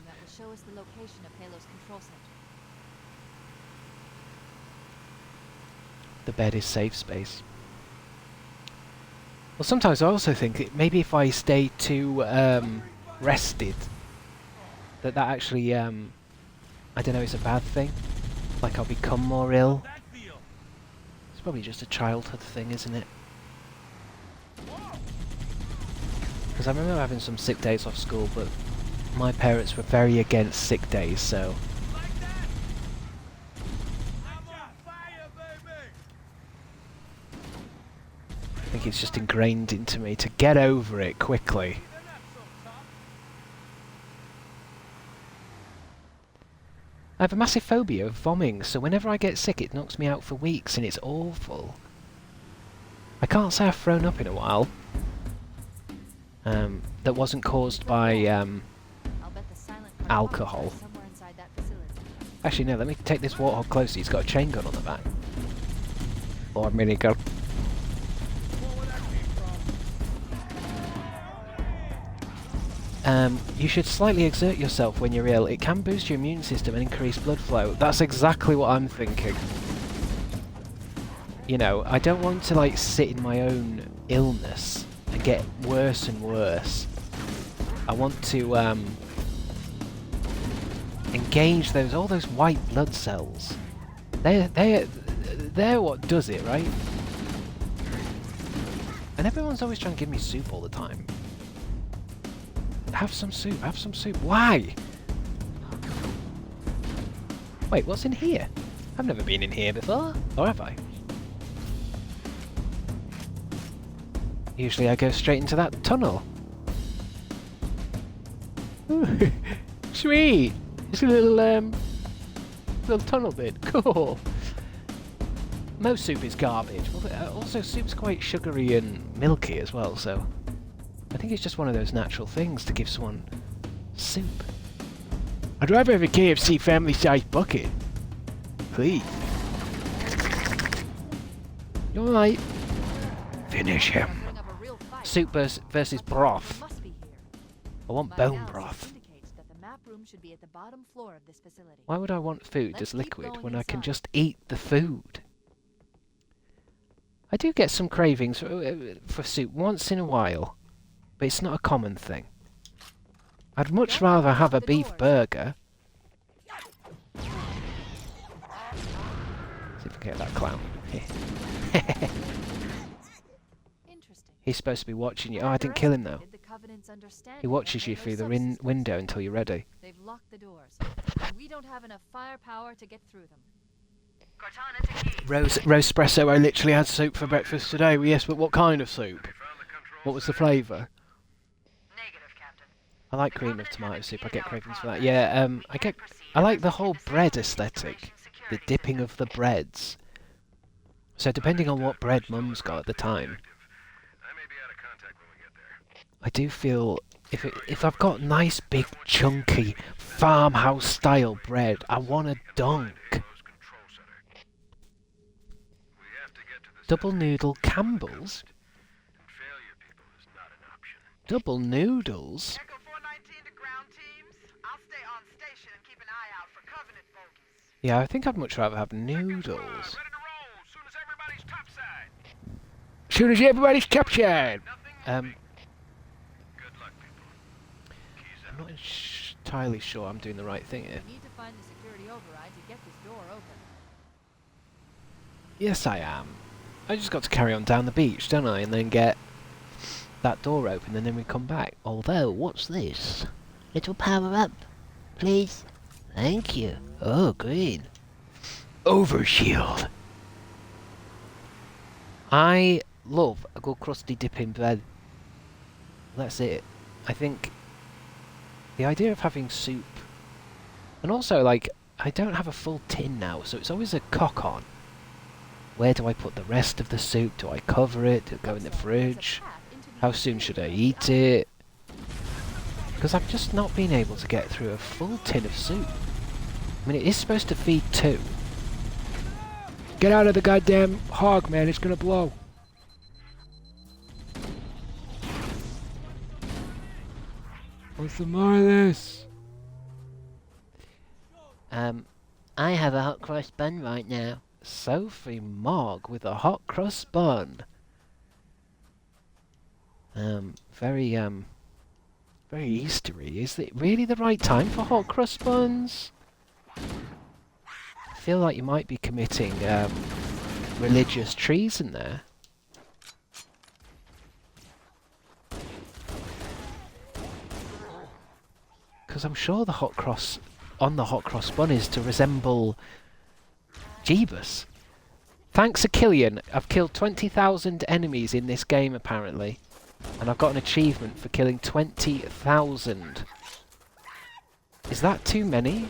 S6: The bed is safe space. Well, sometimes I also think maybe if I stay too rested, that actually, I don't know, it's a bad thing. Like I'll become more ill. It's probably just a childhood thing, isn't it? Because I remember having some sick days off school, but my parents were very against sick days, so... I think it's just ingrained into me to get over it quickly. I have a massive phobia of vomiting, so whenever I get sick it knocks me out for weeks and it's awful. I can't say I've thrown up in a while. That wasn't caused by alcohol. Actually no, let me take this warthog closer, he's got a chain gun on the back. Or a minigun. You should slightly exert yourself when you're ill. It can boost your immune system and increase blood flow. That's exactly what I'm thinking. You know, I don't want to like sit in my own illness and get worse and worse. I want to engage all those white blood cells. They're what does it, right? And everyone's always trying to give me soup all the time. Have some soup, have some soup. Why? Wait, what's in here? I've never been in here before, or have I? Usually I go straight into that tunnel. Ooh, sweet! It's a little tunnel bit. Cool. Most soup is garbage. Also, soup's quite sugary and milky as well, so... I think it's just one of those natural things to give someone soup. I'd rather have a KFC family-sized bucket. Please. You alright? Finish him. Soup versus broth. I want bone broth. Why would I want food as liquid when I can just eat the food? I do get some cravings for soup once in a while. but it's not a common thing. I'd much rather have a beef burger. See if I can get that clown. He's supposed to be watching you. Oh, I didn't kill him though. He watches you through the window until you're ready.
S3: They've locked the doors. We don't have enough firepower to get through them.
S6: Rose espresso. I literally had soup for breakfast today. Well, yes, but what kind of soup? What was the flavour? I like cream of tomato soup. I get cravings for that. Yeah, I like the whole bread aesthetic, the dipping of the breads. So depending on what bread Mum's got at the time, I do feel if I've got nice big chunky farmhouse style bread, I want a dunk. Double noodle Campbell's. Double noodles. Yeah, I think I'd much rather have noodles. Soon as everybody's captured. I'm not entirely sure I'm doing the right thing here.
S3: We need to find the security override to get this door open.
S6: Yes, I am. I just got to carry on down the beach, don't I? And then get that door open, and then we come back. Although, what's this? Little power up, please. Thank you. Oh, green. Overshield. I love a good crusty dip in bread. That's it. I think the idea of having soup, and also like I don't have a full tin now, so it's always a cock on. Where do I put the rest of the soup? Do I cover it? Do it go in the fridge? How soon should I eat it? Because I've just not been able to get through a full tin of soup. I mean, it is supposed to feed 2. Get out of the goddamn hog, man. It's gonna blow. What's the more of this? I have a hot cross bun right now. Sophie Mogg with a hot crust bun. Very Eastery. Is it really the right time for hot crust buns? I feel like you might be committing religious treason there. Because I'm sure the hot cross on the hot cross bun is to resemble Jeebus. Thanks a Killian, I've killed 20,000 enemies in this game apparently. And I've got an achievement for killing 20,000. Is that too many?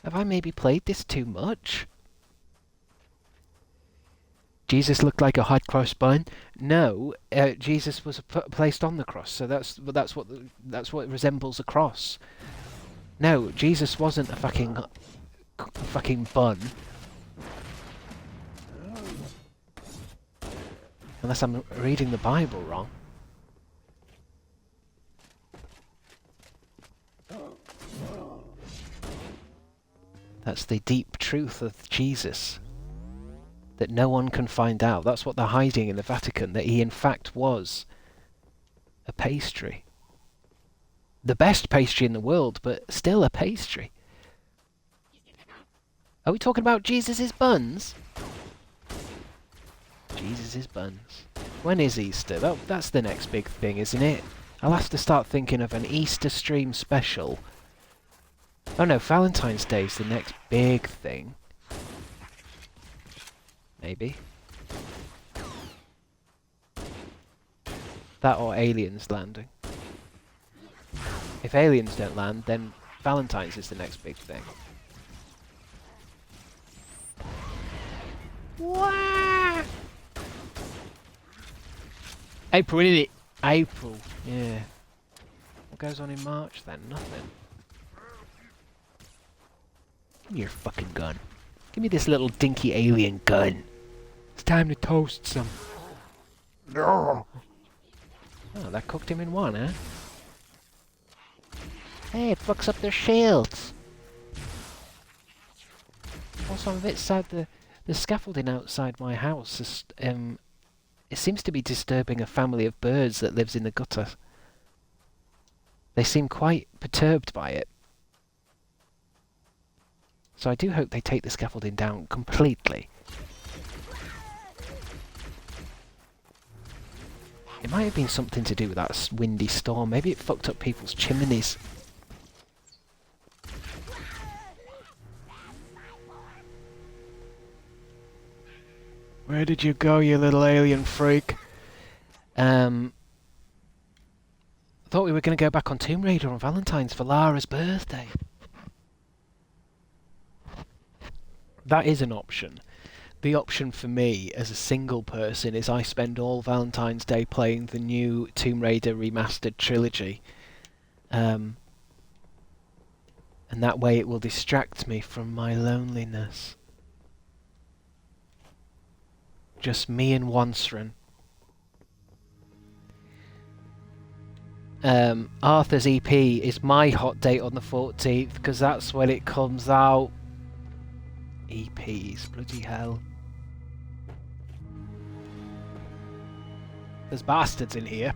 S6: Have I maybe played this too much? Jesus looked like a hot cross bun. No, Jesus was placed on the cross, so that's what resembles a cross. No, Jesus wasn't a fucking bun. Unless I'm reading the Bible wrong. That's the deep truth of Jesus. That no one can find out. That's what they're hiding in the Vatican, that he in fact was a pastry. The best pastry in the world, but still a pastry. Are we talking about Jesus' buns? Jesus' buns. When is Easter? That's the next big thing, isn't it? I'll have to start thinking of an Easter stream special. Oh no, Valentine's Day is the next big thing. Maybe. That or aliens landing. If aliens don't land, then Valentine's is the next big thing. Wah! April, isn't it? April, yeah. What goes on in March then? Nothing. Give me your fucking gun. Give me this little dinky alien gun. It's time to toast some. No. Oh, that cooked him in one, huh? Hey, it fucks up their shields. Also, I'm a bit sad the scaffolding outside my house is, It seems to be disturbing a family of birds that lives in the gutter. They seem quite perturbed by it. So I do hope they take the scaffolding down completely. It might have been something to do with that windy storm. Maybe it fucked up people's chimneys. Where did you go, you little alien freak? Thought we were going to go back on Tomb Raider on Valentine's for Lara's birthday. That is an option. The option for me as a single person is I spend all Valentine's Day playing the new Tomb Raider remastered trilogy. And that way it will distract me from my loneliness. Just me and Wansren. Arthur's EP is my hot date on the 14th because that's when it comes out. EPs, bloody hell. There's bastards in here.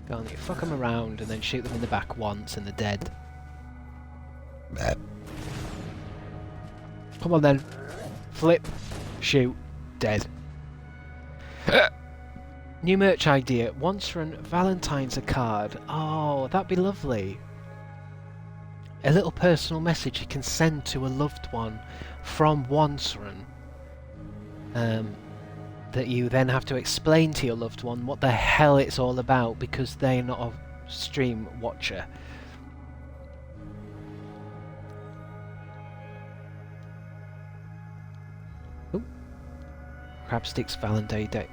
S6: Go on, you fuck them around and then shoot them in the back once and they're dead. Come on then. Flip. Shoot. Dead. New merch idea. Once run Valentine's a card. Oh, that'd be lovely. A little personal message you can send to a loved one from Wansrun. That you then have to explain to your loved one what the hell it's all about because they're not a stream watcher. Ooh. Crabstickz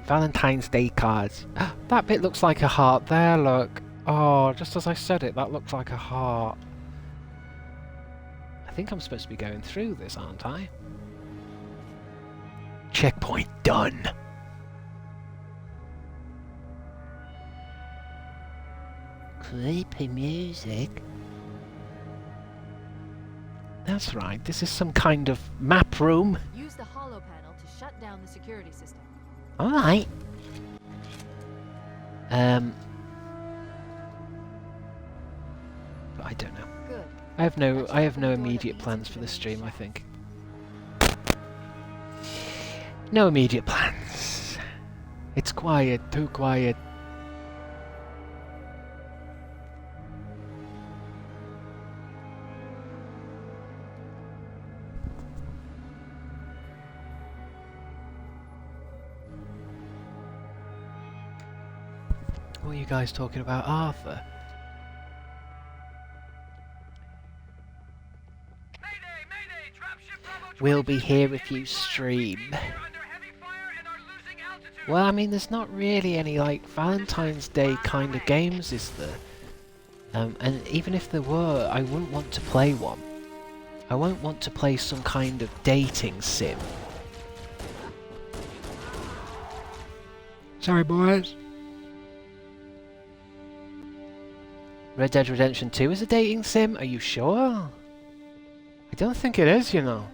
S6: Valentine's Day cards. That bit looks like a heart there, look. Oh, just as I said it, that looks like a heart. I think I'm supposed to be going through this, aren't I? Checkpoint done. Creepy music. That's right, this is some kind of map room.
S3: Use the holo panel to shut down the security system.
S6: Alright. But I don't know.
S3: Good.
S6: I have no immediate plans for this stream, I think. No immediate plans. It's quiet, too quiet. What are you guys talking about, Arthur? We'll be here if you stream. Well, I mean, there's not really any, like, Valentine's Day kind of games, is there? And even if there were, I wouldn't want to play one. I won't want to play some kind of dating sim. Sorry, boys. Red Dead Redemption 2 is a dating sim? Are you sure? I don't think it is, you know.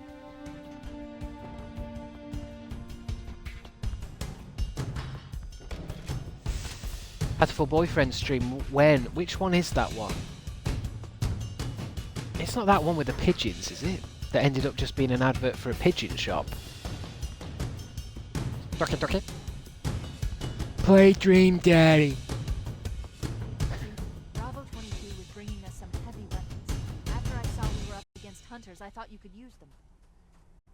S6: Hatful Boyfriend stream, when? Which one is that one? It's not that one with the pigeons, is it? That ended up just being an advert for a pigeon shop. Ducky ducky. Play Dream Daddy.
S3: Bravo 22 was bringing us some heavy weapons. After I saw we were up against hunters, I thought you could use them.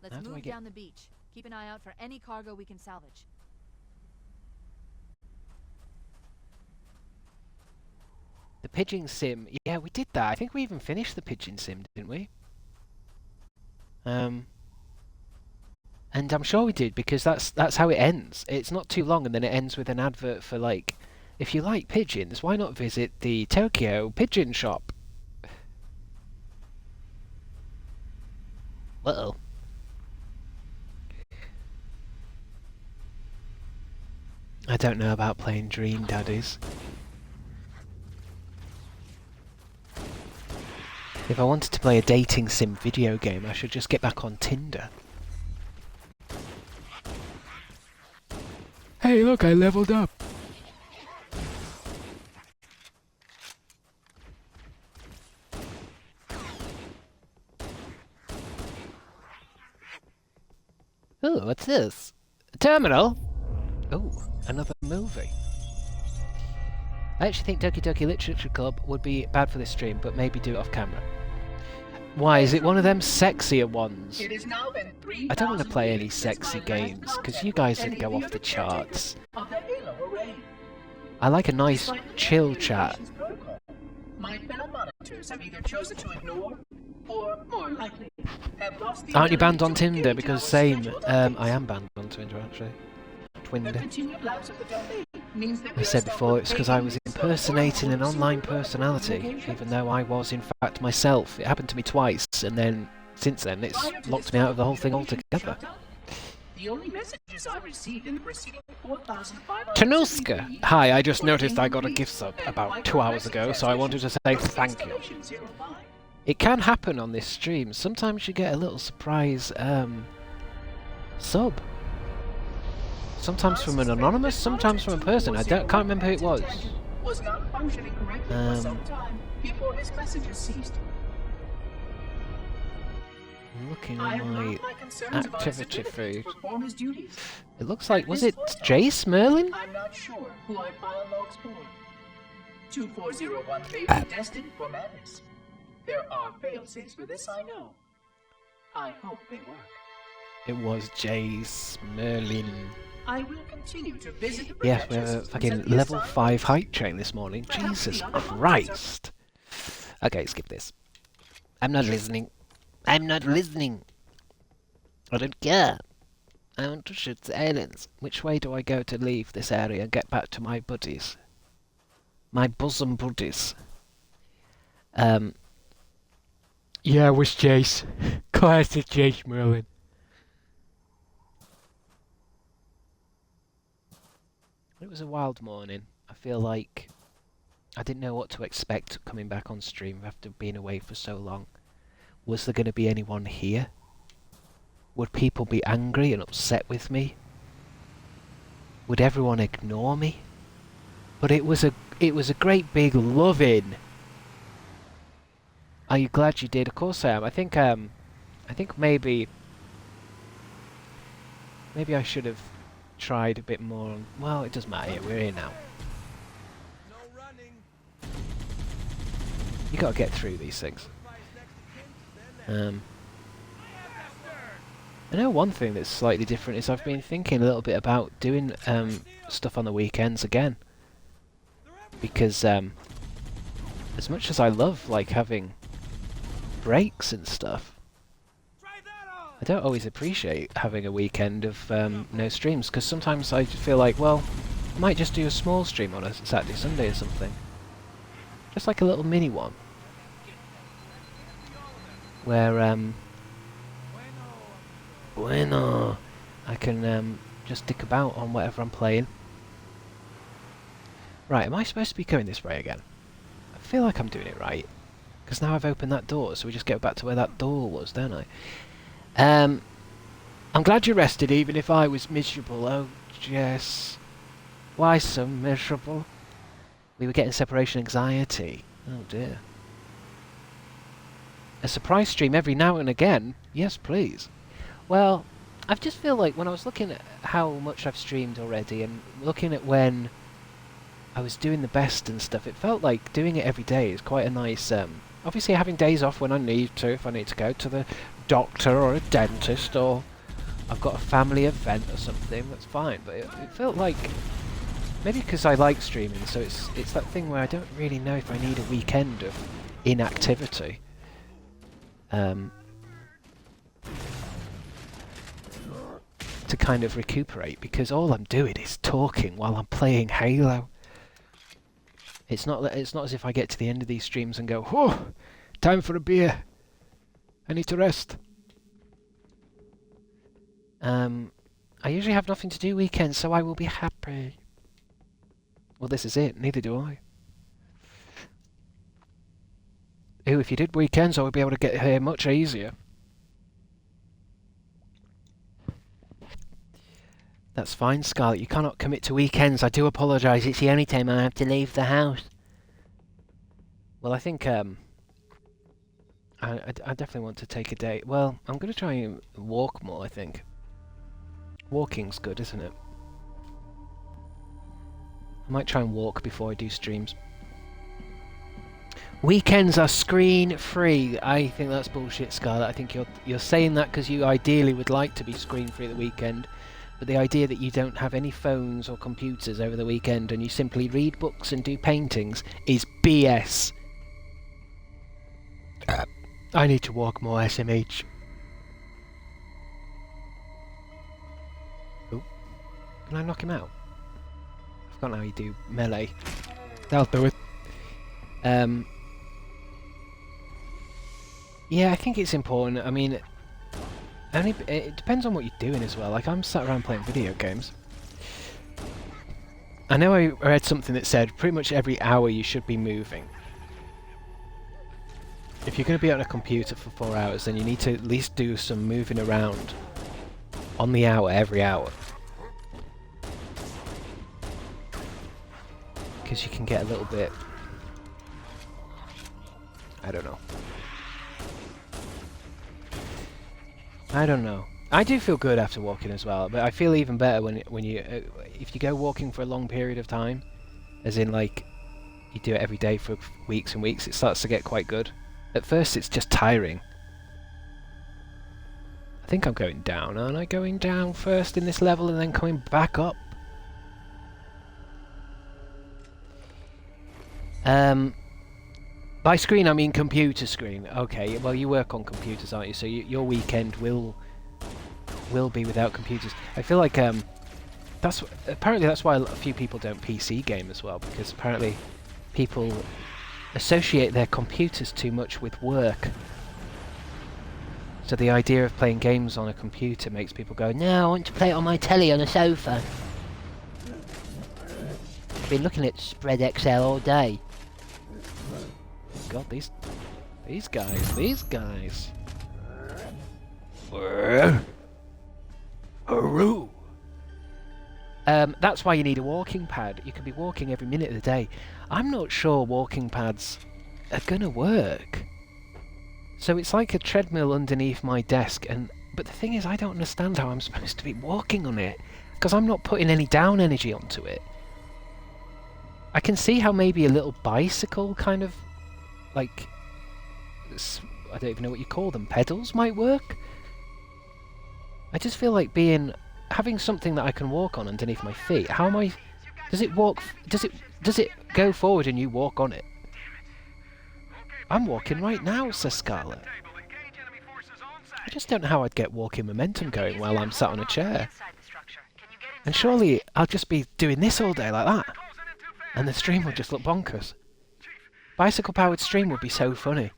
S3: Let's move down the beach. Keep an eye out for any cargo we can salvage.
S6: The pigeon sim, yeah, we did that. I think we even finished the pigeon sim, didn't we? And I'm sure we did because that's how it ends. It's not too long, and then it ends with an advert for, like, if you like pigeons, why not visit the Tokyo Pigeon Shop? Uh-oh. I don't know about playing Dream Daddies. If I wanted to play a dating sim video game, I should just get back on Tinder.
S5: Hey, look, I leveled up.
S6: Ooh, what's this? A terminal? Ooh, another movie. I actually think Doki Doki Literature Club would be bad for this stream, but maybe do it off camera. Why, is it one of them sexier ones?
S9: It is now been
S6: I don't want to play any sexy games, because you guys would go off the charts. I like a nice, chill chat.
S9: My fellow monitors have either chosen to ignore, or more likely, have lost the
S6: Aren't you banned on
S9: ability to
S6: Tinder?
S9: engage
S6: Because
S9: our
S6: same,
S9: scheduled
S6: I am banned on Tinder actually.
S9: The
S6: Twinder.
S9: continued lapse of the domain means that
S6: I said before, it's because I was impersonating an online personality, even though I was in fact myself. It happened to me twice, and then, since then, it's locked me out of the whole thing altogether.
S9: The only messages I received in the preceding 4,500
S6: Tanuska! Hi, I just noticed I got a gift sub about 2 hours ago, so I wanted to say thank you. It can happen on this stream. Sometimes you get a little surprise, sub. Sometimes from an anonymous, sometimes from a person. Can't remember who it was.
S9: Was not functioning correctly for some time before his messages ceased.
S6: I'm looking
S9: I
S6: at
S9: have
S6: my
S9: marked my concerns about his
S6: activity
S9: ability
S6: feed.
S9: to perform his duties.
S6: It looks like, was it Jace Merlin?
S9: I'm not sure who I file logs for. 2401 may be destined for madness. There are fail-safes for this, I know. I hope they work.
S6: It was Jace Merlin.
S9: I will continue to visit the
S6: Yes, we have a
S9: projections
S6: fucking
S9: at the
S6: level
S9: assigned
S6: 5 height train this morning.
S9: Perhaps
S6: Jesus
S9: the other
S6: Christ. Okay, skip this. I'm not listening. I'm not listening. I don't care. I want to shoot the aliens. Which way do I go to leave this area and get back to my buddies? My bosom buddies.
S5: Yeah, it was Jace. Classic Jace Merlin.
S6: It was a wild morning. I feel like I didn't know what to expect coming back on stream after being away for so long. Was there going to be anyone here? Would people be angry and upset with me? Would everyone ignore me? But it was a great big love-in. Are you glad you did? Of course I am. I think maybe I should have tried a bit more on... Well, it doesn't matter. We're here now.
S2: No running.
S6: You gotta get through these things. I know one thing that's slightly different is I've been thinking a little bit about doing stuff on the weekends again. Because as much as I love like having breaks and stuff, I don't always appreciate having a weekend of no streams, because sometimes I feel like, well, I might just do a small stream on a Saturday, Sunday or something. Just like a little mini one. Where, bueno, I can just dick about on whatever I'm playing. Right, am I supposed to be going this way again? I feel like I'm doing it right. Because now I've opened that door, so we just go back to where that door was, don't I? I'm glad you rested, even if I was miserable. Oh, Jess. Why so miserable? We were getting separation anxiety. Oh, dear. A surprise stream every now and again? Yes, please. Well, I just feel like when I was looking at how much I've streamed already, and looking at when I was doing the best and stuff, it felt like doing it every day is quite a nice... obviously having days off when I need to, if I need to go to the doctor or a dentist, or I've got a family event or something, that's fine. But it felt like, maybe because I like streaming, so it's that thing where I don't really know if I need a weekend of inactivity. To kind of recuperate, because all I'm doing is talking while I'm playing Halo. It's not as if I get to the end of these streams and go, "Oh, time for a beer. I need to rest." I usually have nothing to do weekends, so I will be happy. Well, this is it. Neither do I. Ooh, if you did weekends, I would be able to get here much easier.
S7: That's fine, Scarlet. You cannot commit to weekends. I do apologise. It's the only time I have to leave the house.
S6: Well, I think I definitely want to take a day. Well, I'm going to try and walk more, I think. Walking's good, isn't it? I might try and walk before I do streams. Weekends are screen-free. I think that's bullshit, Scarlet. I think you're saying that because you ideally would like to be screen-free at the weekend. But the idea that you don't have any phones or computers over the weekend and you simply read books and do paintings is BS. I need to walk more, SMH. Oh, can I knock him out? I've forgotten how you do melee. That'll do it. Yeah, I think it's important. I mean, it depends on what you're doing as well. Like, I'm sat around playing video games. I know I read something that said pretty much every hour you should be moving. If you're going to be on a computer for 4 hours, then you need to at least do some moving around on the hour, every hour. Because you can get a little bit... I don't know. I don't know. I do feel good after walking as well, but I feel even better when you if you go walking for a long period of time, as in like you do it every day for weeks and weeks, it starts to get quite good. At first it's just tiring. I think I'm going down, aren't I? Going down first in this level and then coming back up. By screen I mean computer screen. Okay, well you work on computers, aren't you? So your weekend will be without computers. I feel like apparently that's why a few people don't PC game as well, because apparently people associate their computers too much with work. So the idea of playing games on a computer makes people go, no, I want to play it on my telly on a sofa. I've been looking at Spread XL all day. God, these guys. That's why you need a walking pad. You can be walking every minute of the day. I'm not sure walking pads are gonna work. So it's like a treadmill underneath my desk, but the thing is, I don't understand how I'm supposed to be walking on it, because I'm not putting any down energy onto it. I can see how maybe a little bicycle kind of, like, I don't even know what you call them, pedals might work. I just feel like having something that I can walk on underneath my feet. How am I? Does it walk? Does it go forward and you walk on it? I'm walking right now, says Scarlet. I just don't know how I'd get walking momentum going while I'm sat on a chair. And surely I'll just be doing this all day like that, and the stream would just look bonkers. Bicycle-powered stream would be so funny.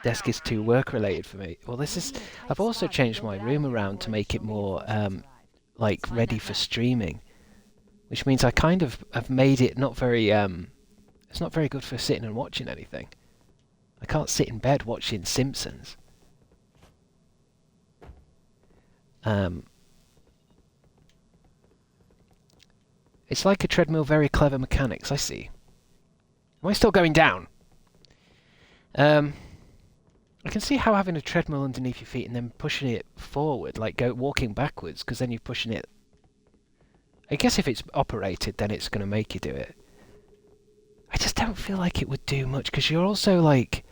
S6: Desk is too work-related for me. Well, I've also changed my room around to make it more, like, ready for streaming. Which means I kind of have made it not very, it's not very good for sitting and watching anything. I can't sit in bed watching Simpsons. It's like a treadmill, very clever mechanics, I see. Am I still going down? I can see how having a treadmill underneath your feet and then pushing it forward, like walking backwards, because then you're pushing it... I guess if it's operated, then it's going to make you do it. I just don't feel like it would do much, because you're also, like...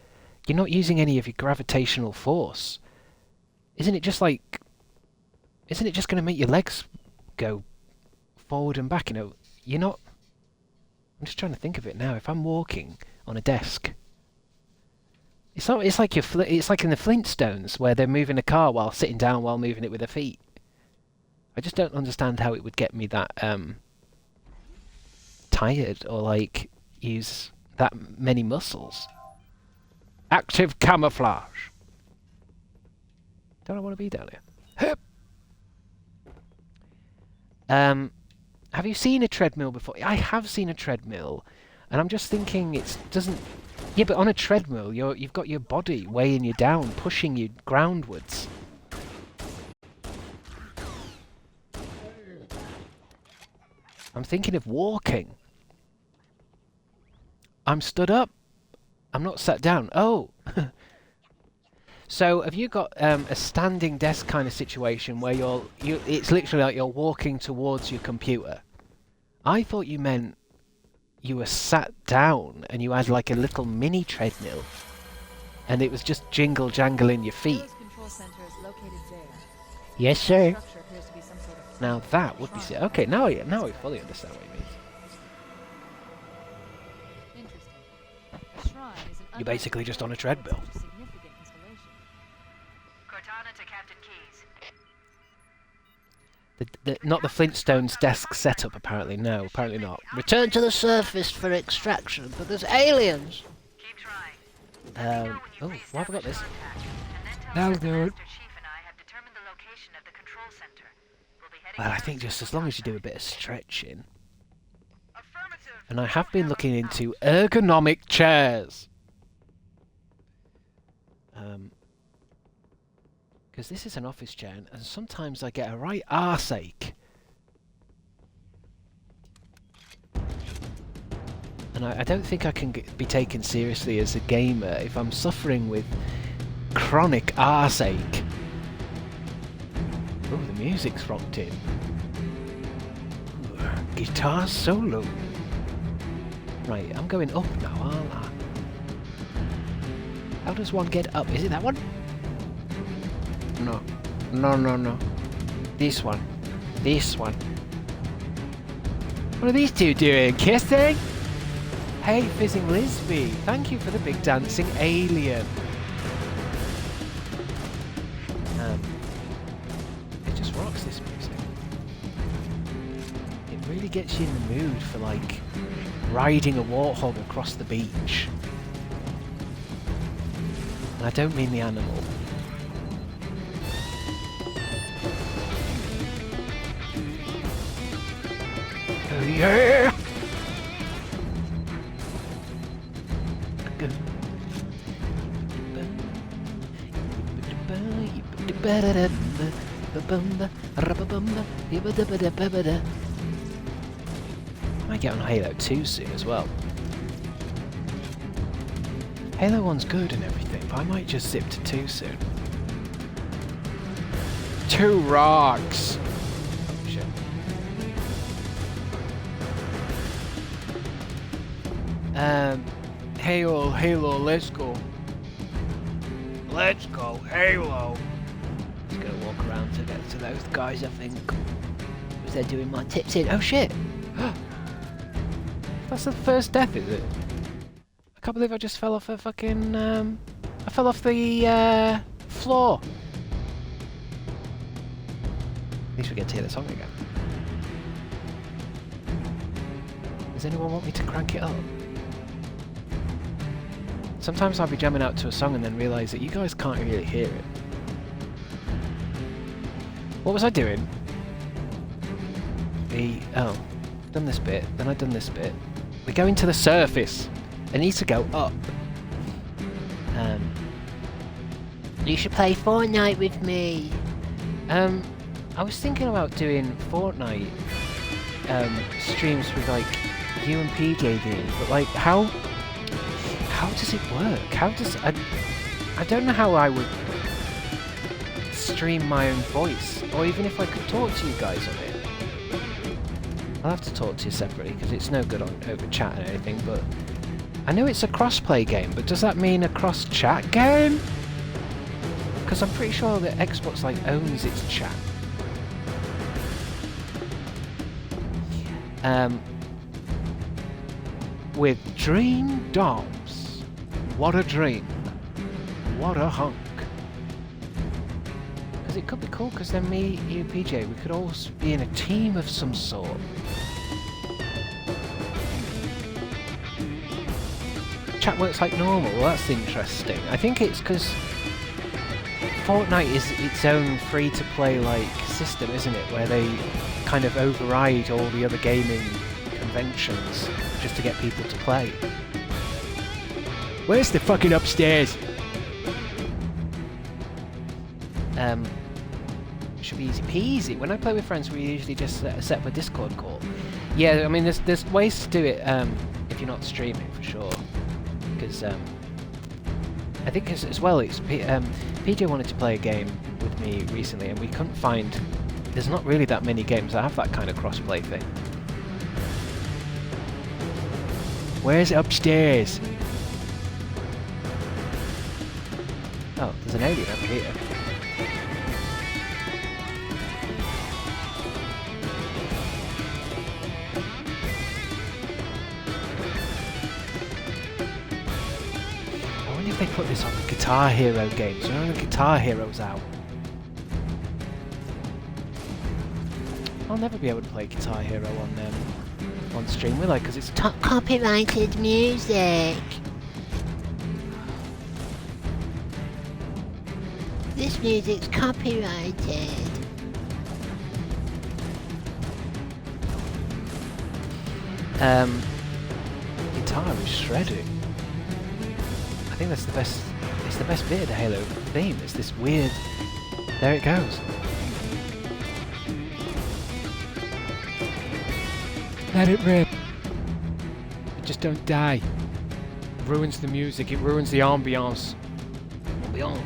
S6: You're not using any of your gravitational force. Isn't it just going to make your legs go forward and back, you know? You're not... I'm just trying to think of it now. If I'm walking on a desk... It's like in the Flintstones, where they're moving a car while sitting down while moving it with their feet. I just don't understand how it would get me that tired, or like use that many muscles. Active camouflage. Don't I want to be down here? Have you seen a treadmill before? I have seen a treadmill, and I'm just thinking it doesn't... Yeah, but on a treadmill, you've got your body weighing you down, pushing you groundwards. I'm thinking of walking. I'm stood up. I'm not sat down. Oh! So, have you got a standing desk kind of situation where it's literally like you're walking towards your computer? I thought you meant you were sat down and you had like a little mini treadmill and it was just jingle-jangling your feet.
S3: Control center is located there.
S7: Yes, sir.
S3: Structure appears to be some sort of
S6: Now that would be... Okay, now I fully understand what you mean.
S3: interesting. The shrine is an
S6: You're basically just on a treadmill.
S3: significant installation.
S8: Cortana to Captain Keys.
S6: Not the Flintstones desk setup, apparently. No, apparently not.
S7: Return to the surface for extraction, but there's aliens.
S8: Keep trying.
S6: Oh, why have I got this?
S8: Now,
S6: dude.
S8: Chief and I have determined the location of the control center. We'll be heading
S6: Well, I
S8: north
S6: think just as long as you do a bit of stretching.
S8: Affirmative.
S6: And I have been looking into ergonomic chairs. Because this is an office chair, and sometimes I get a right arseache. And I don't think I can be taken seriously as a gamer if I'm suffering with chronic arseache. Oh, the music's rocked in. Ooh, guitar solo. Right, I'm going up now, aren't I? How does one get up? Is it that one? No. No. This one. This one. What are these two doing? Kissing? Hey, Fizzing Lisby. Thank you for the big dancing alien. It just rocks, this music. It really gets you in the mood for, like, riding a warthog across the beach. And I don't mean the animal. Oh yeah! I might get on Halo 2 soon as well. Halo 1's good and everything, but I might just zip to 2 soon. 2 rocks! Oh shit. Halo, let's go. Let's go, Halo!
S7: Just gonna walk around to get to those guys, I think. Was they're doing my tips in. Oh shit!
S6: That's the first death, is it? I can't believe I just fell off a fucking, I fell off the, floor. At least we get to hear the song again. Does anyone want me to crank it up? Sometimes I'll be jamming out to a song and then realise that you guys can't really hear it. What was I doing? Oh, done this bit, then I've done this bit. We're going to the surface. I need to go up.
S7: You should play Fortnite with me.
S6: I was thinking about doing Fortnite streams with like you and PJ doing, but like how does it work? How does I don't know how I would stream my own voice, or even if I could talk to you guys on it. I'll have to talk to you separately because it's no good on over chat or anything, but I know it's a cross-play game, but does that mean a cross-chat game? Because I'm pretty sure that Xbox like owns its chat. With Dream Dobbs. What a dream. What a hunk. Because it could be cool, because then me, you, PJ, we could all be in a team of some sort. Chat works like normal. Well, that's interesting. I think it's because Fortnite is its own free-to-play like system, isn't it? Where they kind of override all the other gaming conventions just to get people to play. Where's the fucking upstairs? Should be easy peasy. When I play with friends, we usually just set up a Discord call. Yeah, I mean, there's ways to do it if you're not streaming for sure. Because I think as well, PJ wanted to play a game with me recently, and we couldn't find. There's not really that many games that have that kind of crossplay thing. Where is it upstairs? Oh, there's an alien over here. I wonder if they put this on the Guitar Hero games. When the Guitar Hero's out. I'll never be able to play Guitar Hero on stream, will I? Because it's copyrighted music. This music's copyrighted. Guitar is shredding. I think that's the best. It's the best bit of the Halo theme. It's this weird. There it goes. Let it rip. Just don't die. It ruins the music. It ruins the ambiance. Ambiance.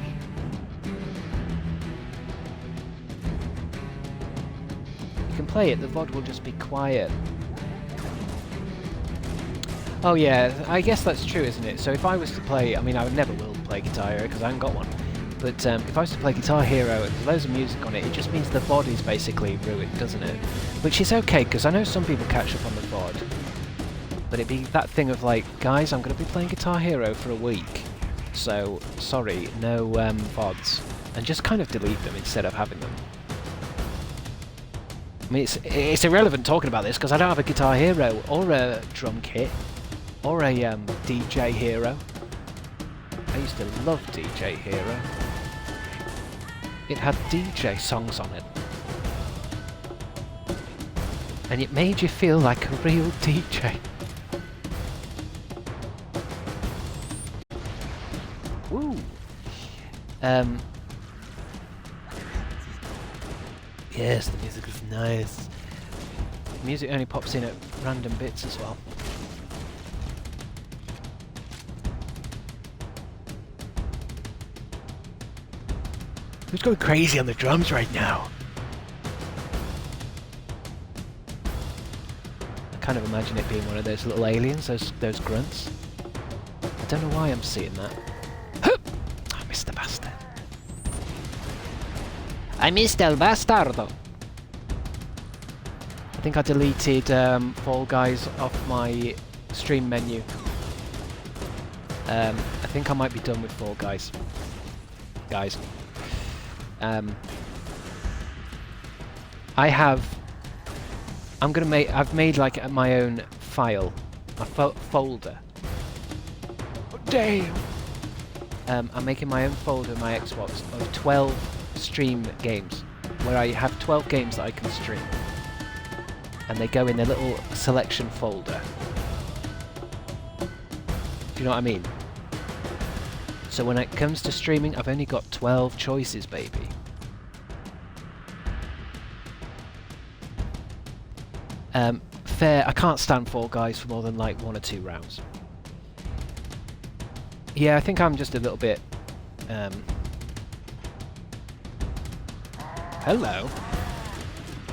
S6: You can play it. The VOD will just be quiet. Oh yeah, I guess that's true, isn't it? So if I was to play, I mean, I would never will play Guitar Hero because I haven't got one. But if I was to play Guitar Hero and there's loads of music on it, it just means the VOD is basically ruined, doesn't it? Which is okay, because I know some people catch up on the VOD. But it'd be that thing of like, guys, I'm going to be playing Guitar Hero for a week. So, sorry, no VODs. And just kind of delete them instead of having them. I mean, it's irrelevant talking about this, because I don't have a Guitar Hero, or a drum kit, or a DJ Hero. I used to love DJ Hero. It had DJ songs on it. And it made you feel like a real DJ. Woo! Yes, the music is nice. The music only pops in at random bits as well. Who's going crazy on the drums right now? I kind of imagine it being one of those little aliens, those grunts. I don't know why I'm seeing that. I missed the bastard. I missed el bastardo. I think I deleted Fall Guys off my stream menu. I think I might be done with Fall Guys. Guys. I've made like my own file, a folder. Oh, damn! I'm making my own folder on my Xbox of 12 stream games, where I have 12 games that I can stream. And they go in a little selection folder. Do you know what I mean? So when it comes to streaming, I've only got 12 choices, baby. Fair, I can't stand Fall Guys for more than like 1 or 2 rounds. Yeah, I think I'm just a little bit... Hello.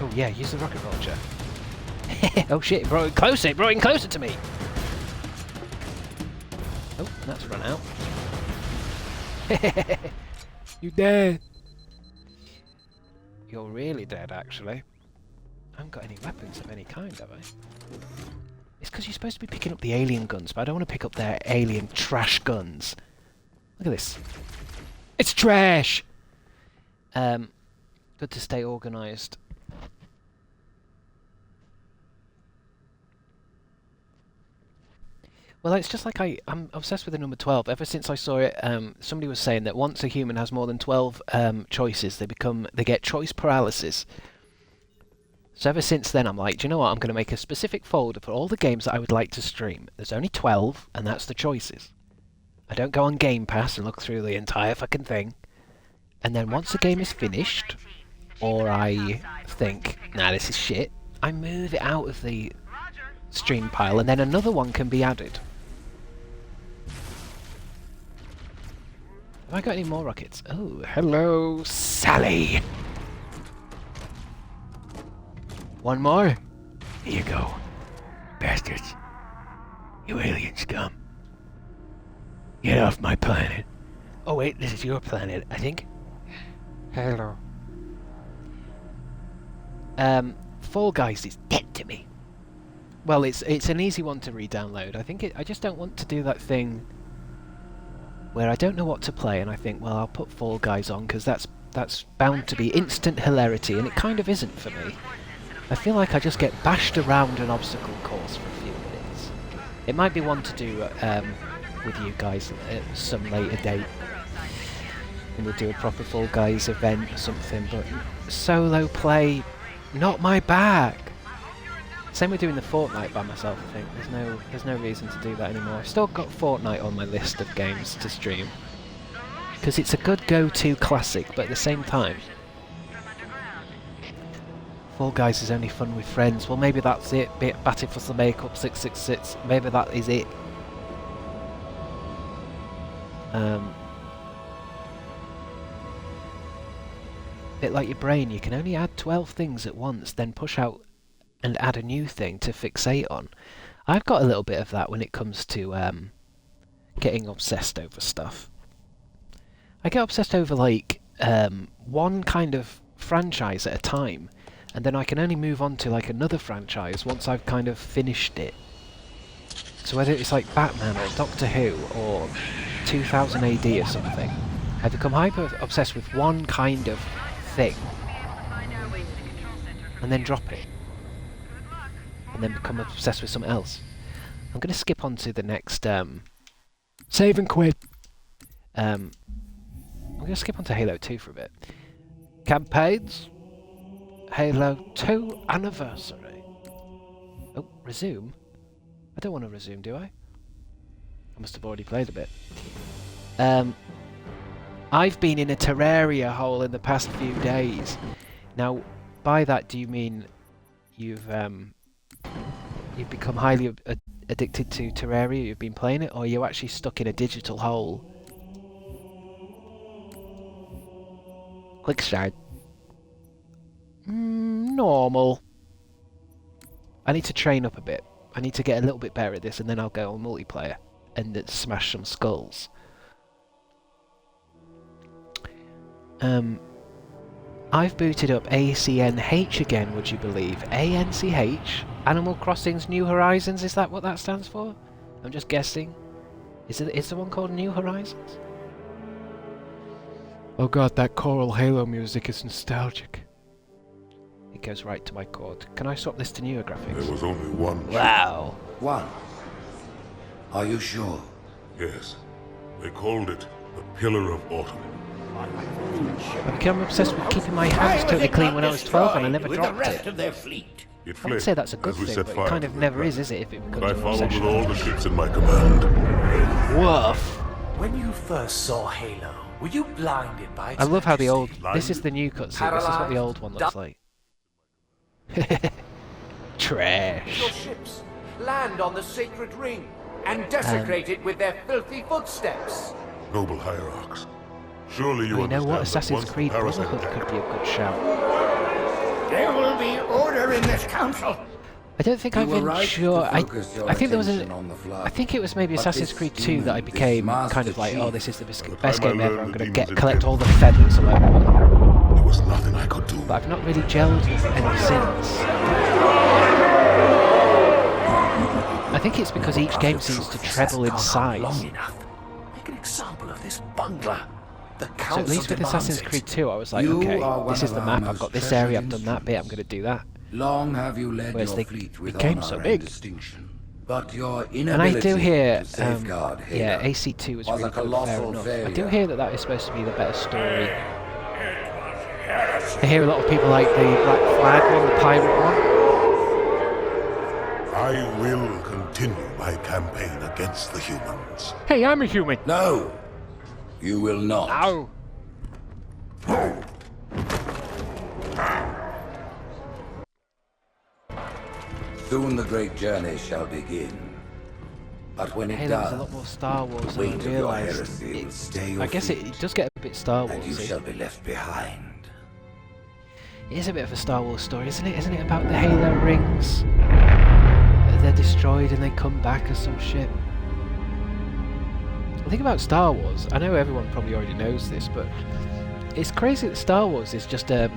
S6: Oh yeah, use the rocket launcher. Oh shit, it brought it closer to me! Oh, that's run out. You dead. You're really dead, actually. I haven't got any weapons of any kind, have I? It's because you're supposed to be picking up the alien guns, but I don't want to pick up their alien trash guns. Look at this. It's trash! Good to stay organised. Well, it's just like I'm obsessed with the number 12. Ever since I saw it, somebody was saying that once a human has more than 12 choices, they get choice paralysis. So ever since then, I'm like, do you know what? I'm going to make a specific folder for all the games that I would like to stream. There's only 12, and that's the choices. I don't go on Game Pass and look through the entire fucking thing. And then once the game is finished, or I think, nah, this is shit, I move it out of the stream pile, and then another one can be added. Have I got any more rockets? Oh, hello, Sally! One more? Here you go. Bastards. You alien scum. Get off my planet. Oh wait, this is your planet, I think. Hello. Fall Guys is dead to me. Well, it's an easy one to re-download. I just don't want to do that thing where I don't know what to play and I think, well, I'll put Fall Guys on because that's bound to be instant hilarity, and it kind of isn't for me. I feel like I just get bashed around an obstacle course for a few minutes. It might be one to do with you guys at some later date. And we'll do a proper Fall Guys event or something, but solo play, not my bag. Same with doing the Fortnite by myself, I think. There's no reason to do that anymore. I've still got Fortnite on my list of games to stream. Because it's a good go-to classic, but at the same time, Fall Guys is only fun with friends. Well, maybe that's it. Batty for the Makeup 666. Maybe that is it. Bit like your brain, you can only add 12 things at once, then push out and add a new thing to fixate on. I've got a little bit of that when it comes to getting obsessed over stuff. I get obsessed over like one kind of franchise at a time, and then I can only move on to like another franchise once I've kind of finished it. So whether it's like Batman or Doctor Who or 2000 AD or something, I become hyper obsessed with one kind of thing and then drop it and then become obsessed with something else. I'm going to skip on to the next save and quit. I'm going to skip on to Halo 2 for a bit. Campaigns, Halo 2 Anniversary. Oh, resume? I don't want to resume, do I? I must have already played a bit. I've been in a Terraria hole in the past few days. Now, by that, do you mean you've become highly addicted to Terraria? You've been playing it, or are you actually stuck in a digital hole? Click start. Normal. I need to train up a bit. I need to get a little bit better at this, and then I'll go on multiplayer and smash some skulls. I've booted up ACNH again, would you believe? ANCH? Animal Crossing's New Horizons, is that what that stands for? I'm just guessing. Is the one called New Horizons? Oh god, that choral Halo music is nostalgic. It goes right to my chord. Can I swap this to newer graphics?
S10: There was only one.
S6: Wow.
S11: One? Are you sure?
S10: Yes. They called it the Pillar of Autumn.
S6: I became obsessed with keeping my hands totally clean when I was 12 and I never dropped it. I would say that's a good thing, but it kind of never is it, if it becomes an
S10: followed
S6: obsession.
S10: with all the ships in my command.
S6: Woof!
S12: When you first saw Halo, were you blinded by its
S6: I love how the old...
S12: majesty?
S6: This is the new cutscene, this is what the old one looks like. Trash.
S12: Your ships land on the sacred ring and desecrate it with their filthy footsteps.
S10: Noble hierarchs, surely you
S6: You know what?
S10: understand that
S6: Assassin's
S10: once
S6: Creed
S10: the parasite
S6: Brotherhood could be a good shout.
S11: There will be order in this council.
S6: I don't think I've been sure. I think there was I think it was maybe
S11: But
S6: Assassin's
S11: this
S6: Creed 2 that I
S11: demon,
S6: became
S11: this
S6: kind of like,
S11: Master
S6: oh, this is the best
S10: time
S6: game
S10: I
S6: ever.
S10: learned
S6: I'm
S10: the
S6: going to
S10: demon's
S6: collect
S10: intent.
S6: all the feathers or whatever.
S10: there was nothing I could do.
S6: But I've not really gelled with any since. I think it's because each game seems to treble in size.
S12: Long enough. Make an example of this bungler. The
S6: So
S12: council
S6: at least with
S12: demands
S6: Assassin's
S12: it.
S6: Creed 2, I was like,
S11: You
S6: okay,
S11: are one
S6: this is
S11: of
S6: the
S11: our
S6: map, I've
S11: most
S6: got this
S11: treasured
S6: area, I've done that bit, I'm going to do that.
S11: Long have you led
S6: Whereas
S11: your
S6: they
S11: fleet with
S6: became
S11: honor
S6: so
S11: and
S6: big.
S11: distinction. But your
S6: And I do
S11: inability
S6: hear,
S11: to safeguard
S6: yeah,
S11: Halo
S6: AC2 was
S11: was
S6: really
S11: a
S6: good, fair
S11: colossal
S6: enough. I
S11: failure.
S6: do hear that that is supposed to be the better story. I hear a lot of people like the Black Flag one, the pirate one.
S10: I will continue my campaign against the humans.
S6: Hey, I'm a human!
S11: No, you will not.
S6: Ow!
S11: Soon the great journey shall begin. But when it
S6: Halo was a
S11: does,
S6: lot more Star Wars
S11: the
S6: than I
S11: weight of your
S6: realised.
S11: heresy will stay your
S6: I guess
S11: feet,
S6: it does get a bit Star
S11: and you
S6: Wars.
S11: shall be left behind.
S6: It is a bit of a Star Wars story, isn't it? Isn't it about the Halo rings? They're destroyed and they come back or some shit. The thing about Star Wars, I know everyone probably already knows this, but it's crazy that Star Wars is just it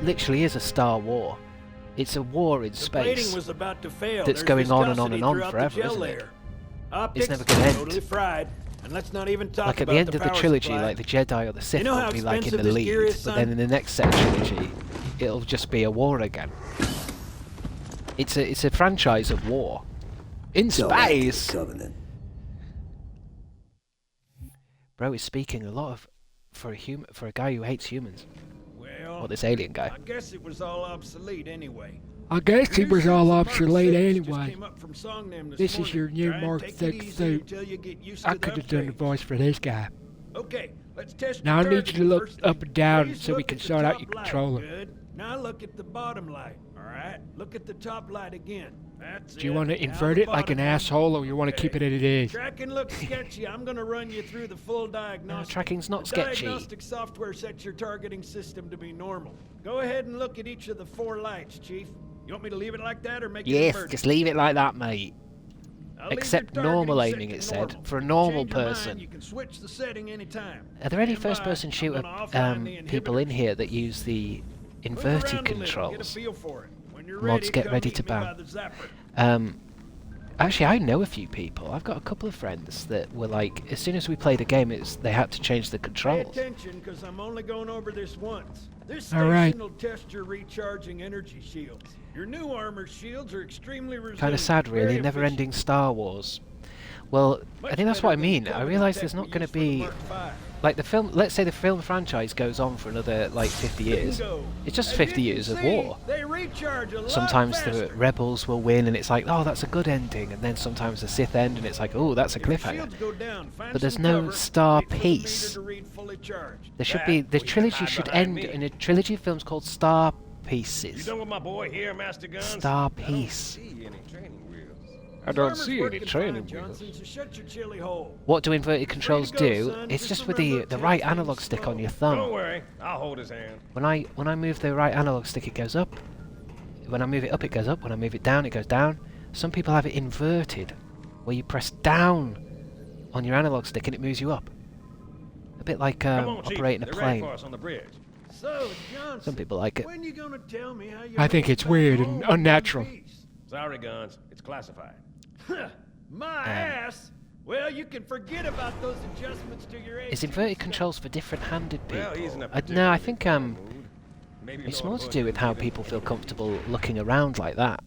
S6: literally is a Star War. It's a war in space
S2: was about to fail.
S6: that's going on and on and on forever, isn't it?
S2: Optics,
S6: It's never going to end.
S2: totally fried. And let's not even talk
S6: Like at
S2: about
S6: the end of the
S2: power
S6: trilogy,
S2: supply.
S6: like the Jedi or the Sith
S2: You know how
S6: will be like in
S2: expensive
S6: the
S2: this gear
S6: lead,
S2: is,
S6: but
S2: son?
S6: then in the next set trilogy, it'll just be a war again. It's a franchise of war in space. Bro is speaking a lot of for a guy who hates humans.
S2: Well,
S6: Or this alien guy.
S2: I guess it was all obsolete anyway.
S5: I guess he was all obsolete anyway.
S2: This
S5: This is your new Mark 6 suit. I could have done the voice for this guy.
S2: Okay, let's test
S5: Now I
S2: your
S5: need you to
S2: targeting
S5: look
S2: first.
S5: up and down
S2: Please
S5: so we
S2: look
S5: can
S2: at the
S5: sort out
S2: top
S5: your
S2: light.
S5: controller.
S2: Good. Now look at the bottom light. All right. Look at the top light again. That's
S5: Do you
S2: it.
S5: want to
S2: Now
S5: invert
S2: the
S5: it like an
S2: bottom light.
S5: asshole, or you want to keep it as it is?
S2: Tracking looks sketchy. I'm going to run you through the full diagnostic.
S6: tracking's not
S2: the
S6: sketchy.
S2: Diagnostic software sets your targeting system to be normal. Go ahead and look at each of the 4 lights, Chief. You want me to leave it like that or make it
S6: Yes,
S2: invert?
S6: just leave it like that, mate.
S2: I'll leave
S6: Except
S2: your targeting
S6: normal
S2: set
S6: aiming,
S2: to
S6: it said,
S2: normal.
S6: for a normal
S2: Change your mind,
S6: person.
S2: you can switch the setting anytime.
S6: Are there any
S2: Stand by.
S6: first-person
S2: I'm
S6: shooter
S2: gonna offline the
S6: people in
S2: inhibitors.
S6: here that use the
S2: Move
S6: inverted
S2: around a little, Get a
S6: controls?
S2: feel for it. When you're
S6: Mods,
S2: ready,
S6: get
S2: come
S6: ready
S2: meet
S6: to
S2: me by
S6: ban.
S2: the zapper.
S6: Actually, I know a few people. I've got a couple of friends that were like, as soon as we played a game, they had to change the
S2: Pay
S6: controls.
S2: attention, because I'm only going over this once. This
S5: All
S2: station
S5: right.
S2: will test your recharging energy shields. Your new armor shields are extremely resilient.
S6: Kind of sad,
S2: very
S6: really.
S2: efficient.
S6: Never-ending Star Wars. Well, I think that's what I mean. I realise there's not going to be like the film. Let's say the film franchise goes on for another like 50 years. It's just 50 years of war.
S2: They recharge a lot
S6: Sometimes the
S2: faster.
S6: rebels will win, and it's like, oh, that's a good ending. And then sometimes the Sith end, and it's like, oh, that's a
S2: If your
S6: cliffhanger.
S2: shields go down, find
S6: But there's
S2: some
S6: no
S2: cover,
S6: star
S2: wait for the meter
S6: piece.
S2: to read fully charged.
S6: There should
S4: That
S6: be the
S4: we can
S6: trilogy
S4: hide
S6: should
S4: behind
S6: end
S4: me.
S6: in a trilogy of films called Star
S4: You
S6: Pieces.
S4: done with my boy here, Master Guns?
S6: Star
S4: I don't
S6: Piece.
S4: see any training wheels.
S6: I don't
S2: Armor's
S6: see any
S2: working
S6: training
S2: fine,
S6: wheels.
S2: Johnson, so shut your chilly hole.
S6: What do inverted controls
S2: go,
S6: do?
S2: son.
S6: It's
S2: Just
S6: just with
S2: remember,
S6: the
S2: take
S6: right
S2: things
S6: analog stick on
S2: slow.
S6: your thumb.
S4: Don't worry, I'll hold his hand.
S6: When I move the right analog stick, it goes up. When I move it up, it goes up. When I move it down, it goes down. Some people have it inverted, where you press down on your analog stick and it moves you up. A bit like
S4: Come on, Chief.
S6: operating a
S4: They're ready
S6: plane.
S4: for us on the bridge.
S2: So, Johnson,
S6: Some people like it.
S2: when you gonna tell me how you
S5: I think it's weird and unnatural.
S4: Sorry, Guns. It's classified.
S2: My ass. Well, you can forget about those adjustments to your
S6: Is inverted controls for different-handed people?
S4: Well, he's in a
S6: No, I think
S4: Maybe
S6: it's
S4: Lord
S6: more to
S4: Bush
S6: do with how
S4: even
S6: people feel
S4: considered-
S6: comfortable looking around like that.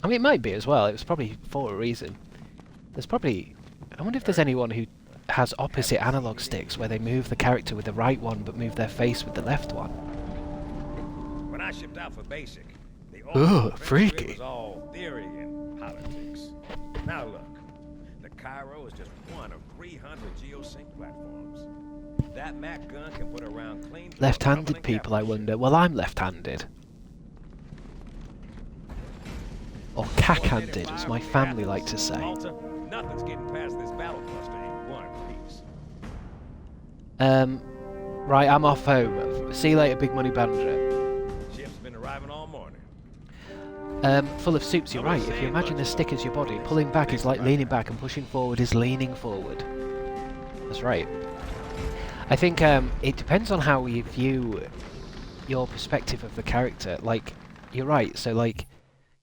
S6: I mean, it might be as well. It was probably for a reason. There's probably... I wonder if there's anyone who has opposite analog sticks where they move the character with the right one but move their face with the left one.
S4: When I shipped out for basic, the
S6: Ugh,
S4: old
S6: freaky.
S4: was all theory and politics. Now look, the Cairo is just one of 300 geosync platforms. That Mac gun can put around clean.
S6: Left-handed people, I wonder. Well, I'm left-handed. Or cack-handed, as my family like to say.
S4: Malta, nothing's getting past this battle cluster in one piece.
S6: Right, I'm off home. See you later, Big Money Banjo.
S4: Ship's been arriving all morning.
S6: Full of soups, you're right. If you imagine the stick as your body, pulling back is like leaning back and pushing forward is leaning forward. That's right. I think it depends on how you view your perspective of the character. Like, you're right, so like,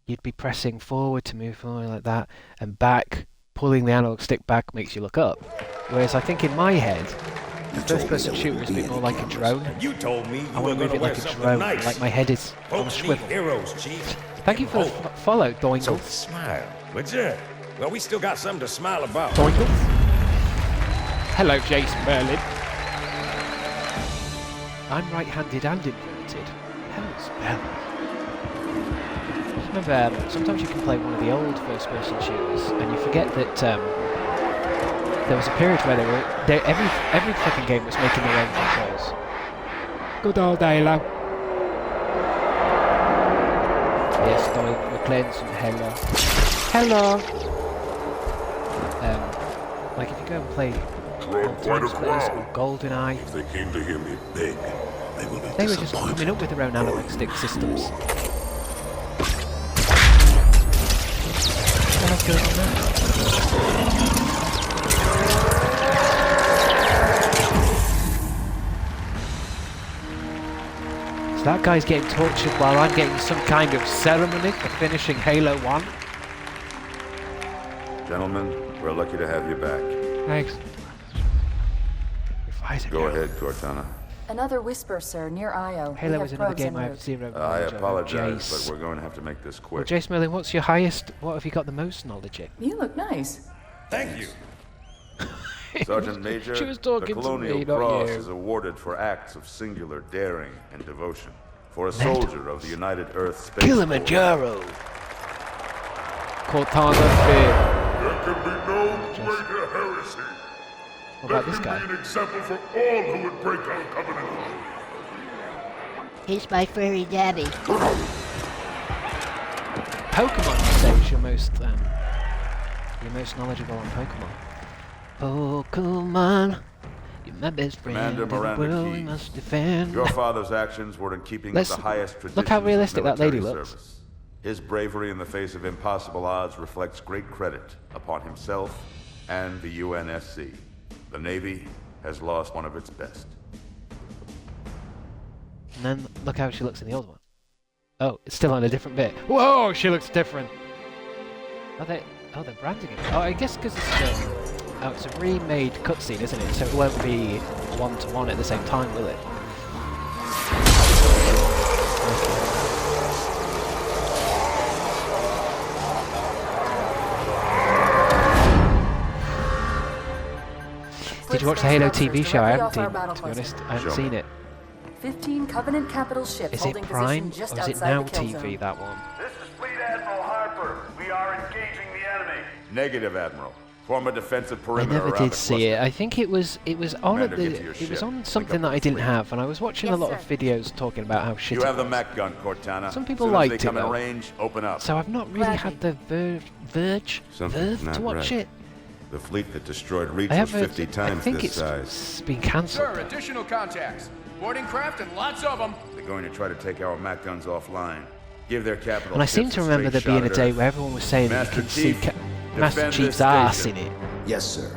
S6: you'd be pressing forward to move forward like that, and back, pulling the analog stick back makes you look up. Whereas I think in my head, the first-person shooter is a bit more like a drone.
S4: You told me you
S6: I
S4: were
S6: want to move
S4: gonna
S6: it
S4: wear
S6: like a
S4: something
S6: drone,
S4: nice.
S6: like my head is on a
S4: Folks need
S6: swivel.
S4: heroes, Chief.
S6: Thank you for the follow,
S4: So
S6: Doinkle.
S4: smile, would you? Well, we still got something to smile about.
S6: Doinkle. Hello, Jason Merlin. I'm right-handed and inverted. Hell's bells. Remember, sometimes you can play one of the old first-person shooters, and you forget that there was a period where every fucking game was making their own controls.
S5: Good old Halo.
S6: Yes, we're playing some Halo. Hello! Like if you go and play Time Splitters or GoldenEye,
S10: If they came to hear me beg, they will be
S6: they were just coming up with their own analog stick systems. What the hell's going on there? So that guy's getting tortured while I'm getting some kind of ceremony for finishing Halo 1.
S13: Gentlemen, we're lucky to have you back.
S6: Thanks.
S13: Go ahead, Cortana.
S14: Another whisper, sir, near Io.
S6: Halo is another game I have zero knowledge
S13: I
S6: of.
S13: apologize,
S6: Jace.
S13: but we're going to have to make this
S6: Well,
S13: quick.
S6: Jace Merlin, what's your highest? What have you got the most knowledge in?
S14: You look nice.
S4: Thank you.
S13: Sergeant Major,
S6: She was
S13: the
S6: talking to
S13: Colonial
S6: me, not
S13: Cross
S6: you.
S13: is awarded for acts of singular daring and devotion for a soldier of the United Earth Space
S6: Kilimanjaro! Cortana Fear.
S10: There can be no greater heresy.
S6: What about this guy?
S10: Be an example for all who would break our covenant.
S7: He's my furry daddy.
S6: Pokemon, you say, is your most knowledgeable on Pokemon. Pokemon, you're my best friend.
S13: Commander
S6: in the
S13: Miranda
S6: world we
S13: Keyes,
S6: must defend.
S13: Your father's actions were in keeping with the highest traditions
S6: look how
S13: of
S6: realistic that lady
S13: military
S6: looks.
S13: service. His bravery in the face of impossible odds reflects great credit upon himself and the UNSC. The Navy has lost one of its best.
S6: And then look how she looks in the old one. Oh, it's still on a different bit. Whoa, she looks different. They're branding it. Oh, I guess because it's a remade cutscene, isn't it? So it won't be one-to-one at the same time, will it? Did you watch the Halo TV show? I haven't, to be honest. I haven't seen it.
S14: 15 Covenant capital ships
S6: Is
S14: holding
S6: it Prime,
S14: position just
S6: or is it
S14: outside
S6: Now
S14: the kill
S6: TV,
S14: zone.
S6: that one?
S15: This is Fleet Admiral Harper. We are engaging the enemy.
S13: Negative, Admiral. Form a defensive
S6: I
S13: perimeter
S6: never
S13: around
S6: did
S13: the
S6: see
S13: cluster.
S6: it. I think it was on at
S13: Commander,
S6: the
S13: get to your
S6: it was
S13: ship.
S6: on
S13: Link
S6: something
S13: up
S6: that
S13: with
S6: I didn't
S13: the
S6: have, and I was watching a lot of videos talking about how shit
S13: You
S6: it
S13: have the
S6: was.
S13: Mac gun, Cortana.
S6: Some people
S13: Soon as
S6: liked
S13: they
S6: it,
S13: come in
S6: though.
S13: range, open up.
S6: So I've not really had the verge
S13: Something's
S6: to
S13: not
S6: watch
S13: right.
S6: it.
S13: The fleet that destroyed Reach
S6: I
S13: was
S6: have
S13: 50 times
S6: I think
S13: this
S6: it's
S13: size.
S6: been cancelled.
S16: Sir, additional contacts. Boarding craft and lots of them.
S13: They're going to try to take our Mac guns offline. Give their capital.
S6: And I seem
S13: ships
S6: to
S13: a
S6: remember there
S13: straight
S6: being a
S13: shot
S6: day
S13: at Earth.
S6: where everyone was saying that you
S13: Master
S6: can see
S13: Chief,
S6: Master
S13: defend
S6: Chief's
S13: this
S6: ass
S13: station.
S6: in it.
S17: Yes, sir.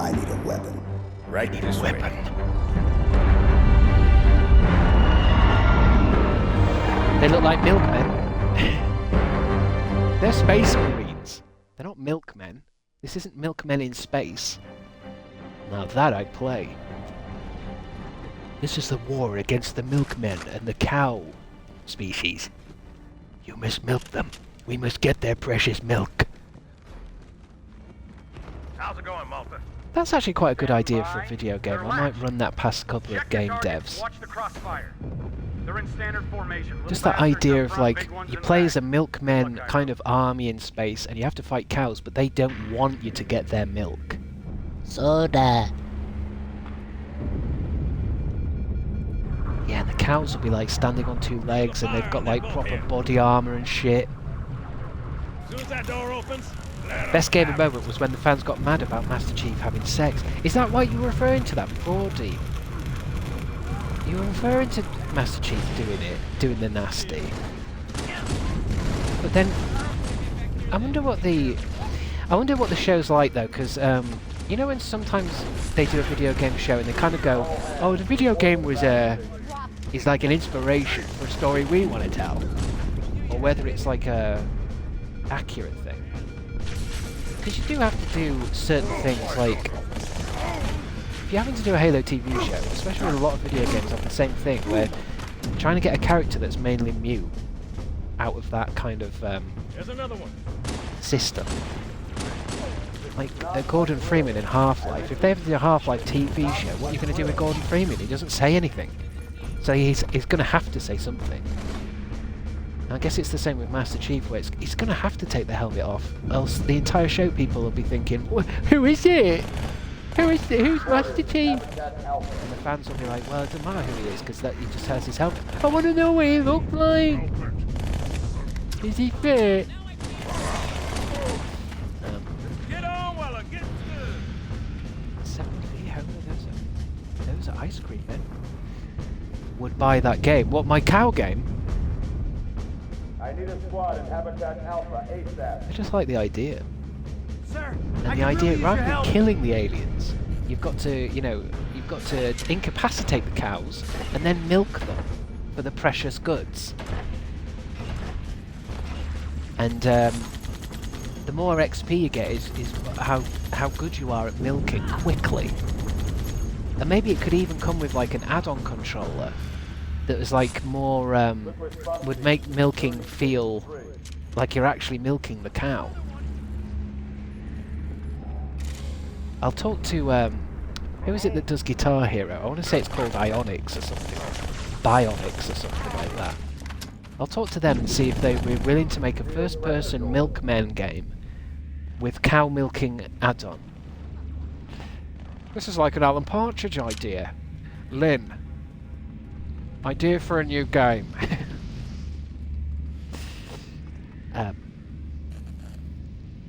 S17: I need a weapon.
S4: Right
S6: Need a
S4: this way.
S6: weapon. They look like milkmen. They're space marines. They're not milkmen. This isn't milkmen in space. Now that I'd play. This is the war against the milkmen and the cow species. You must milk them. We must get their precious milk.
S15: How's it going, Malta?
S6: That's actually quite a good idea for a video game. I might run that past a couple of game devs.
S15: Watch the crossfire. They're in standard formation.
S6: Just that idea of like, you play as a milkman kind of army in space and you have to fight cows, but they don't want you to get their milk.
S7: Soda.
S6: Yeah, and the cows will be like standing on two legs and they've got like proper body armor and shit.
S2: As soon as that door opens,
S6: Best gaming moment was when the fans got mad about Master Chief having sex. Is that why you were referring to that before, Dean? You were referring to Master Chief doing the nasty. But then, I wonder what the show's like though, because you know when sometimes they do a video game show and they kind of go, oh, the video game was is like an inspiration for a story we want to tell, or whether it's like a accurate thing. Because you do have to do certain things, like if you're having to do a Halo TV show, especially with a lot of video games, have the same thing where you're trying to get a character that's mainly mute out of that kind of
S2: there's another one.
S6: system. Like Gordon Freeman in Half-Life. If they ever do a Half-Life TV show, what are you going to do with Gordon Freeman? He doesn't say anything. So he's going to have to say something. I guess it's the same with Master Chief, where he's going to have to take the helmet off, else the entire show people will be thinking, who is it? Who is it? Who's Master Chief? And the fans will be like, well, it doesn't matter who he is, because he just has his helmet. I want to know what he looks like!
S5: Is he fit?
S4: Get on, Weller, get good.
S6: 70, how those are ice cream men. Would buy that game. What, my cow game?
S15: I need a squad in Habitat Alpha ASAP.
S6: I just like the idea.
S2: Sir,
S6: And the idea, rather than killing the aliens, you've got to, you know, you've got to incapacitate the cows and then milk them for the precious goods. And the more XP you get is how good you are at milking quickly. And maybe it could even come with like an add-on controller that was like more would make milking feel like you're actually milking the cow. I'll talk to who is it that does Guitar Hero? I want to say it's called Ionics or something, or Bionics or something like that. I'll talk to them and see if they were willing to make a first-person milkmen game with cow milking add-on.
S5: This is like an Alan Partridge idea. Lynn. Idea for a new game.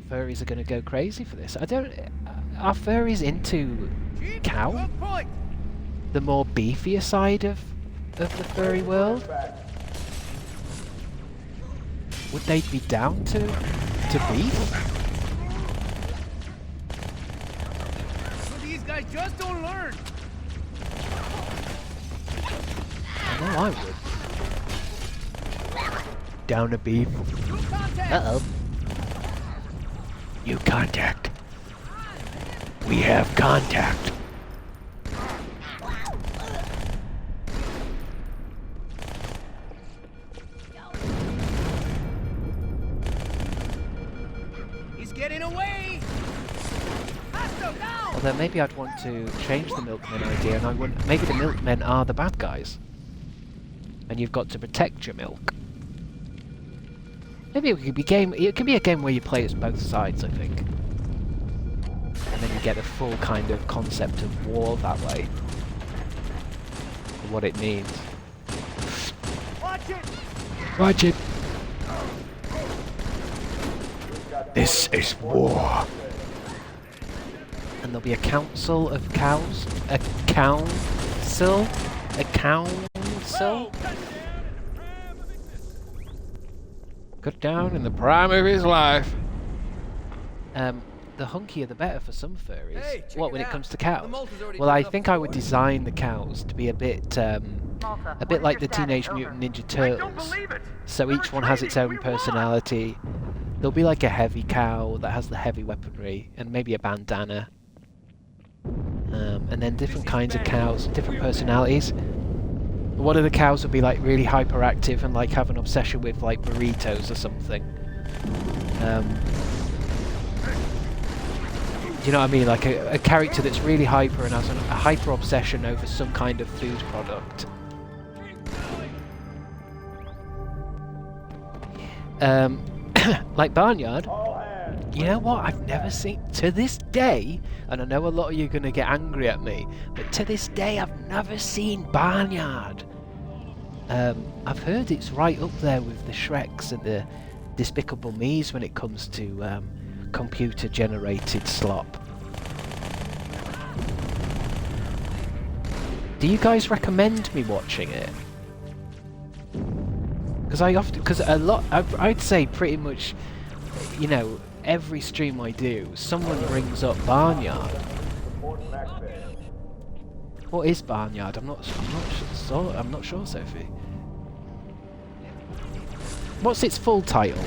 S6: Furries are going to go crazy for this. I don't... Are furries into cow? The more beefier side of the furry world? Would they be down to beef?
S16: These guys just don't learn.
S6: I know I would. Down to beef. Uh-oh.
S5: You contact. We have contact.
S16: He's getting away.
S6: Well, then maybe I'd want to change the milkmen idea, and I would maybe the milkmen are the bad guys, and you've got to protect your milk. Maybe it could be game. It could be a game where you play as both sides, I think, and then you get a full kind of concept of war that way, and what it means.
S15: Watch it.
S5: Watch it. This is war.
S6: And there'll be a council of cows. A council? A council?
S5: Cut down in the prime of his life.
S6: The hunkier the better for some furries.
S16: Hey,
S6: what, when it comes to cows?
S16: already
S6: Well, I
S16: turned
S6: think
S16: up
S6: I would design the cows to be a bit like the Teenage Mutant Ninja Turtles. So each one has its own personality. There'll be like a heavy cow that has the heavy weaponry, and maybe a bandana. And then different kinds of cows, different personalities. One of the cows would be like really hyperactive and like have an obsession with like burritos or something. You know what I mean? Like a character that's really hyper and has a hyper obsession over some kind of food product. Like Barnyard. You know what? I've never seen, to this day, and I know a lot of you are going to get angry at me, but to this day I've never seen Barnyard. I've heard it's right up there with the Shreks and the Despicable Me's when it comes to computer-generated slop. Do you guys recommend me watching it? Because I'd say pretty much, you know, every stream I do, someone brings up Barnyard. What is Barnyard? I'm not sure, Sophie. What's its full title?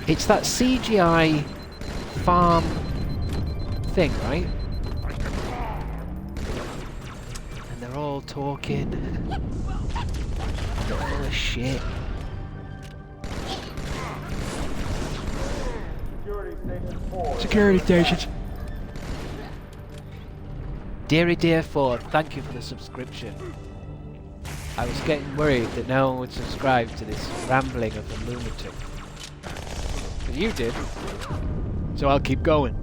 S6: It's that CGI farm thing, right? And they're all talking. They're full of shit.
S5: Security stations.
S6: Dear Ford, thank you for the subscription. I was getting worried that no one would subscribe to this rambling of a lunatic.
S5: But you did. So I'll keep going.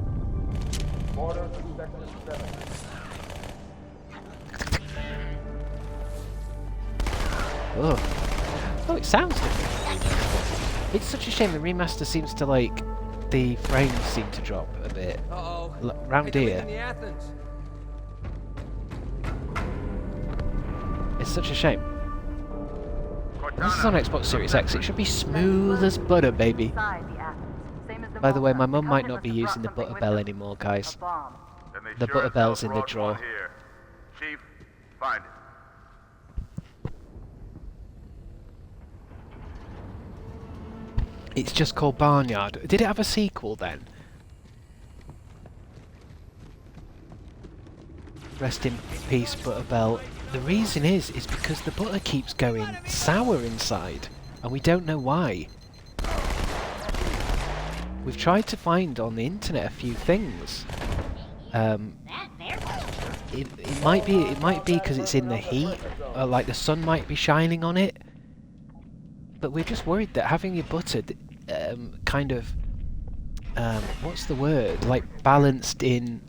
S6: Oh, it sounds different. It's such a shame the remaster seems to like the frames seem to drop a bit. Round here. It's such a shame. This is on Xbox Series X. It should be smooth as butter, baby. By the way, my mum might not be using the butter bell anymore, guys. The butter bell's in the drawer.
S13: Chief, find it.
S6: It's just called Barnyard. Did it have a sequel then? Rest in peace, Butterbell. The reason is because the butter keeps going sour inside, and we don't know why. We've tried to find on the internet a few things. It might be because it's in the heat, or like the sun might be shining on it. But we're just worried that having your butter kind of what's the word? Like balanced in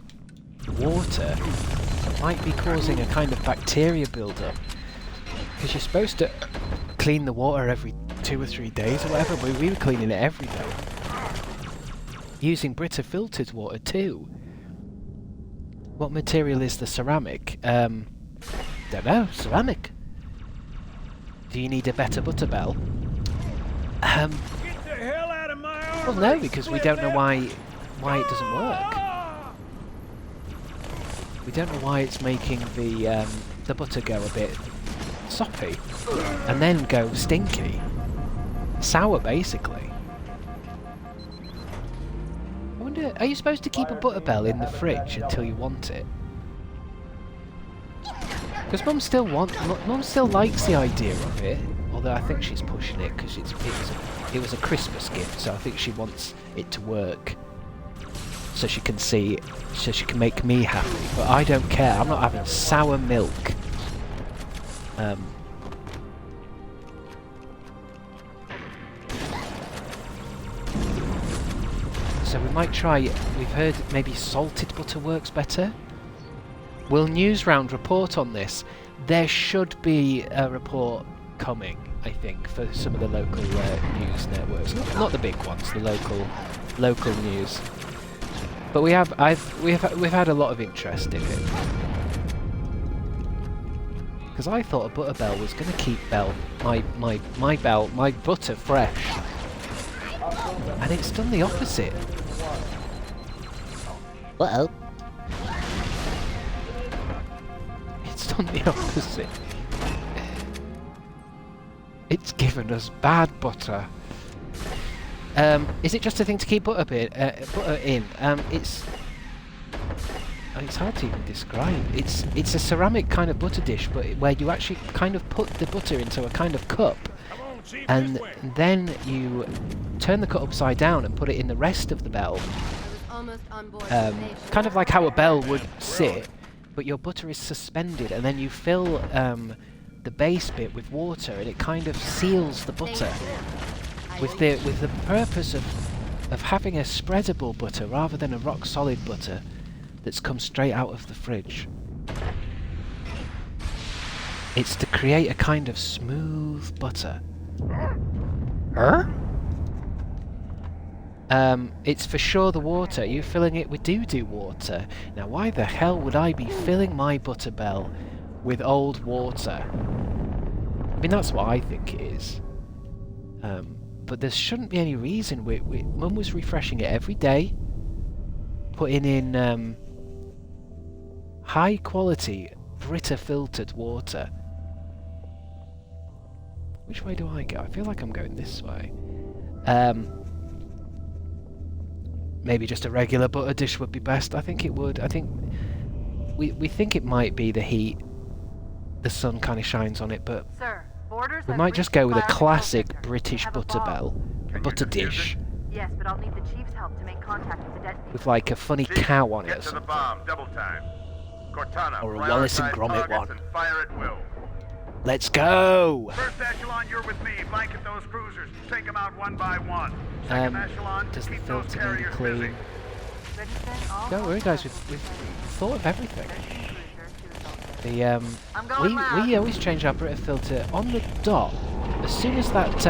S6: water might be causing a kind of bacteria build-up. Because you're supposed to clean the water every 2 or 3 days or whatever, but we were cleaning it every day. Using Brita filtered water too. What material is the ceramic? Don't know. Ceramic. Do you need a better butter bell?
S2: Get the hell out of my arm!
S6: Well, no, because we don't know why it doesn't work. We don't know why it's making the butter go a bit soppy and then go stinky, sour, basically. I wonder, are you supposed to keep a butter bell in the fridge until you want it? Because Mum still likes the idea of it, although I think she's pushing it because it was a Christmas gift, so I think she wants it to work, so she can see, so she can make me happy. But I don't care. I'm not having sour milk. So we might try. We've heard maybe salted butter works better. Will Newsround report on this? There should be a report coming, I think, for some of the local news networks. Not the big ones, the local news. But we've had a lot of interest in it. Because I thought a butter bell was going to keep my butter fresh, and it's done the opposite. Well. On the opposite. It's given us bad butter. Is it just a thing to keep butter in? It's hard to even describe. It's a ceramic kind of butter dish, but where you actually kind of put the butter into a kind of cup, and then you turn the cup upside down and put it in the rest of the bell. Kind of like how a bell would sit. But your butter is suspended, and then you fill the base bit with water, and it kind of seals the butter with the purpose of having a spreadable butter rather than a rock solid butter that's come straight out of the fridge. It's to create a kind of smooth butter. Huh? It's for sure the water. You're filling it with doo-doo water. Now, why the hell would I be filling my butter bell with old water? I mean, that's what I think it is. But there shouldn't be any reason. Mum was refreshing it every day, putting in high-quality Brita filtered water. Which way do I go? I feel like I'm going this way. Maybe just a regular butter dish would be best. I think it would. I think we think it might be the heat. The sun kind of shines on it, but we might just go with a classic British butter bell, a butter dish.
S8: Yes, but I'll need the chief's help to make contact with the detonator.
S6: With like a funny cow on it or something.
S13: Double time. Cortana,
S6: or a Wallace and Gromit one.
S13: And fire at will.
S6: Let's go!
S15: First echelon, you're with me. Blanket those cruisers. Take them out one by one. Second echelon,
S6: does the
S15: keep those
S6: filter need
S15: carriers
S6: clean?
S15: busy.
S6: Don't worry, guys. We've thought of everything. We always change our Brita filter on the dot. As soon as that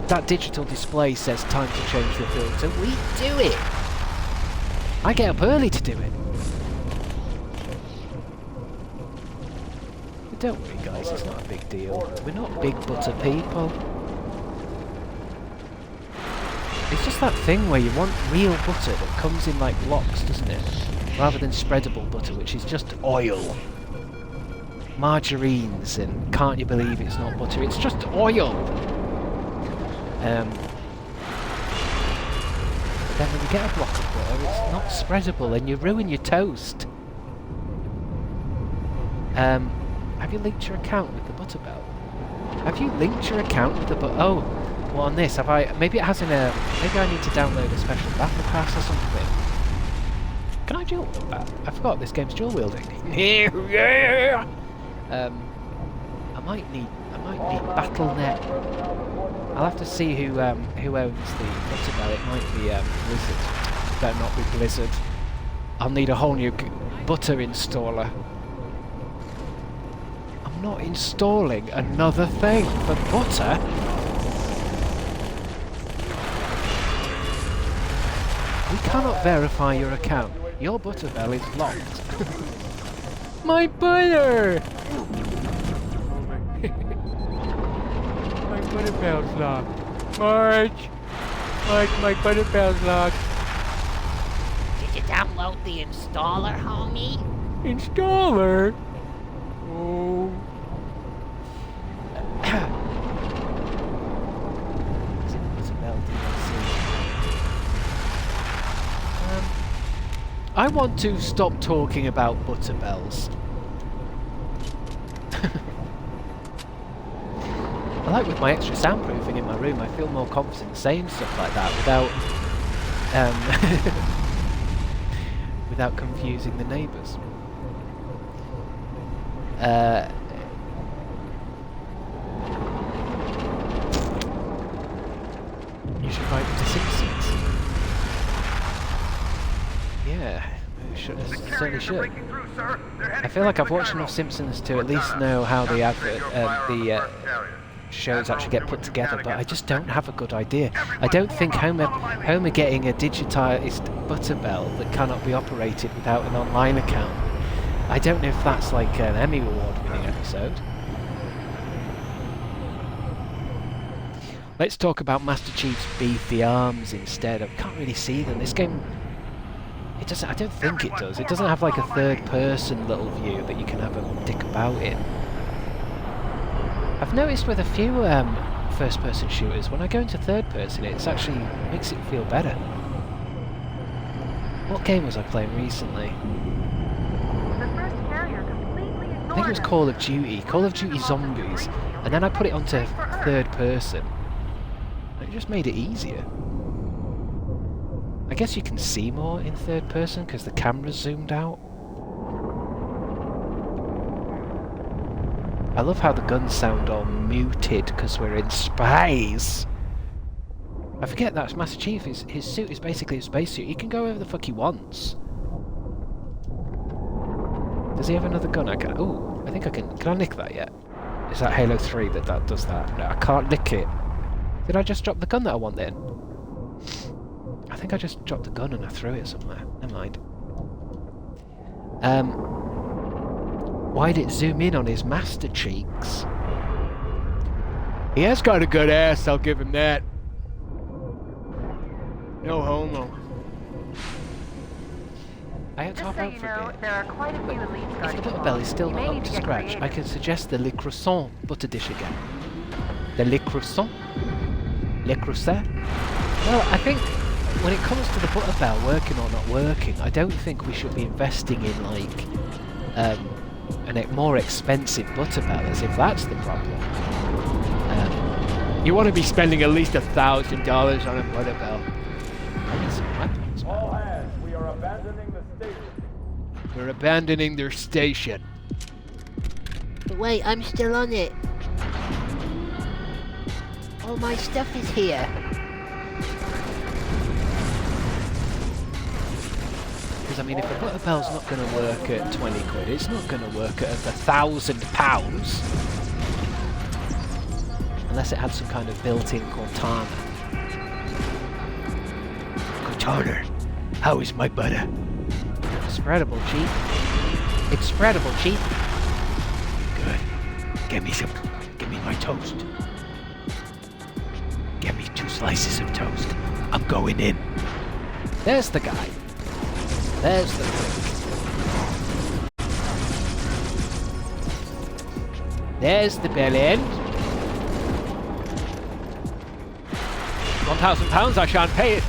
S6: that digital display says time to change the filter, we do it. I get up early to do it. But don't worry guys, it's not a big deal. We're not big butter people. It's just that thing where you want real butter that comes in like blocks, doesn't it? Rather than spreadable butter, which is just oil. Margarines, and can't you believe it's not butter? It's just oil! Then when you get a block of butter, it's not spreadable and you ruin your toast. Have you linked your account with the butter bell? Have you linked your account with the butter? Oh, well on this, have I... Maybe it has in a... Maybe I need to download a special battle pass or something. Can I dual wield that? I forgot this game's dual wielding. Yeah! I might need Battle.net. I'll have to see who owns the butter bell. It might be Blizzard. Better not be Blizzard. I'll need a whole new butter installer. I'm not installing another thing for butter. We cannot verify your account. Your butter bell is locked. My butter! My butter bell's locked. Marge! Marge, my butter bell's locked.
S18: Did you download the installer, homie?
S6: Installer? Oh. I want to stop talking about butter bells. I like with my extra soundproofing in my room, I feel more confident saying stuff like that without without confusing the neighbours. You should write to Simpsons. Yeah, certainly should. I feel like I've watched enough Simpsons to at least know how the shows actually get put together, but I just don't have a good idea. I don't think Homer getting a digitized butter bell that cannot be operated without an online account. I don't know if that's like an Emmy Award-winning episode. Let's talk about Master Chief's beefy arms instead. I can't really see them. This game... It doesn't. I don't think it does. It doesn't have like a third-person little view that you can have a dick about in. I've noticed with a few first-person shooters, when I go into third-person, it actually makes it feel better. What game was I playing recently? I think it was Call of Duty Zombies, and then I put it onto third-person. It just made it easier. I guess you can see more in third person because the camera's zoomed out. I love how the guns sound all muted because we're in space. I forget that's Master Chief. His suit is basically a spacesuit. He can go wherever the fuck he wants. Does he have another gun I can... Oh, I think I can... Can I nick that yet? Is that Halo 3 that does that? No, I can't nick it. Did I just drop the gun that I want then? I think I just dropped the gun and I threw it somewhere. Never mind. Why'd it zoom in on his master cheeks? He has got a good ass, I'll give him that. No homo. I had to hop out for a bit.
S8: There are quite a few elite
S6: If the butter bell is still not up to scratch, I can suggest the Le Croissant butter dish again. The Le Croissant? Le Croissant? Well, I think when it comes to the butter bell working or not working, I don't think we should be investing in like a more expensive butter bell, as if that's the problem. You want to be spending at least $1,000 on a butter bell. I need some weapons.
S15: All hands, we are abandoning the station.
S6: We're abandoning their station.
S7: But wait, I'm still on it. All my stuff is here.
S6: Because I mean, if a butter bell's not going to work at 20 quid, it's not going to work at £1,000. unless it had some kind of built-in Cortana. Cortana, how is my butter? Spreadable, Chief. It's spreadable, Chief. Good. Give me some. Give me my toast. Give me 2 slices of toast. I'm going in. There's the guy. There's the prick. There's the bell end. £1,000, I shan't pay it.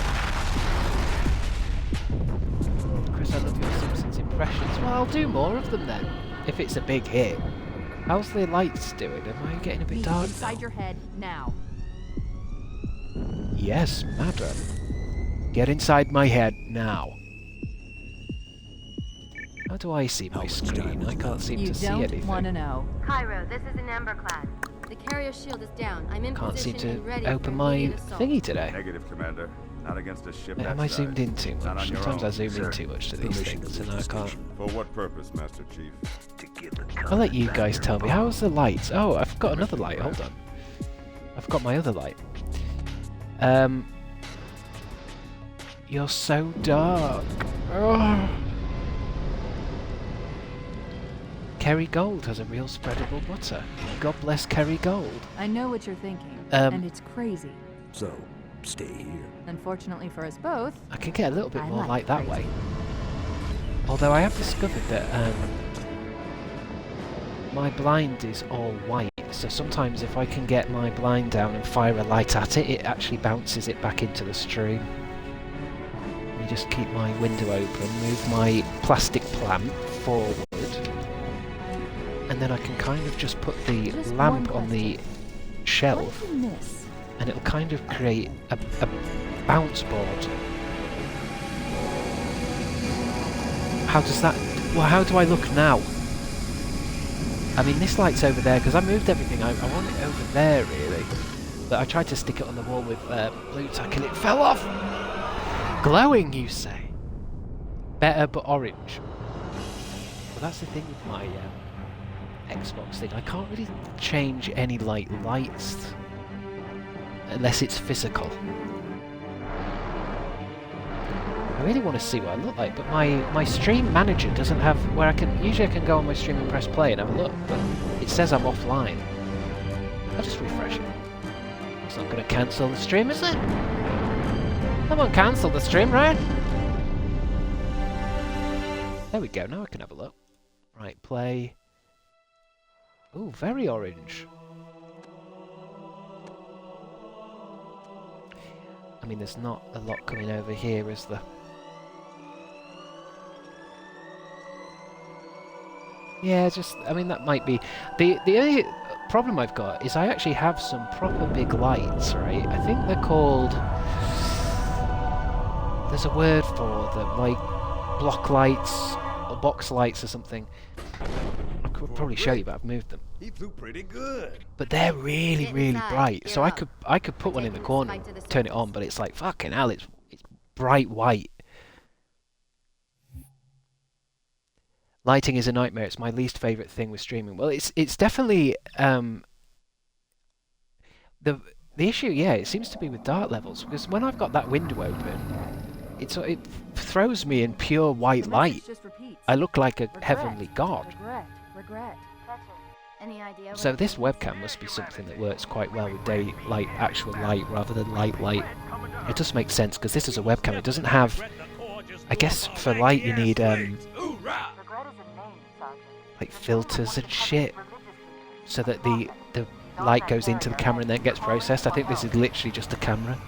S6: Chris, I love your Simpsons impressions. Well, I'll do more of them then, if it's a big hit. How's the lights doing? Am I getting a bit dark
S3: inside
S6: now?
S3: your head now.
S6: Yes, madam. Get inside my head now. How do I see my screen? I can't seem to see anything.
S3: You don't want to know.
S8: Cairo, this is an Ember class. The carrier shield is down. I'm in
S6: Can't seem
S8: position and ready
S6: to
S8: for
S6: open my
S8: immediate assault.
S6: thingy today.
S13: Negative, Commander. Not against a ship
S6: Am
S13: that
S6: I
S13: size.
S6: zoomed in too
S13: Not on
S6: much?
S13: your
S6: Sometimes
S13: own,
S6: I zoom
S13: sir.
S6: in too much to these things and I can't.
S13: For what purpose, Master Chief?
S6: I'll let you guys tell me. How's the lights? Oh, I've got another light. Hold on. I've got my other light. You're so dark. Oh. Kerry Gold has a real spreadable butter. God bless Kerry Gold.
S3: I know what you're thinking,
S6: Um,
S3: and it's crazy.
S17: So, stay here.
S3: Unfortunately for us both,
S6: I can get a little bit
S3: I
S6: more
S3: like
S6: light that
S3: crazy.
S6: way. Although I have discovered that my blind is all white, so sometimes if I can get my blind down and fire a light at it, it actually bounces it back into the stream. Let me just keep my window open, move my plastic plant forward, and then I can kind of just put the
S3: Just
S6: lamp
S3: one
S6: on the shelf,
S3: what if you miss?
S6: and it'll kind of create a bounce board. How does that... Well, how do I look now? I mean, this light's over there, because I moved everything. I want it over there, really. But I tried to stick it on the wall with blue tack, and it fell off! Glowing, you say? Better, but orange. Well, that's the thing with my Xbox thing. I can't really change any, like, lights. Unless it's physical. I really want to see what I look like, but my stream manager doesn't have where I can... Usually I can go on my stream and press play and have a look, but it says I'm offline. I'll just refresh it. It's not going to cancel the stream, is it? I won't cancel the stream, right? There we go, now I can have a look. Right, play. Ooh, very orange. I mean, there's not a lot coming over here, is there? Yeah, just, I mean, that might be... The only problem I've got is I actually have some proper big lights, right? I think they're called... There's a word for them, like block lights, or box lights or something. I could probably show you, but I've moved them.
S4: He flew pretty good.
S6: But they're really, really bright, so I could put one in the corner and turn it on, but it's like, fucking hell, it's bright white. Lighting is a nightmare. It's my least favourite thing with streaming. Well, it's definitely the issue. Yeah, it seems to be with dark levels, because when I've got that window open, it throws me in pure white light. I look like a heavenly god.
S3: Regret.
S8: Any idea
S6: So this webcam must be something that works quite well with daylight, actual light, rather than light. It does make sense, because this is a webcam. It doesn't have... I guess for light you need like filters and shit, so that the light goes into the camera and then gets processed. I think this is literally just a camera.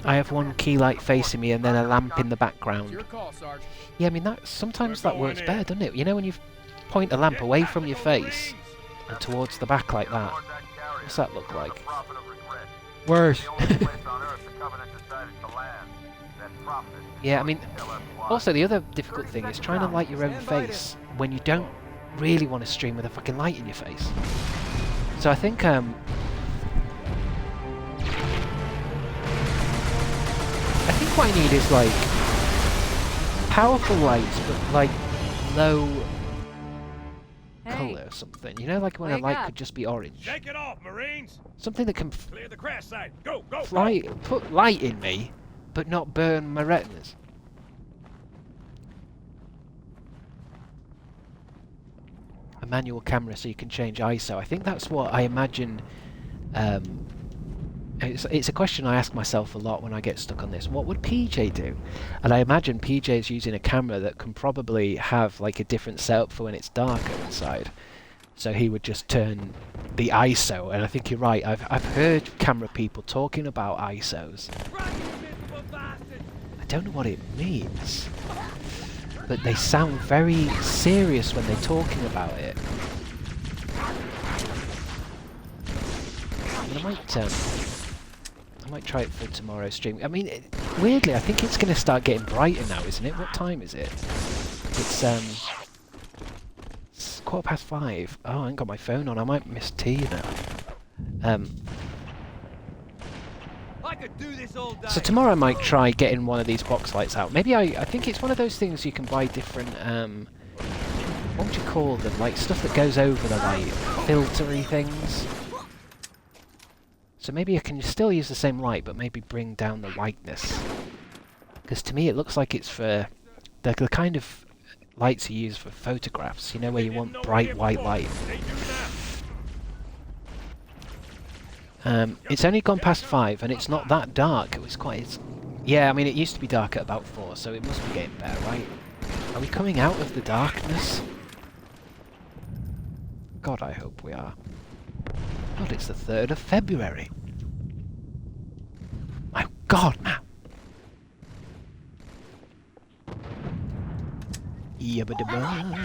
S6: I have one key light facing me and then a lamp in the background. Yeah, I mean, sometimes that works better, doesn't it? You know, when you point a lamp away from your face and towards the back like that. What's that look like? Worse. Yeah, I mean, also the other difficult thing is trying to light your own face when you don't really want to stream with a fucking light in your face. So I think what I need is like powerful lights, but like low colour or something. You know, like when a light could just be orange.
S4: Shake it off, Marines.
S6: Something that can
S4: Clear the crash site. Go, go,
S6: put light in me, but not burn my retinas. A manual camera so you can change ISO. I think that's what I imagine. It's a question I ask myself a lot when I get stuck on this. What would PJ do? And I imagine PJ is using a camera that can probably have like a different setup for when it's darker inside. So he would just turn the ISO, and I think you're right. I've heard camera people talking about ISOs. I don't know what it means, but they sound very serious when they're talking about it. And I might try it for tomorrow's stream. I mean, weirdly, I think it's going to start getting brighter now, isn't it? What time is it? It's 5:15. Oh, I ain't got my phone on. I might miss tea now.
S16: I could do this all day.
S6: So tomorrow I might try getting one of these box lights out. Maybe I think it's one of those things you can buy different, what would you call them? Like stuff that goes over the light, filtery things. So maybe I can still use the same light, but maybe bring down the whiteness. Because to me it looks like it's for the kind of lights you use for photographs, you know, where you want bright white light. It's only gone past 5 and it's not that dark. It was quite... yeah, I mean it used to be dark at about 4, so it must be getting better, right? Are we coming out of the darkness? God, I hope we are. God, it's the 3rd of February. My God, man. Yabba-dabba,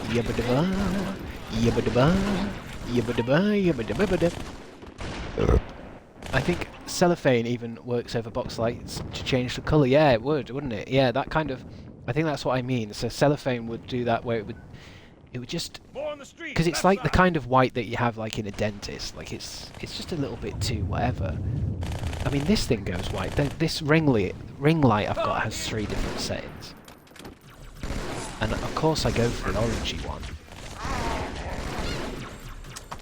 S6: yabba-dabba, yabba-dabba, yabba-dabba, yabba-dabba-dabba. I think cellophane even works over box lights to change the colour. Yeah, it would, wouldn't it? Yeah, that kind of... I think that's what I mean. So cellophane would do that where it would just... because it's like the kind of white that you have like in a dentist. Like it's just a little bit too whatever. I mean, this thing goes white. This ring light I've got has 3 different settings. And of course I go for the orangey one.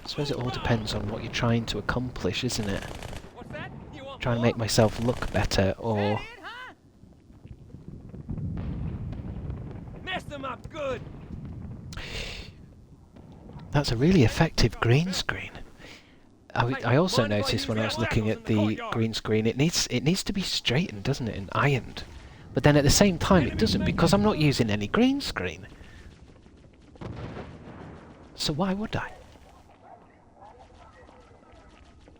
S6: I suppose it all depends on what you're trying to accomplish, isn't it? Trying to make myself look better, or...
S16: Mess them up good.
S6: That's a really effective green screen. I also noticed when I was looking at the green screen, it needs to be straightened, doesn't it, and ironed. But then at the same time it doesn't, because I'm not using any green screen. So why would I?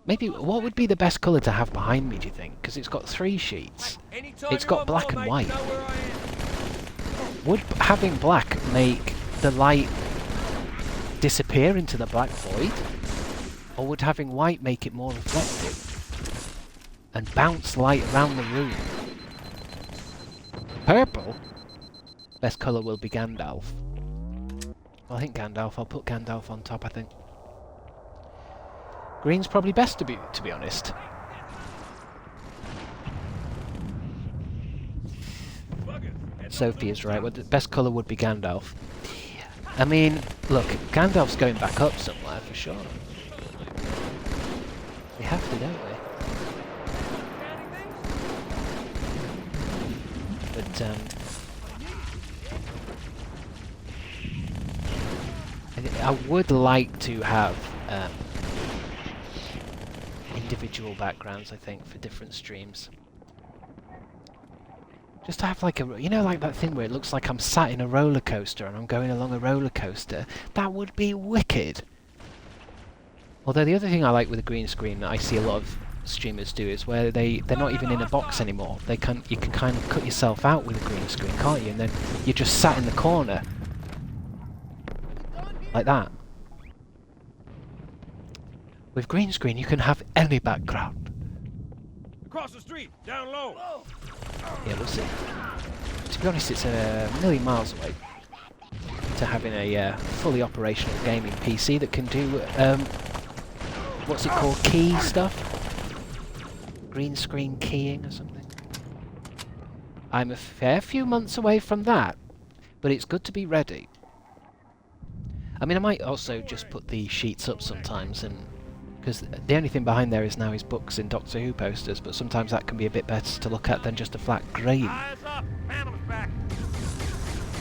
S6: Maybe, what would be the best colour to have behind me, do you think? Because it's got 3 sheets. It's got black and white. Would having black make the light disappear into the black void? Or would having white make it more reflective? And bounce light around the room? Purple? Best colour will be Gandalf. Well, I think Gandalf. I'll put Gandalf on top, I think. Green's probably best, to be honest. Sophie is right. Well, the best colour would be Gandalf. I mean, look, Gandalf's going back up somewhere for sure. We have to, don't we? But I would like to have individual backgrounds, I think, for different streams. Just to have like a, you know, like that thing where it looks like I'm sat in a roller coaster and I'm going along a roller coaster. That would be wicked. Although the other thing I like with a green screen that I see a lot of streamers do is where they're not even in a box anymore. You can kind of cut yourself out with a green screen, can't you? And then you're just sat in the corner. Like that. With green screen you can have any background.
S4: Across the street, down low.
S6: Yeah, we'll see. To be honest, it's a million miles away to having a fully operational gaming PC that can do, what's it called, key stuff? Green screen keying or something. I'm a fair few months away from that, but it's good to be ready. I mean, I might also just put the sheets up sometimes, and because the only thing behind there is now his books and Doctor Who posters, but sometimes that can be a bit better to look at than just a flat green.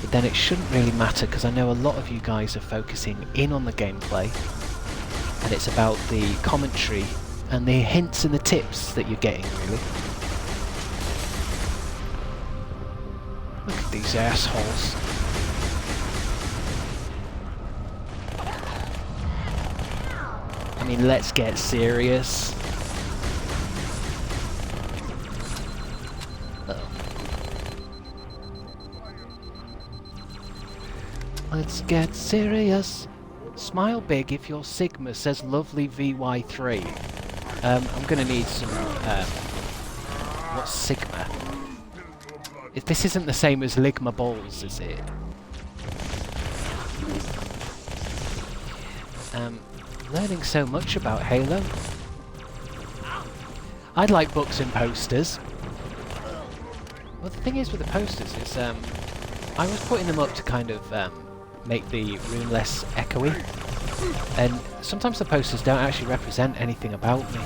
S6: But then it shouldn't really matter, because I know a lot of you guys are focusing in on the gameplay, and it's about the commentary and the hints and the tips that you're getting, really. Look at these assholes. I mean, let's get serious. Let's get serious. Smile big if your Sigma says lovely VY3. I'm gonna need some, what's Sigma? If this isn't the same as Ligma balls, is it? Learning so much about Halo. I'd like books and posters. Well, the thing is with the posters is, I was putting them up to kind of, make the room less echoey, and sometimes the posters don't actually represent anything about me.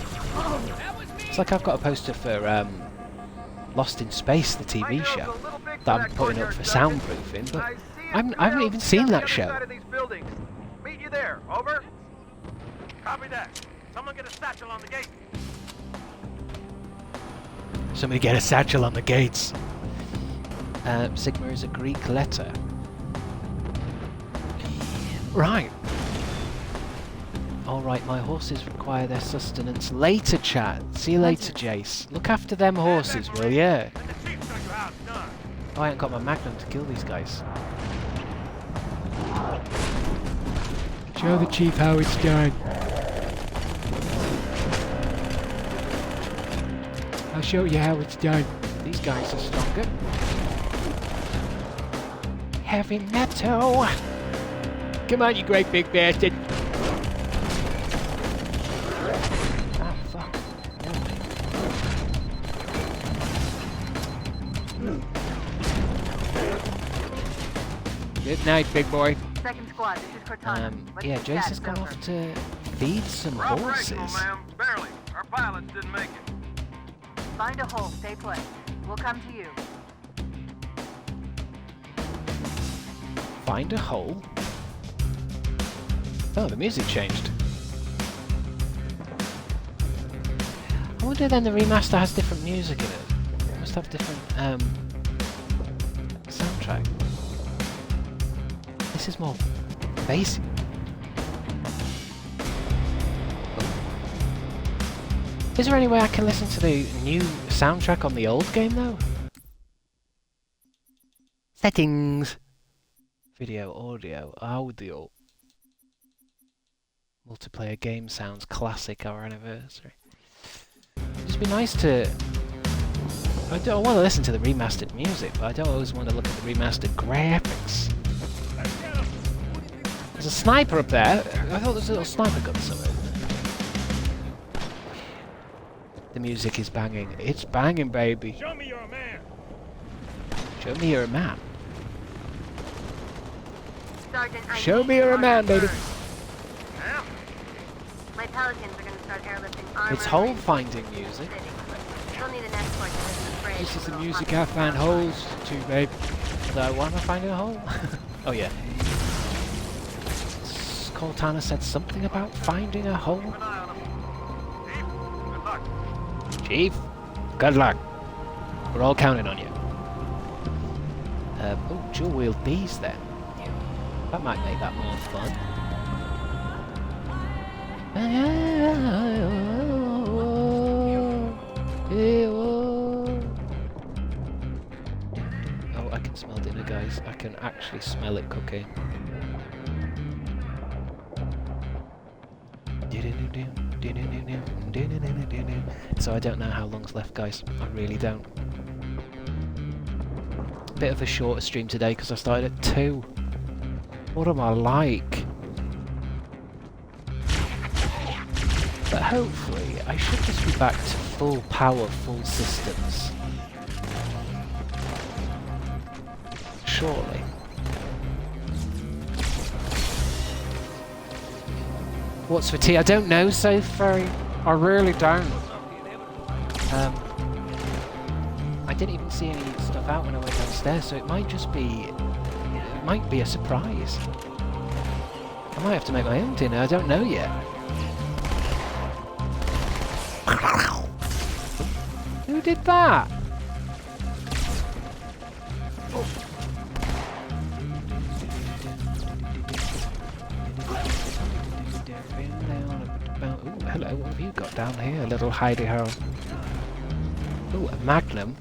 S6: It's like I've got a poster for Lost in Space, the TV show, that I'm putting up for soundproofing, but I haven't even seen that show.
S15: Meet you there. Over. Copy that. Someone get a satchel on the gate.
S6: Somebody get a satchel on the gates. Sigma is a Greek letter. Right. Alright, my horses require their sustenance later, chat. See you later, Jace. Look after them horses, will ya? Oh, I ain't got my magnum to kill these guys.
S5: Show the chief how it's done. I'll show you how it's done.
S6: These guys are stronger. Heavy metal!
S5: Come on, you great big bastard!
S6: Ah, fuck.
S5: Good night, big boy.
S8: Second squad, this is Cortana.
S6: Yeah, Jace has gone off to feed some horses.
S15: Barely. Our pilots didn't make it.
S8: Find a hole, stay put. We'll come to you.
S6: Find a hole? Oh, the music changed. I wonder then the remaster has different music in it. It must have different soundtrack. This is more basic. Is there any way I can listen to the new soundtrack on the old game though? Settings. Video, audio, audio. Multiplayer game sounds, classic, our anniversary. It'd just be nice to... I want to listen to the remastered music, but I don't always want to look at the remastered graphics. There's a sniper up there. I thought there was a little sniper gun somewhere. The music is banging. It's banging, baby.
S15: Show me you're a man.
S6: Show me you're a man.
S8: Sergeant,
S5: Show me you're a man, baby.
S8: My Pelicans are going to start airlifting armor.
S6: It's hole finding music.
S8: You'll need an escort to listen to
S5: This is the music I find holes to, babe.
S6: So, why am I finding a hole? Oh yeah. Cortana said something about finding a hole. Chief, good luck. We're all counting on you. Oh, dual wield these then. That might make that more fun. Oh, I can smell dinner, guys. I can actually smell it cooking. So I don't know how long's left, guys. I really don't. Bit of a shorter stream today because I started at 2. What am I like? But hopefully I should just be back to full power, full systems. Surely. What's for tea? I don't know, Sophie. I really don't. I didn't even see any stuff out when I went downstairs, so it might just be... It might be a surprise. I might have to make my own dinner, I don't know yet. Who did that? Ooh, hello, what have you got down here, little hidey hole? Ooh, a magnum.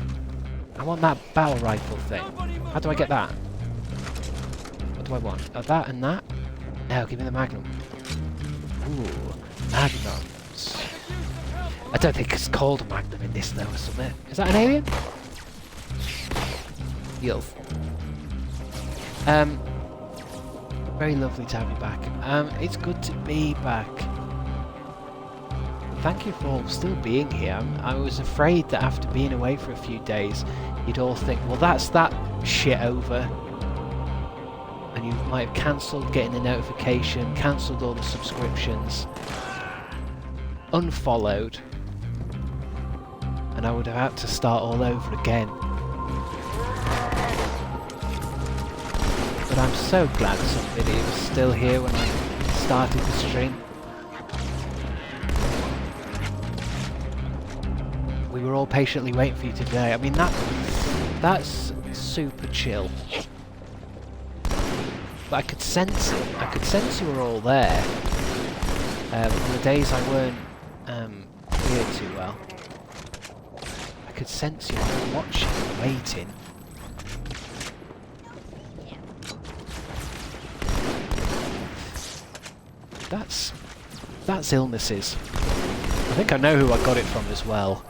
S6: I want that battle rifle thing. How do I get that? What do I want? That and that? No, give me the magnum. Ooh, magnums. I don't think it's called a magnum in this though, or something. Is that an alien? Yelf. Very lovely to have you back. It's good to be back. Thank you for still being here. I was afraid that after being away for a few days, you'd all think, well, that's that shit over. And you might have cancelled getting the notification, cancelled all the subscriptions, unfollowed, and I would have had to start all over again. But I'm so glad somebody was still here when I started the stream. We were all patiently waiting for you today. I mean, that's super chill. But I could sense it. I could sense you were all there. On the days I weren't here too well. I could sense you were watching, waiting. That's illnesses. I think I know who I got it from as well.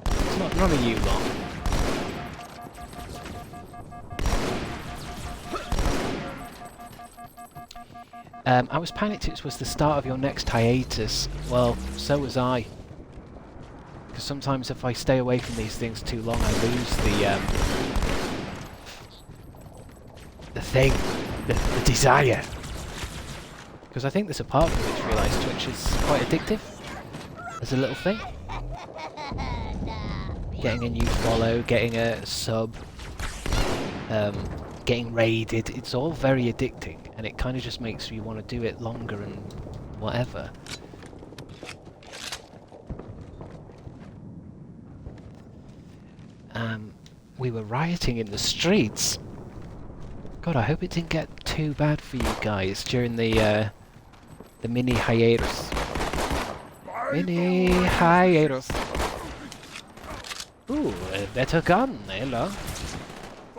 S6: It's not none of you lot. I was panicked it was the start of your next hiatus. Well, so was I. Because sometimes if I stay away from these things too long, I lose the thing, the desire. Because I think there's a part of me which realised Twitch is quite addictive as a little thing. Getting a new follow, getting a sub, getting raided, it's all very addicting, and it kind of just makes you want to do it longer and whatever. We were rioting in the streets. God, I hope it didn't get too bad for you guys during the mini hiatus. Mini hiatus. Ooh, a better gun, hello.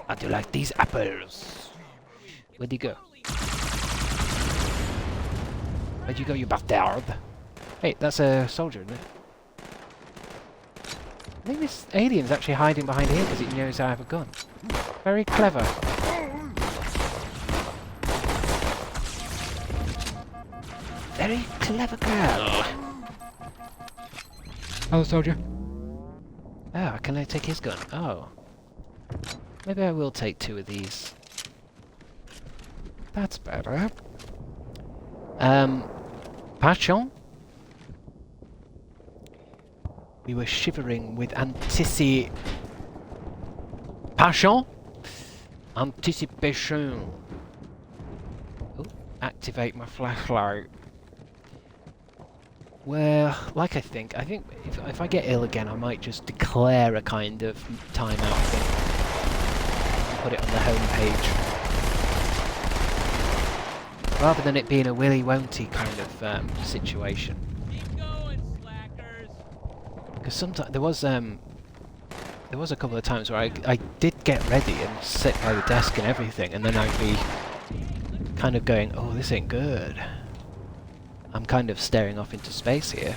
S6: How do you like these apples? Where'd you go? Where'd you go, you bastard? Hey, that's a soldier, isn't it? I think this alien's actually hiding behind here because it knows I have a gun. Very clever. Very clever girl. Hello, soldier. Oh, can I take his gun? Oh. Maybe I will take 2 of these. That's better. Passion? We were shivering with Passion? Anticipation. Oh, activate my flashlight. Well, like I think if I get ill again, I might just declare a kind of timeout thing. Put it on the home page. Rather than it being a willy-won't-y kind of situation. Because sometimes there was a couple of times where I did get ready and sit by the desk and everything, and then I'd be kind of going, oh, this ain't good. I'm kind of staring off into space here.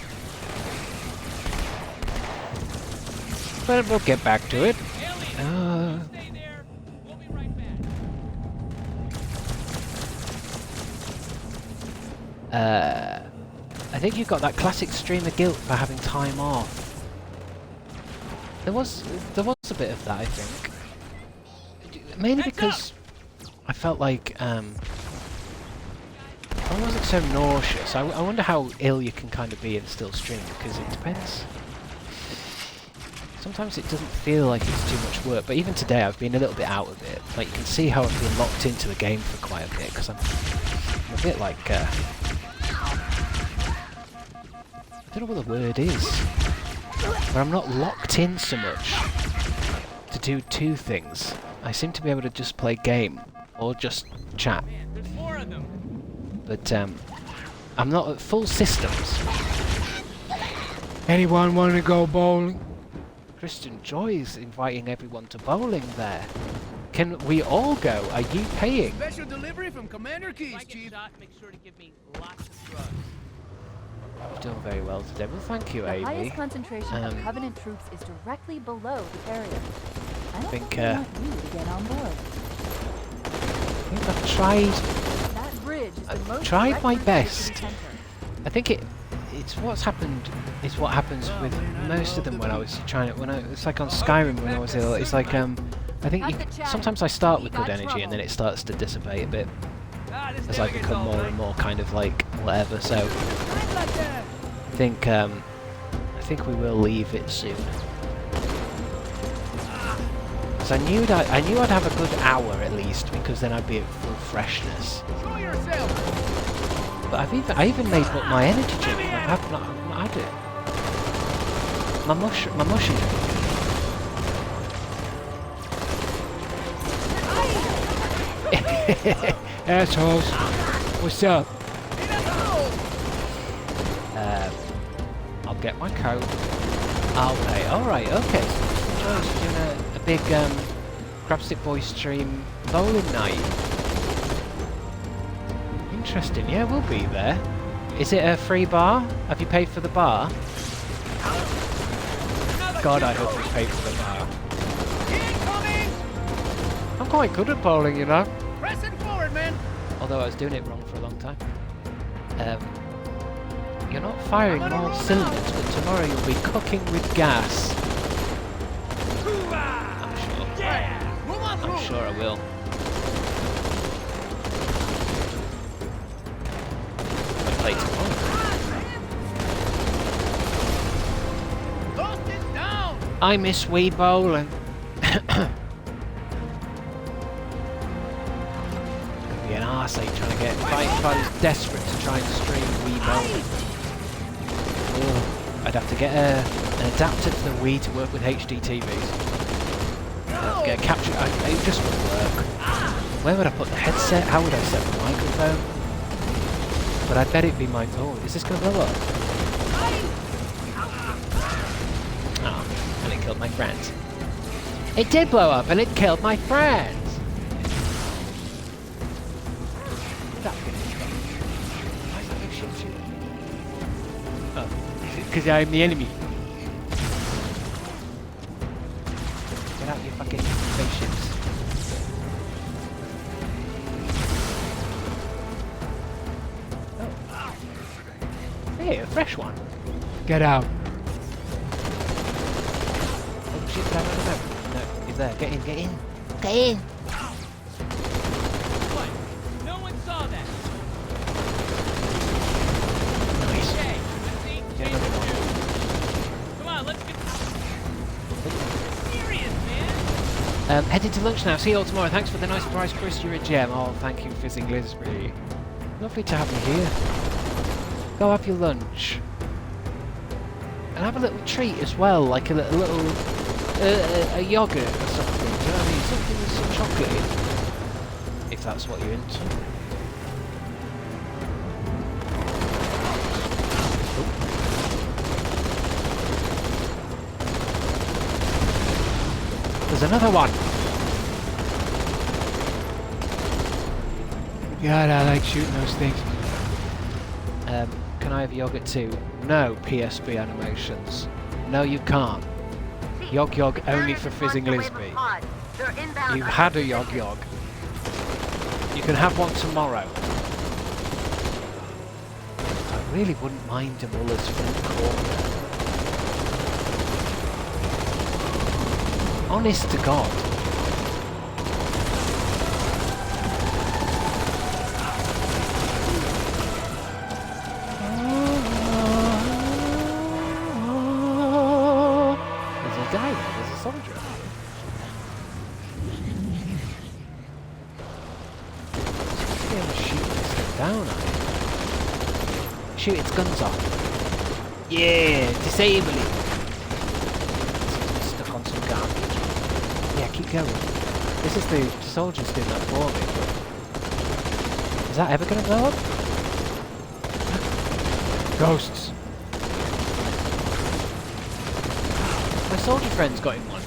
S6: But we'll get back to it. I think you got that classic stream of guilt for having time off. There was a bit of that, I think. Mainly because I felt like I wasn't so nauseous. I wonder how ill you can kind of be and still stream, because it depends. Sometimes it doesn't feel like it's too much work, but even today I've been a little bit out of it. Like, you can see how I've been locked into the game for quite a bit, because I'm a bit like, I don't know what the word is, where I'm not locked in so much to do two things. I seem to be able to just play game, or just chat.
S16: There's more of them.
S6: But, I'm not at full systems.
S5: Anyone want to go bowling?
S6: Christian Joy's inviting everyone to bowling there. Can we all go? Are you paying?
S16: Special delivery from Commander Keys,
S18: If I get
S16: Chief.
S18: shot, make sure to give me lots of drugs.
S6: You've done very well today. Well, thank you,
S14: The
S6: Amy.
S14: highest concentration of Covenant troops is directly below the barrier. I don't think they want you to get on board.
S6: I think I've tried.
S14: That bridge is the
S6: I've
S14: most
S6: tried
S14: direct
S6: my
S14: route to the
S6: best.
S14: city center.
S6: I think it's what's happened. It's what happens with most of them when I was trying to. It's like on Skyrim when I was ill. It's like I think sometimes I start with good energy and then it starts to dissipate a bit as I become more and more kind of like whatever. So I think we will leave it soon. So I knew I'd have a good hour at least, because then I'd be at full freshness.
S16: Show yourself.
S6: But I even made up my energy drink. I've not had it. My mushy drink.
S5: Assholes. What's up?
S6: I'll get my coat. I'll pay. Alright, okay. So Joe's doing a big Crabstickz Boys stream bowling night. Interesting, yeah, we'll be there. Is it a free bar? Have you paid for the bar? God, I hope we paid for the bar. I'm quite good at bowling, you know.
S16: Pressing forward, man.
S6: Although I was doing it wrong for a long time. You're not firing more cylinders, but tomorrow you'll be cooking with gas. I'm sure. I'm sure I will. I'll play tomorrow. I miss Wii bowling. Be an arse trying to get. If I was desperate to try and stream Wii bowling. I'd have to get an adapter to the Wii to work with HD TVs. I'd have to get a capture. It just wouldn't work. Where would I put the headset? How would I set the microphone? But I bet it'd be my. Oh, is this going to blow up? Oh, and it killed my friends. It did blow up, and it killed my friends.
S5: Because I'm the enemy.
S6: Get out your fucking spaceships. Oh. Hey, a fresh one.
S5: Get out.
S6: Oh shit, no, he's there. Get in, get in. Get in!
S16: What? No one saw that.
S6: Nice.
S16: Okay, let's see.
S6: Get another one.
S16: Come on, let's get serious, man.
S6: Headed to lunch now. See you all tomorrow. Thanks for the nice surprise, Chris. You're a gem. Oh, thank you, Fizzing Lisbury. Lovely to have you here. Go have your lunch. And have a little treat as well, like a little a yogurt or something. Do you know what I mean? Something with some chocolate in. If that's what you're into. There's another one.
S5: God, I like shooting those things.
S6: Can I have yogurt too? No, PSB animations. No, you can't. Yog Yog only for Fizzing Lisby. You've had a Yog Yog. You can have one tomorrow. I really wouldn't mind a Muller's front corner. Honest to God. shoot its guns off. Yeah, disable it. It's stuck on some garbage. Yeah, keep going. This is the soldiers doing that for me. Is that ever going to blow up? Ghosts. My soldier friend's got him one.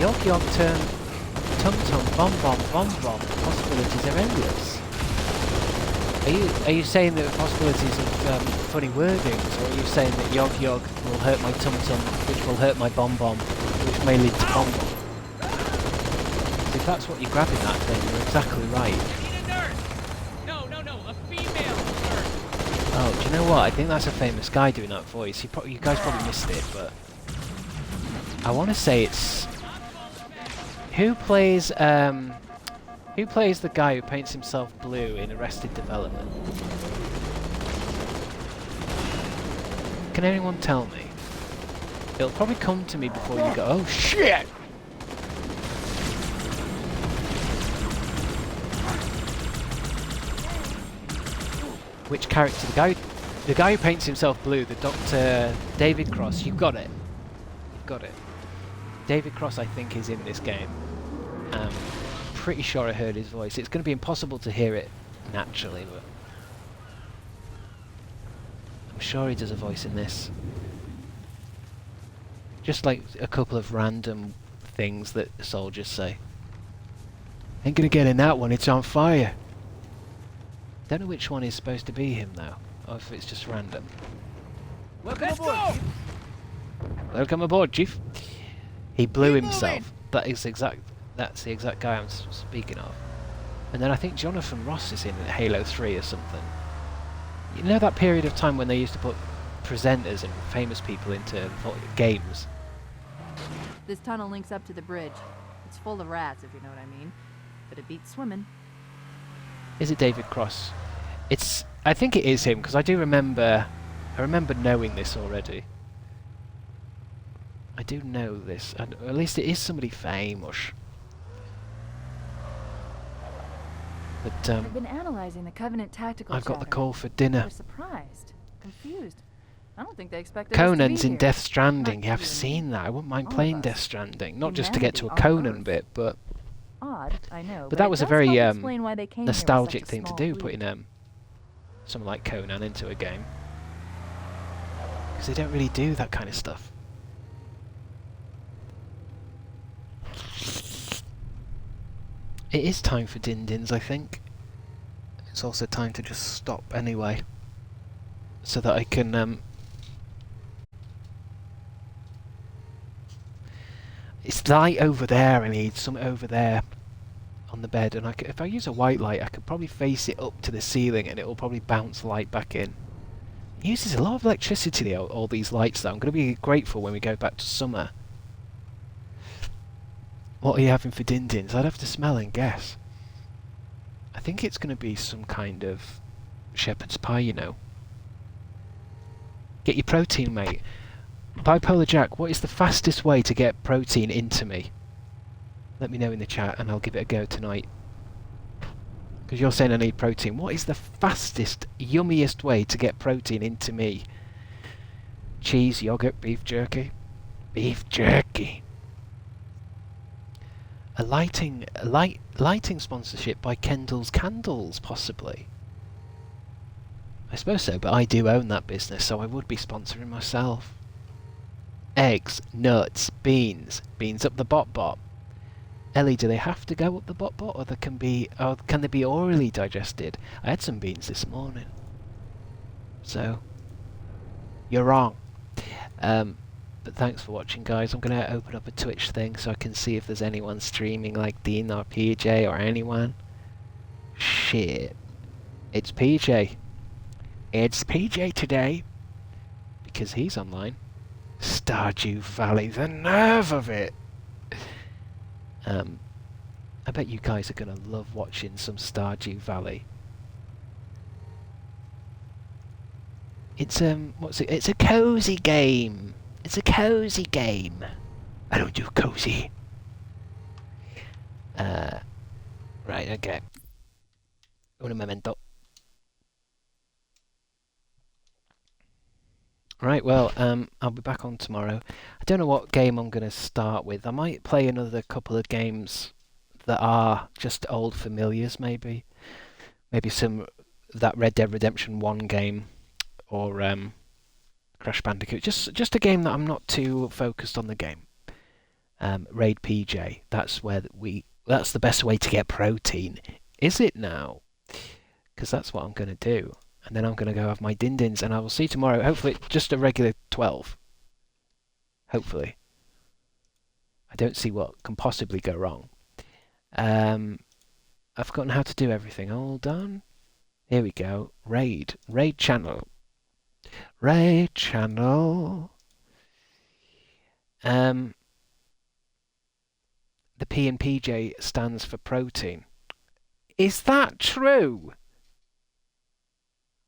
S6: Yog Yog turn, Tum Tum, Bomb Bomb, Bomb Bomb. Possibilities are endless. Are you saying that the possibilities of funny wordings, or are you saying that Yog Yog will hurt my Tum Tum, which will hurt my Bomb Bomb, which may lead to Bomb Bomb? If that's what you're grabbing at, then you're exactly right.
S16: No, a female nurse.
S6: Oh, do you know what? I think that's a famous guy doing that voice. You guys probably missed it, but I want to say it's who plays the guy who paints himself blue in Arrested Development? Can anyone tell me? It'll probably come to me before you go. Oh shit! Which character? The guy who paints himself blue, the Dr. David Cross. You've got it. You've got it. David Cross, I think, is in this game. Pretty sure I heard his voice. It's going to be impossible to hear it naturally, but I'm sure he does a voice in this. Just like a couple of random things that the soldiers say. Ain't gonna get in that one, it's on fire. Don't know which one is supposed to be him though, or if it's just random.
S16: Welcome aboard.
S6: Welcome aboard, Chief. He blew himself. That's the exact guy I'm speaking of. And then I think Jonathan Ross is in Halo 3 or something. You know that period of time when they used to put presenters and famous people into games?
S14: This tunnel links up to the bridge. It's full of rats, if you know what I mean. But it beats swimming.
S6: Is it David Cross? I think it is him, because I remember knowing this already. I do know this, and at least it is somebody famous. But
S14: I've been analyzing the Covenant tactical
S6: I've got the
S14: chatter.
S6: call for dinner.
S14: They're surprised, confused. I don't think they expected
S6: Conan's
S14: us to be
S6: in
S14: here.
S6: Death Stranding. I've seen that. I wouldn't mind
S14: All
S6: playing
S14: of
S6: Death
S14: us.
S6: Stranding, not just to get to a
S14: Humanity on
S6: Conan
S14: Earth.
S6: bit, but
S14: Odd, I know.
S6: but that
S14: it
S6: was a
S14: does
S6: very
S14: help explain why they came here with
S6: nostalgic
S14: such a
S6: thing to
S14: small
S6: do,
S14: fleet.
S6: putting something like Conan into a game, because they don't really do that kind of stuff. It is time for din-dins, I think. It's also time to just stop anyway, so that I can it's light over there. I need some over there on the bed, and if I use a white light, I could probably face it up to the ceiling, and it will probably bounce light back in. It uses a lot of electricity, all these lights, though. I'm going to be grateful when we go back to summer. What are you having for din-dins? I'd have to smell and guess. I think it's going to be some kind of shepherd's pie, you know. Get your protein, mate. Bipolar Jack, what is the fastest way to get protein into me? Let me know in the chat and I'll give it a go tonight. Because you're saying I need protein. What is the fastest, yummiest way to get protein into me? Cheese, yogurt, beef jerky? Beef jerky. A lighting sponsorship by Kendall's Candles, possibly. I suppose so, but I do own that business, so I would be sponsoring myself. Eggs, nuts, beans. Beans up the bot. Ellie, do they have to go up the bot, or can they be orally digested? I had some beans this morning. So, you're wrong. But thanks for watching, guys. I'm going to open up a Twitch thing so I can see if there's anyone streaming, like Dean or PJ or anyone. Shit. It's PJ. It's PJ today. Because he's online. Stardew Valley, the nerve of it! I bet you guys are going to love watching some Stardew Valley. It's it's a cozy game. It's a cozy game. I don't do cozy. Right, okay. Un momento. Right, well, I'll be back on tomorrow. I don't know what game I'm going to start with. I might play another couple of games that are just old familiars, maybe. Maybe that Red Dead Redemption 1 game, or Crash Bandicoot. Just a game that I'm not too focused on the game. Raid PJ. That's the best way to get protein. Is it now? Because that's what I'm going to do. And then I'm going to go have my din-dins, and I will see you tomorrow. Hopefully, just a regular 12. Hopefully. I don't see what can possibly go wrong. I've forgotten how to do everything. Hold on. Here we go. Raid channel. Raid channel. The P and PJ stands for protein. Is that true?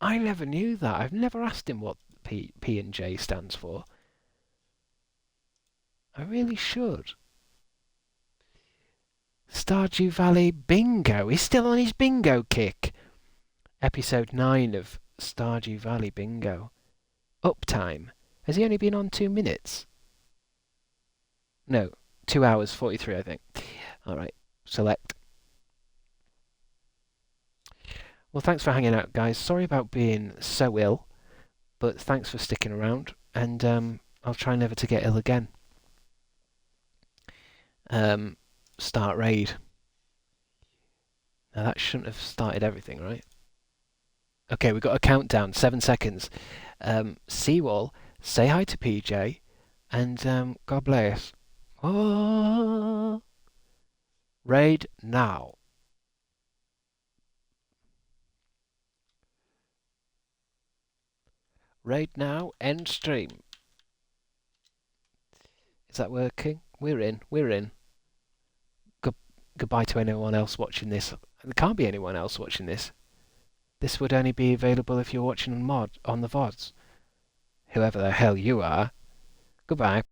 S6: I never knew that. I've never asked him what P and J stands for. I really should. Stardew Valley Bingo. He's still on his bingo kick. Episode 9 of Stardew Valley Bingo. Uptime. Has he only been on 2 minutes? No, 2 hours 43, I think. Alright, select. Well, thanks for hanging out, guys. Sorry about being so ill, but thanks for sticking around, and I'll try never to get ill again. Start raid. Now that shouldn't have started everything, right? Okay, we've got a countdown, 7 seconds. Seawall, say hi to PJ, and God bless. Oh, raid now. Raid now, end stream. Is that working? We're in. Goodbye to anyone else watching this. There can't be anyone else watching this. This would only be available if you're watching on the VODs. Whoever the hell you are. Goodbye.